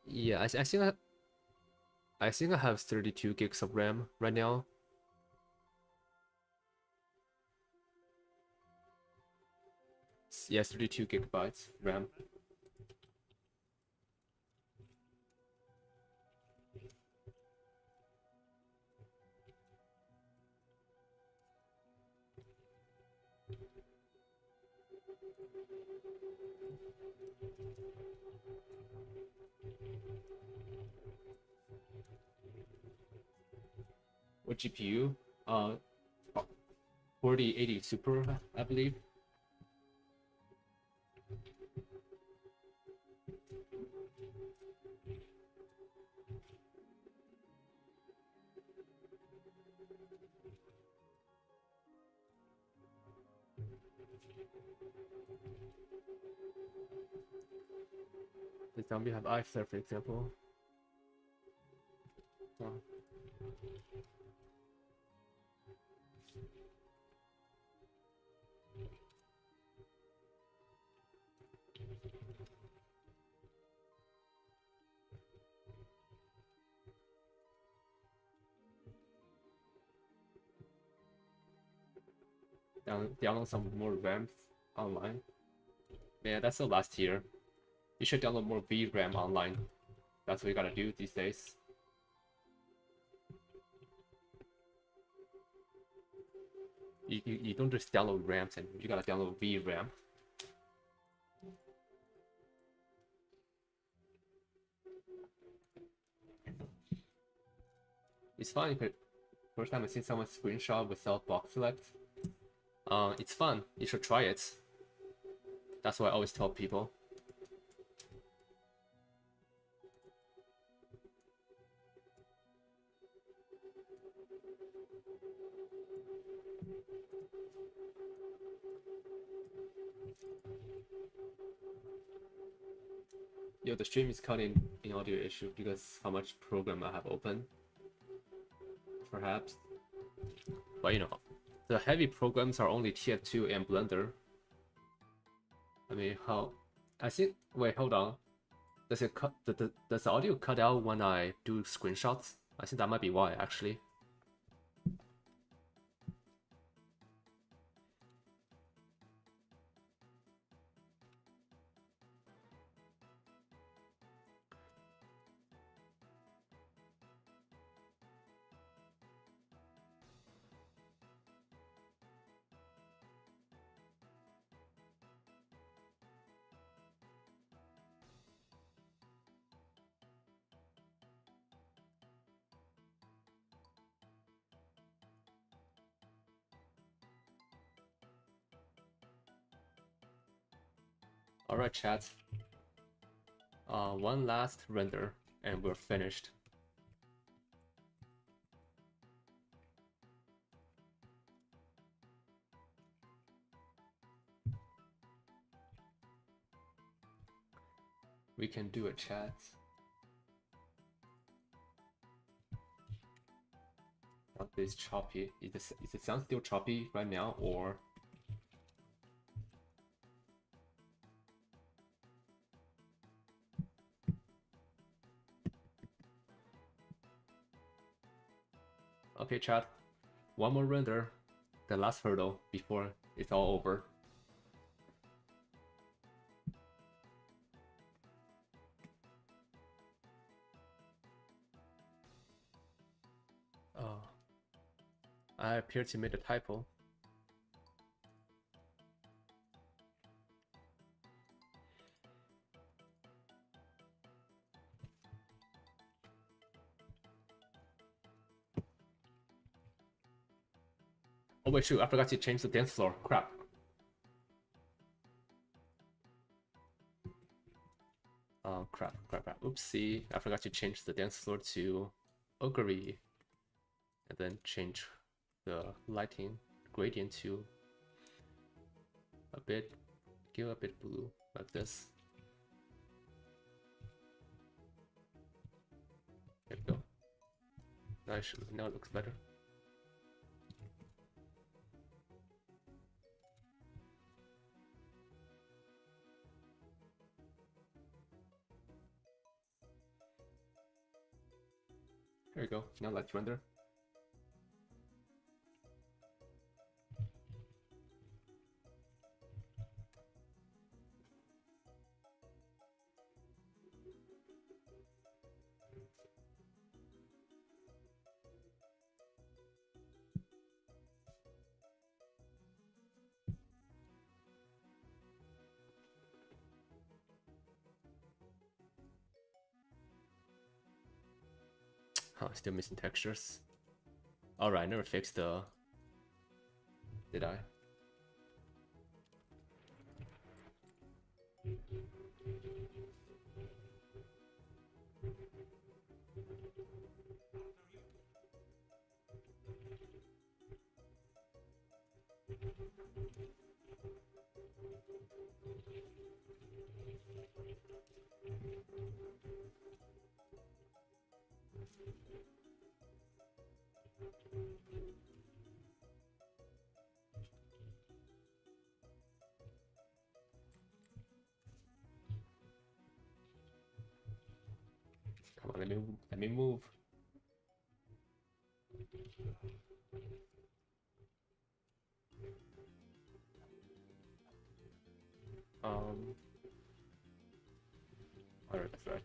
Yeah, I think I have 32 gigs of RAM right now. Yes, 32 gigabytes RAM. What GPU? 4080 Super, I believe. The zombie have eyes there, for example. Oh. Download some more RAMs online. Man, that's the last tier. You should download more VRAM online. That's what you gotta do these days. You don't just download RAMs, and you gotta download VRAM. It's fun. First time I've seen someone screenshot without box select. It's fun. You should try it. That's what I always tell people. Yo, the stream is cutting in audio issue because how much program I have open. Perhaps. But you know, the heavy programs are only TF2 and Blender. I mean, how? I think. Wait, hold on. Does it cut? Does the audio cut out when I do screenshots? I think that might be why, actually. Alright, chat. One last render, and we're finished. We can do it, chat. Sound is choppy. Is it sound still choppy right now, or? Okay, chat. One more render, the last hurdle before it's all over. Oh, I appear to make a typo. Oh wait, shoot, I forgot to change the dance floor. Crap. Crap. Oopsie, I forgot to change the dance floor to ochre. And then change the lighting gradient to give a bit blue, like this. There we go. Now it looks better. There we go. Now let's render. Huh, still missing textures. Alright, I never fixed the... Did I? Come on, let me move. Alright, that's right.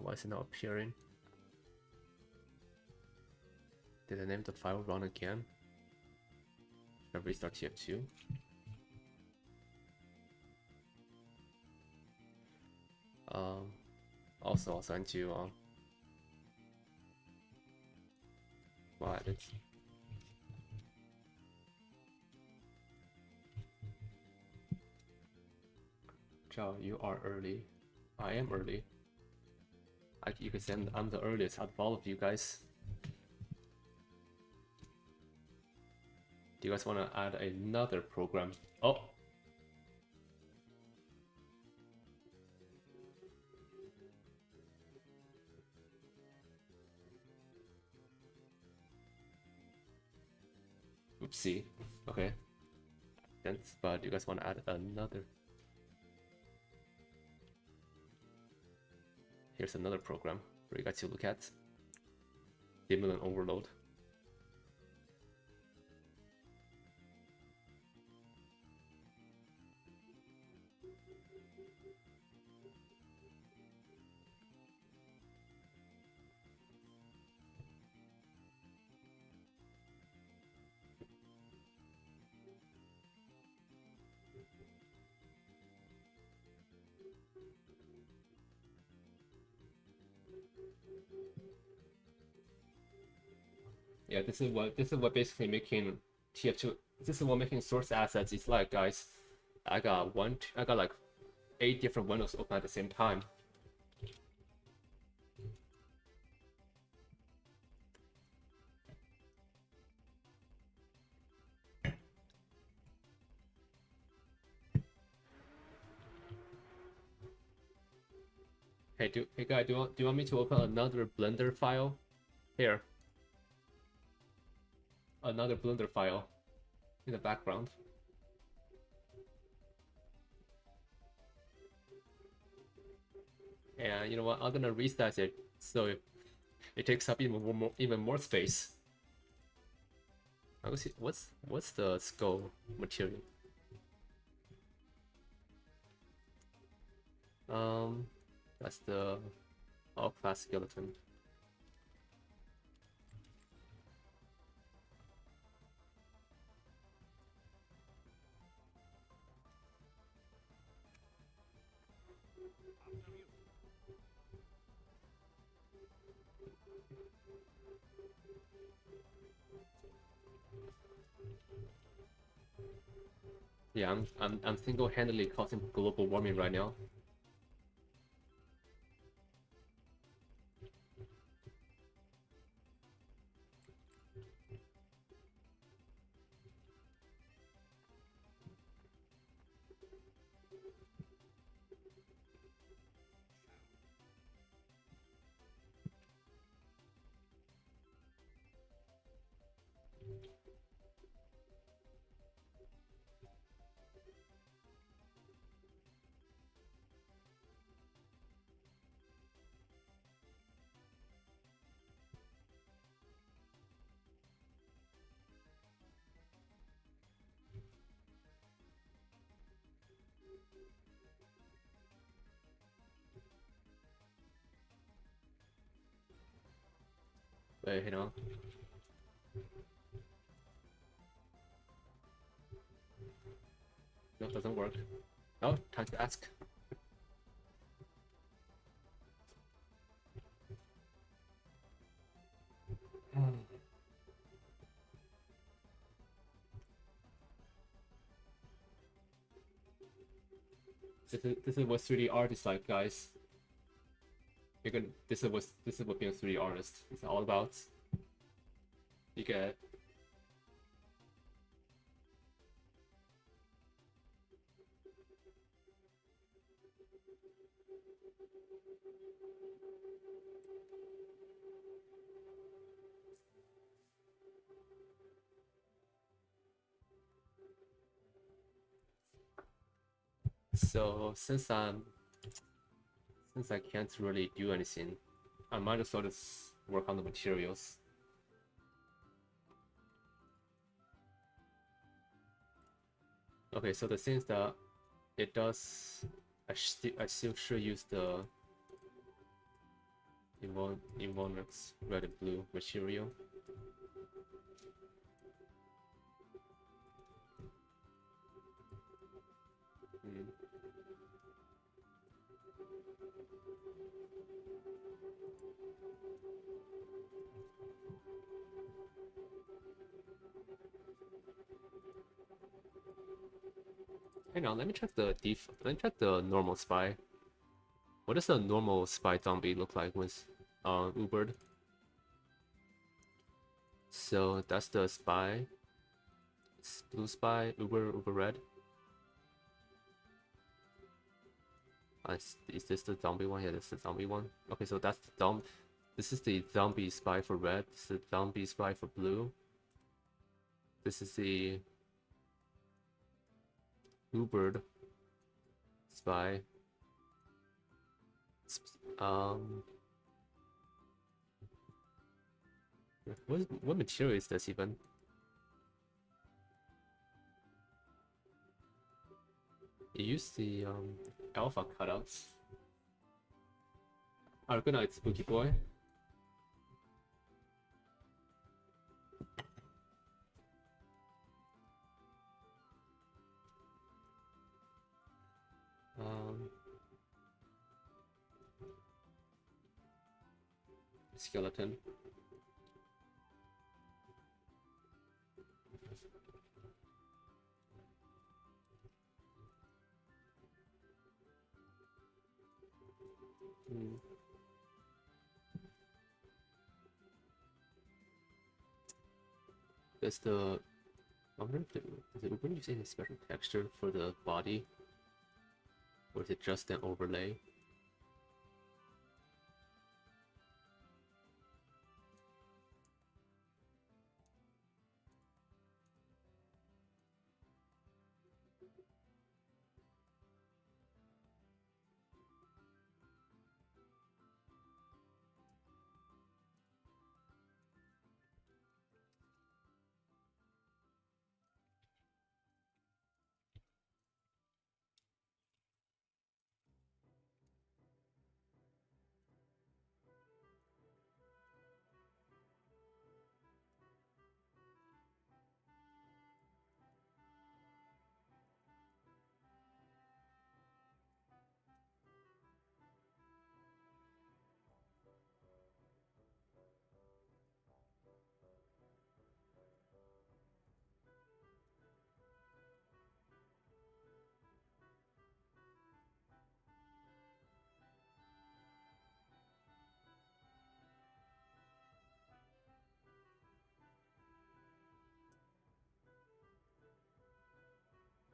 Why is it not appearing? Did I name the file wrong again? Should I restart TF2? Also I'll send you well edit. Zhao, you are early. I am early. You can say I'm the earliest out of all of you guys. Do you guys want to add another program? Oh! Oopsie. Okay. But you guys want to add another? Here's another program for you guys to look at. Stimulant overload. Yeah, this is what basically making TF2. This is what making source assets is like, guys. I got like 8 different windows open at the same time. Hey guy, do you want me to open another Blender file? Here, another Blender file in the background. And you know what? I'm gonna resize it so it takes up even more space. I will see what's the skull material. That's the all class skeleton. Yeah, I'm single-handedly causing global warming right now. Wait, you know. No, it doesn't work. Oh, time to ask. This is what 3D art is like, guys. This is what being a 3D artist is all about. You get so since I can't really do anything, I might as well just work on the materials. Okay, so the thing is that it does. I still should use the Evonex red and blue material. Hang on, let me check the normal spy. What does a normal spy zombie look like with Ubered? So that's the spy. Blue spy, Uber red. Is this the zombie one? Yeah, this is the zombie one. Okay, so that's the this is the zombie spy for red. This is the zombie spy for blue. This is the Ubered spy. What material is this even? You use the alpha cutouts. Oh, good night, Spooky Boy. Skeleton. That's the. I wonder if does it use any special texture for the body, or is it just an overlay?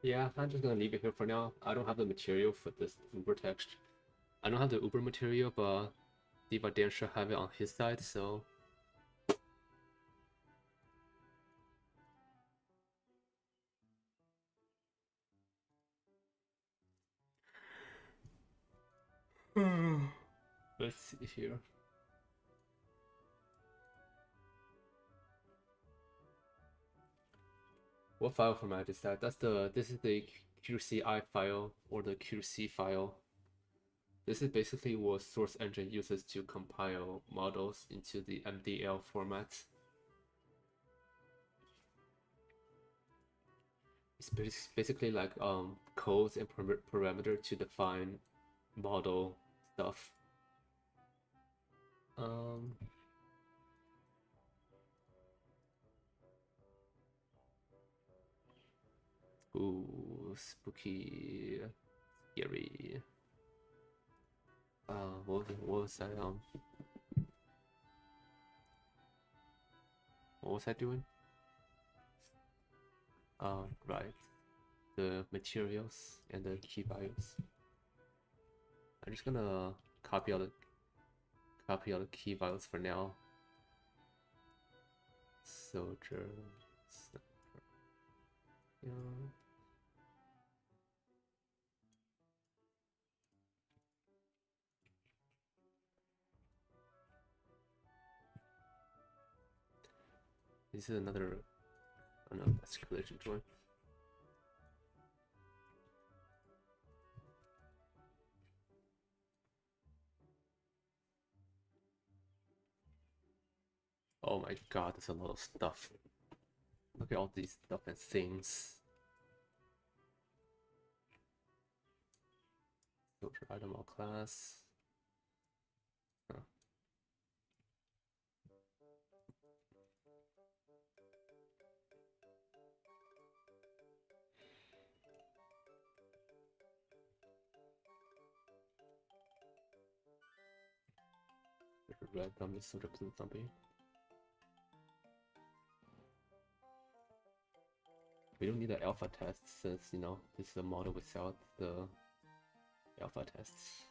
Yeah, I'm just gonna leave it here for now. I don't have the material for this Uber text. I don't have the Uber material, but Diva Dan should have it on his side, so. Let's see here. What file format is that? This is the QCI file or the QC file. This is basically what Source Engine uses to compile models into the MDL format. It's basically like codes and parameter to define model stuff. Ooh, spooky, scary. What was I doing? Right, the materials and the key values. I'm just gonna copy all the key values for now. Soldier, sniper. Yeah. This is another escalation joint. Oh my god, there's a lot of stuff. Look at all these stuff and things. Filter item all class. Huh. Red zombie, filter blue zombie. We don't need an alpha test since, you know, this is a model without the alpha tests.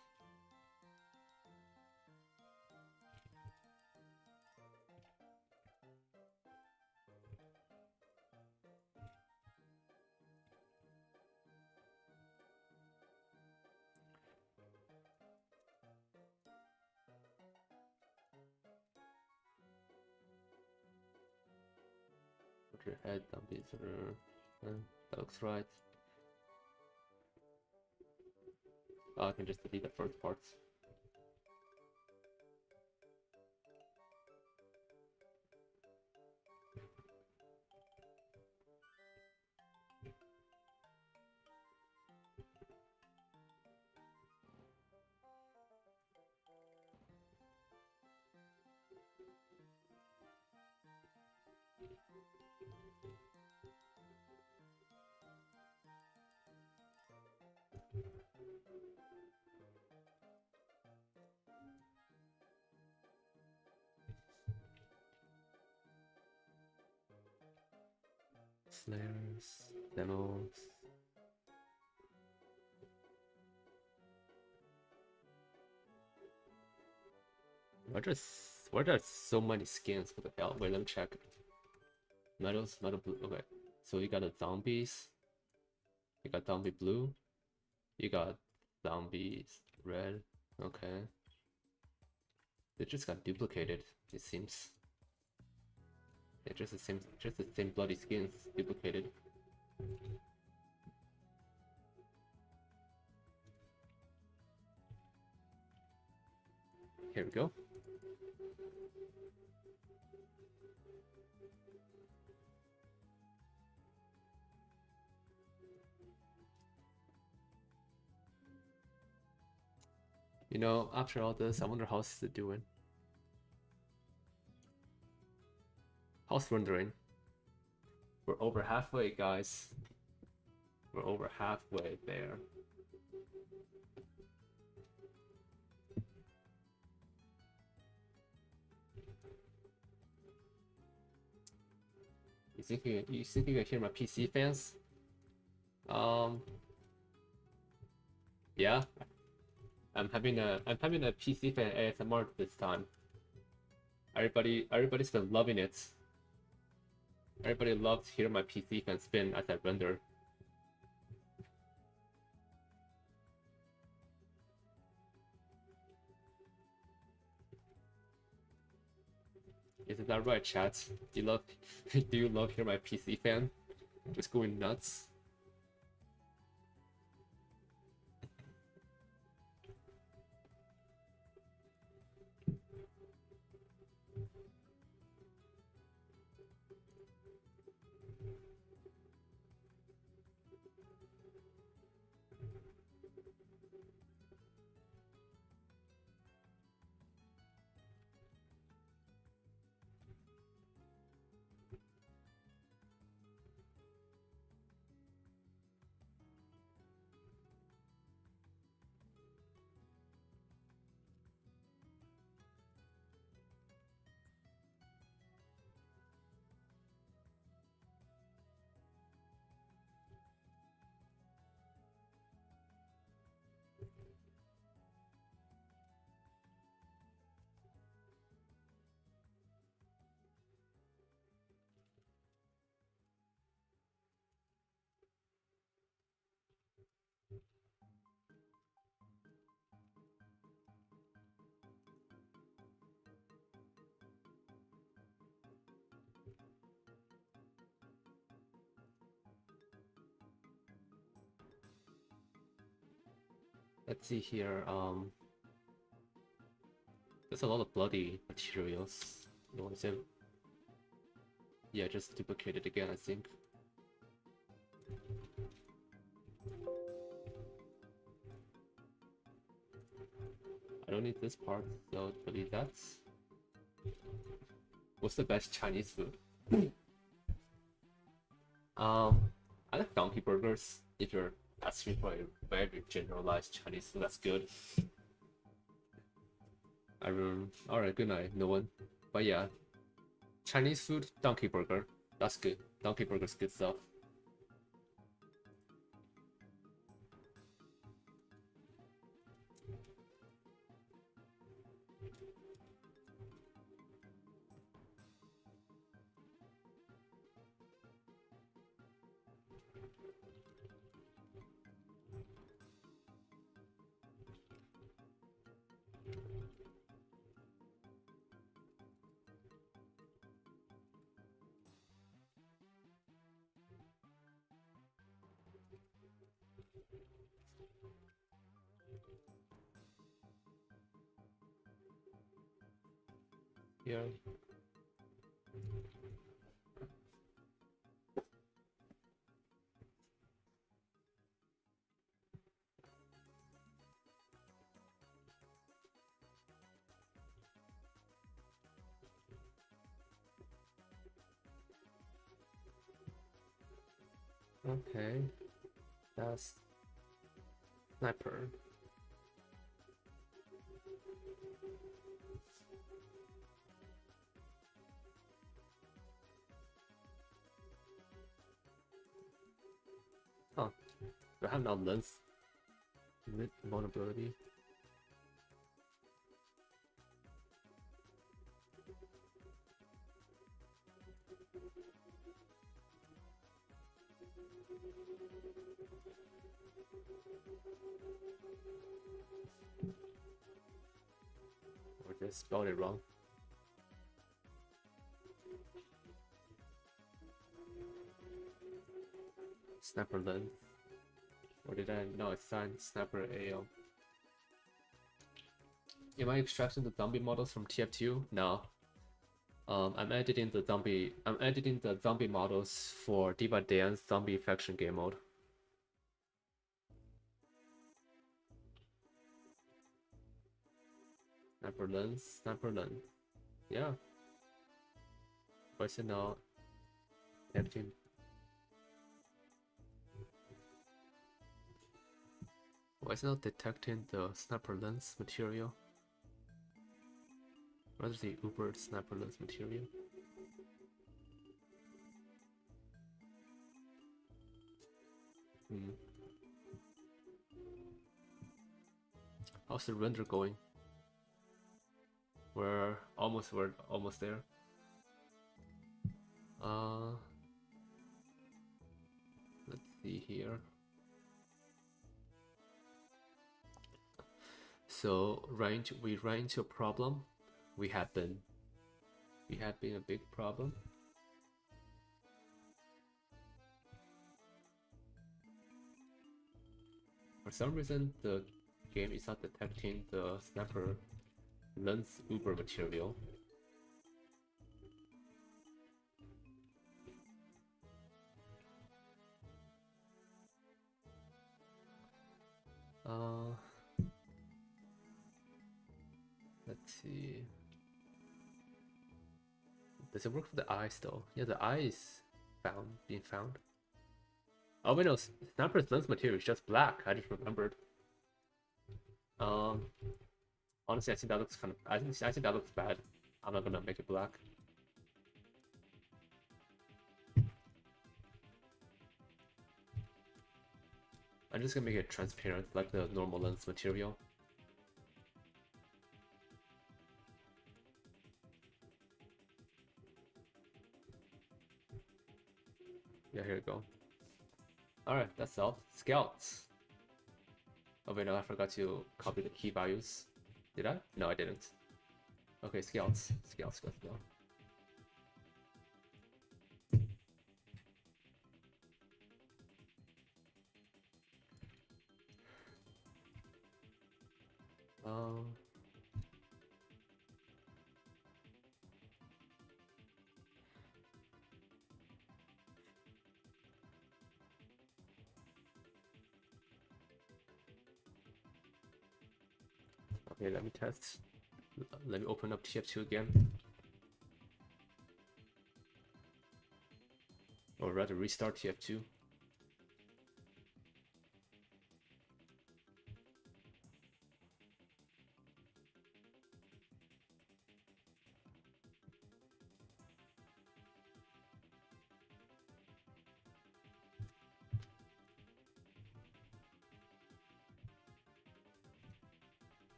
Filter head zombies that looks right. Oh, I can just delete the first parts. Slayers, demos. Why are there so many skins? What the hell? Wait, let me check. Metals, metal blue. Okay, so you got the zombies. You got zombie blue. You got zombies red. Okay. They just got duplicated. It seems. Yeah, just the same bloody skins duplicated. Here we go. You know, after all this, I wonder how's it doing. How's rendering? We're over halfway, guys. We're over halfway there. You think you can hear my PC fans? Um, yeah, I'm having a PC fan ASMR this time. Everybody's been loving it. Everybody loves hearing my PC fan spin as I render. Isn't that right, chat? You love do you love hearing my PC fan just going nuts? Let's see here. There's a lot of bloody materials. You want to say? Yeah, just duplicate it again, I think. I don't need this part, so delete that. What's the best Chinese food? I like donkey burgers. If you're asking for a very generalized Chinese food, that's good. Alright, good night, no one. But yeah, Chinese food, donkey burger. That's good. Donkey burger's good stuff. Yeah. Okay. That's sniper. Huh. Do I have no lens? Mid vulnerability. Or just spelled it wrong. Sniper lens. Or did I? No, it's signed Sniper AO. Am I extracting the zombie models from TF2? No. I'm editing the zombie models for Diva Dan's zombie faction game mode. Sniper lens. Yeah. Why is it not editing? Why is it not detecting the sniper lens material? Rather the Uber sniper lens material. Hmm. How's the render going? We're almost there. Let's see here. So we ran into a problem. We have been a big problem. For some reason, the game is not detecting the sniper lens uber material. Let's see. Does it work for the eyes though? Yeah, the eye is being found. Oh wait, no, sniper's lens material is just black. I just remembered. Honestly, I think that looks kind of. I think that looks bad. I'm not gonna make it black. I'm just gonna make it transparent, like the normal lens material. Yeah, here we go. Alright, that's all. Scouts. Oh wait, no, I forgot to copy the key values. Did I? No, I didn't. Okay, scouts. Scouts, let's go. Okay, let me test. Let me open up TF2 again. Or rather, restart TF2.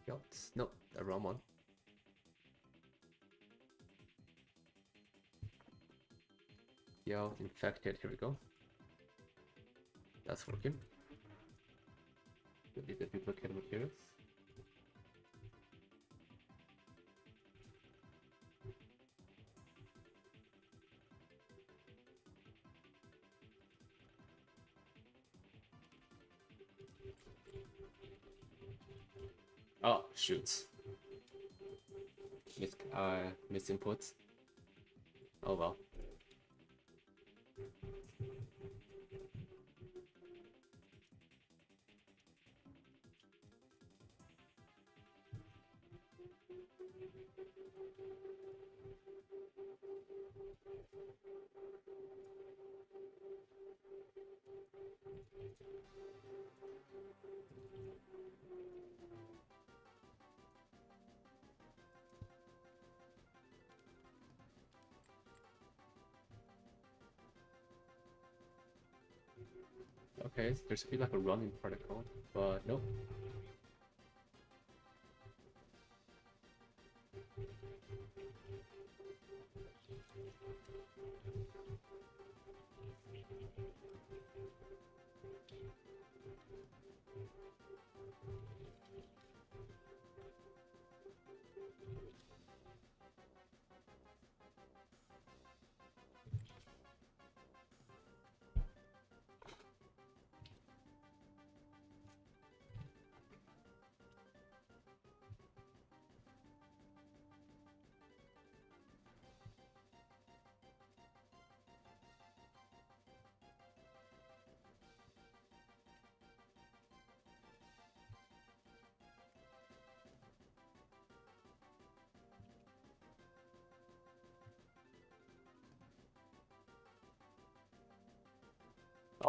Scouts. No, the wrong one. Yeah, infected. Here we go. That's working. Delete the duplicate materials. Oh, shoot. Miss inputs. Oh well. Okay, so there should be like a running protocol, but nope.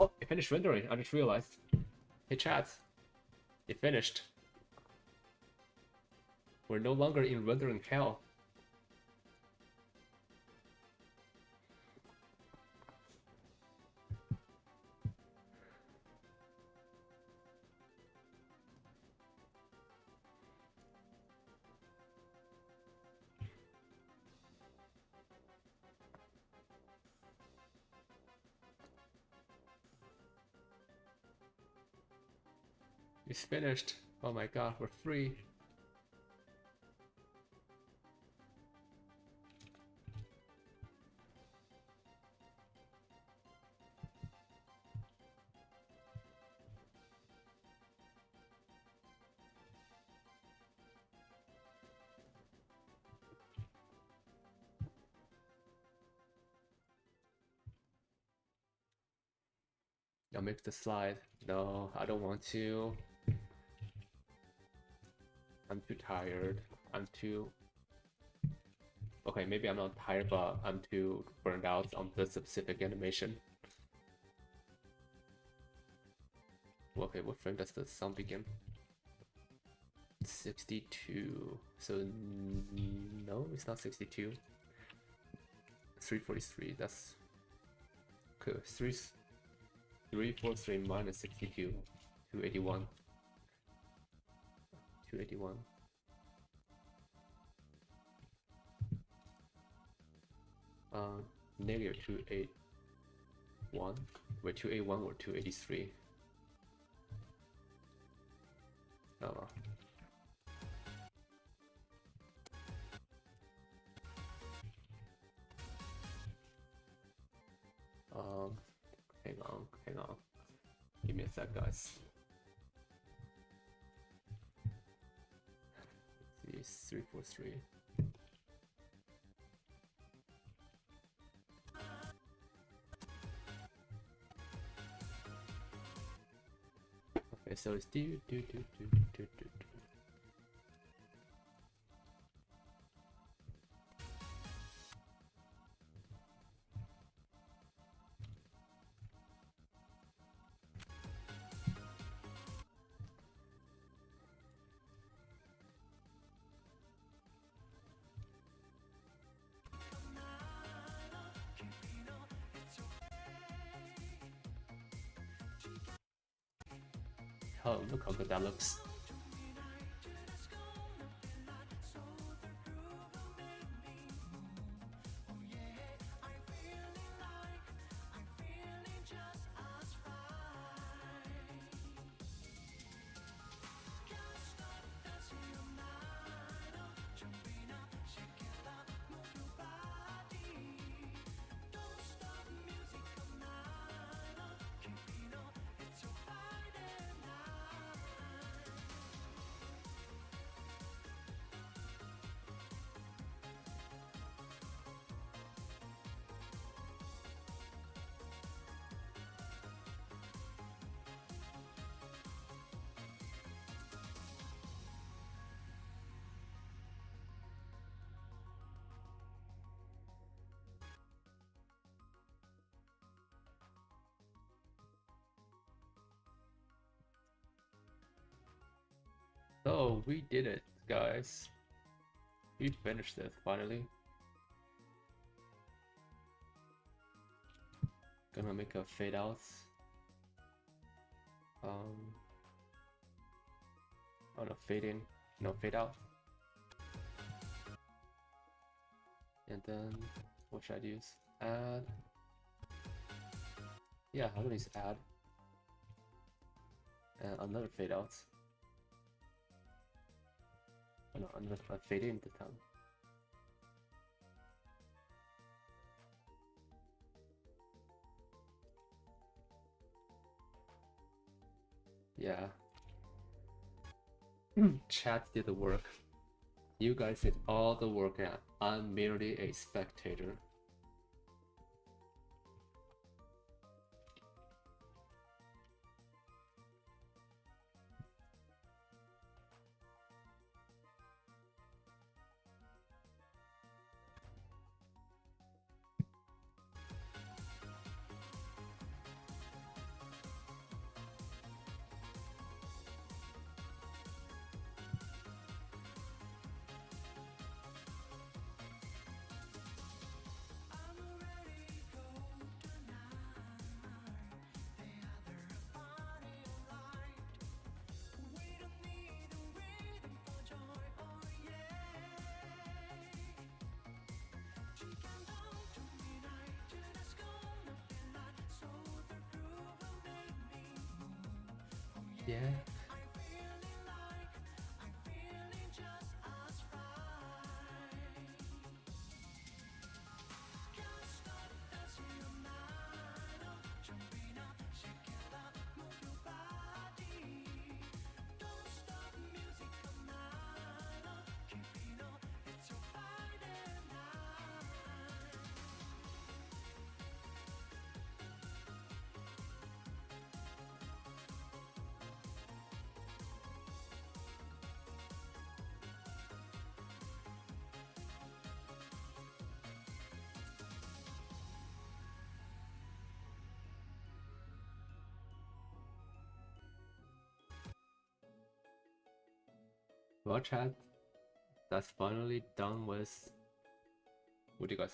Oh, it finished rendering. I just realized. Hey chat, it finished. We're no longer in rendering hell. It's finished. Oh my god, we're free. I'll make the slide. No, I don't want to. I'm too tired. I'm too... Okay, maybe I'm not tired, but I'm too burned out on the specific animation. Okay, what frame does the sound begin? 62. So no, it's not 62. 343. That's cool. 343 minus 62. 281. 281. Negative 281. Wait, 281 or 283? Oh. Hang on. Give me a sec, guys. Let's see, 343. Okay, so it's do. Oh, look how good that looks. So we did it, guys. We finished this finally. Gonna make a fade out. Oh no, fade in. No, fade out. And then what should I use? Add. Yeah, I'm gonna use add. And another fade out. Oh no, another fade in this time. Yeah. Chat did the work. You guys did all the work and I'm merely a spectator. Yeah. Well, chat, that's finally done with. What do you guys?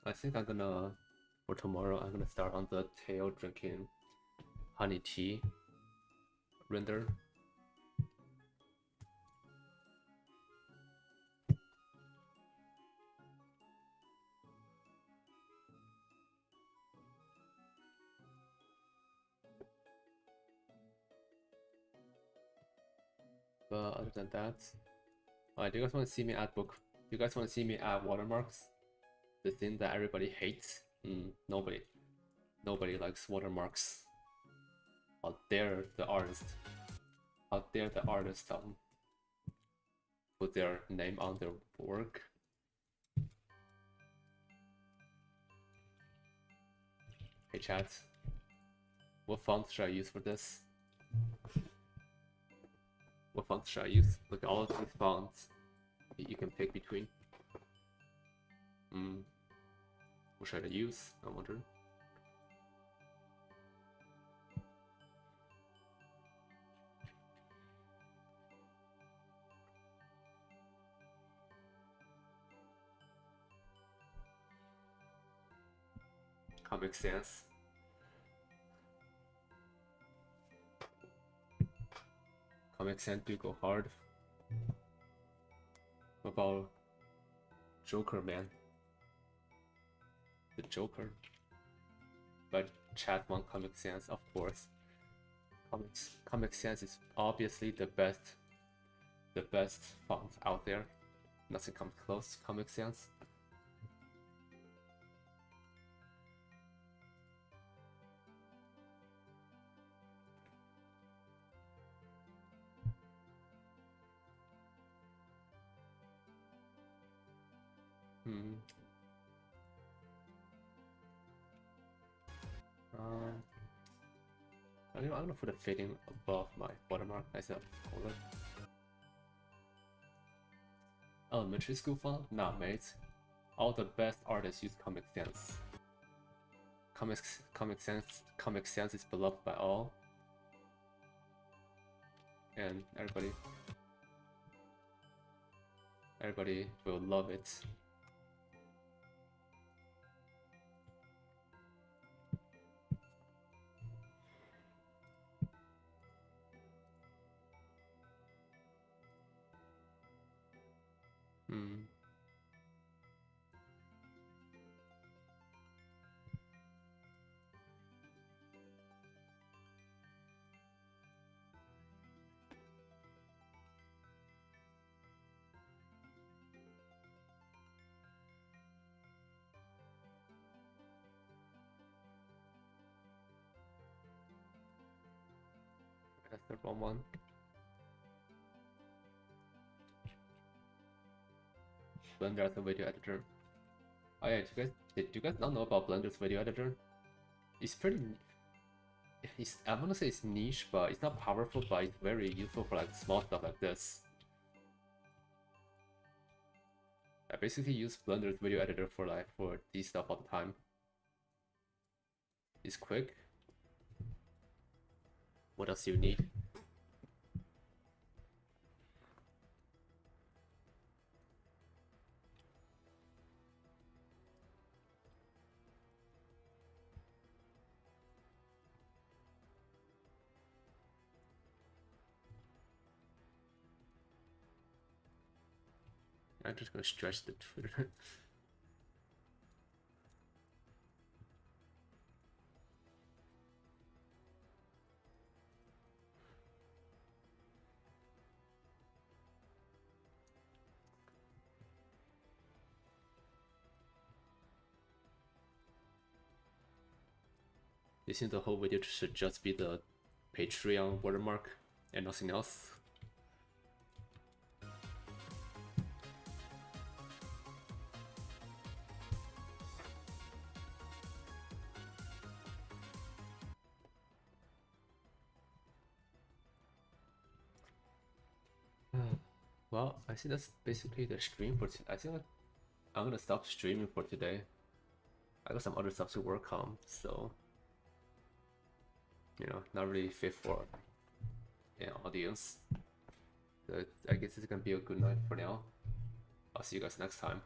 I think I'm gonna for tomorrow. I'm gonna start on the tail drinking honey tea render. But other than that, alright, do you guys want to see me add book? Do you guys want to see me add watermarks? The thing that everybody hates? Nobody likes watermarks. How dare the artist? How dare the artist put their name on their work? Hey chat, what font should I use for this? What font should I use? Look at all of these fonts you can pick between. What should I use? I wonder. Comic Sans. Comic Sans do go hard. What about Joker, man? The Joker. But chat one Comic Sans, of course. Comic Sans is obviously the best font out there. Nothing comes close to Comic Sans. I'm gonna put a fading above my watermark myself. Elementary school font? Nah, mate. All the best artists use Comic Sans. Comic Sans is beloved by all, and everybody will love it. That's the wrong one. Blender as a video editor. Oh yeah, did you guys not know about Blender's video editor? It's pretty. I wanna say it's niche, but it's not powerful, but it's very useful for like small stuff like this. I basically use Blender's video editor for these stuff all the time. It's quick. What else do you need? I'm just gonna stretch the Twitter. You think the whole video should just be the Patreon watermark and nothing else? Well, I think that's basically the stream for today. I think I'm gonna stop streaming for today. I got some other stuff to work on, so not really fit for an audience. But I guess it's gonna be a good night for now. I'll see you guys next time.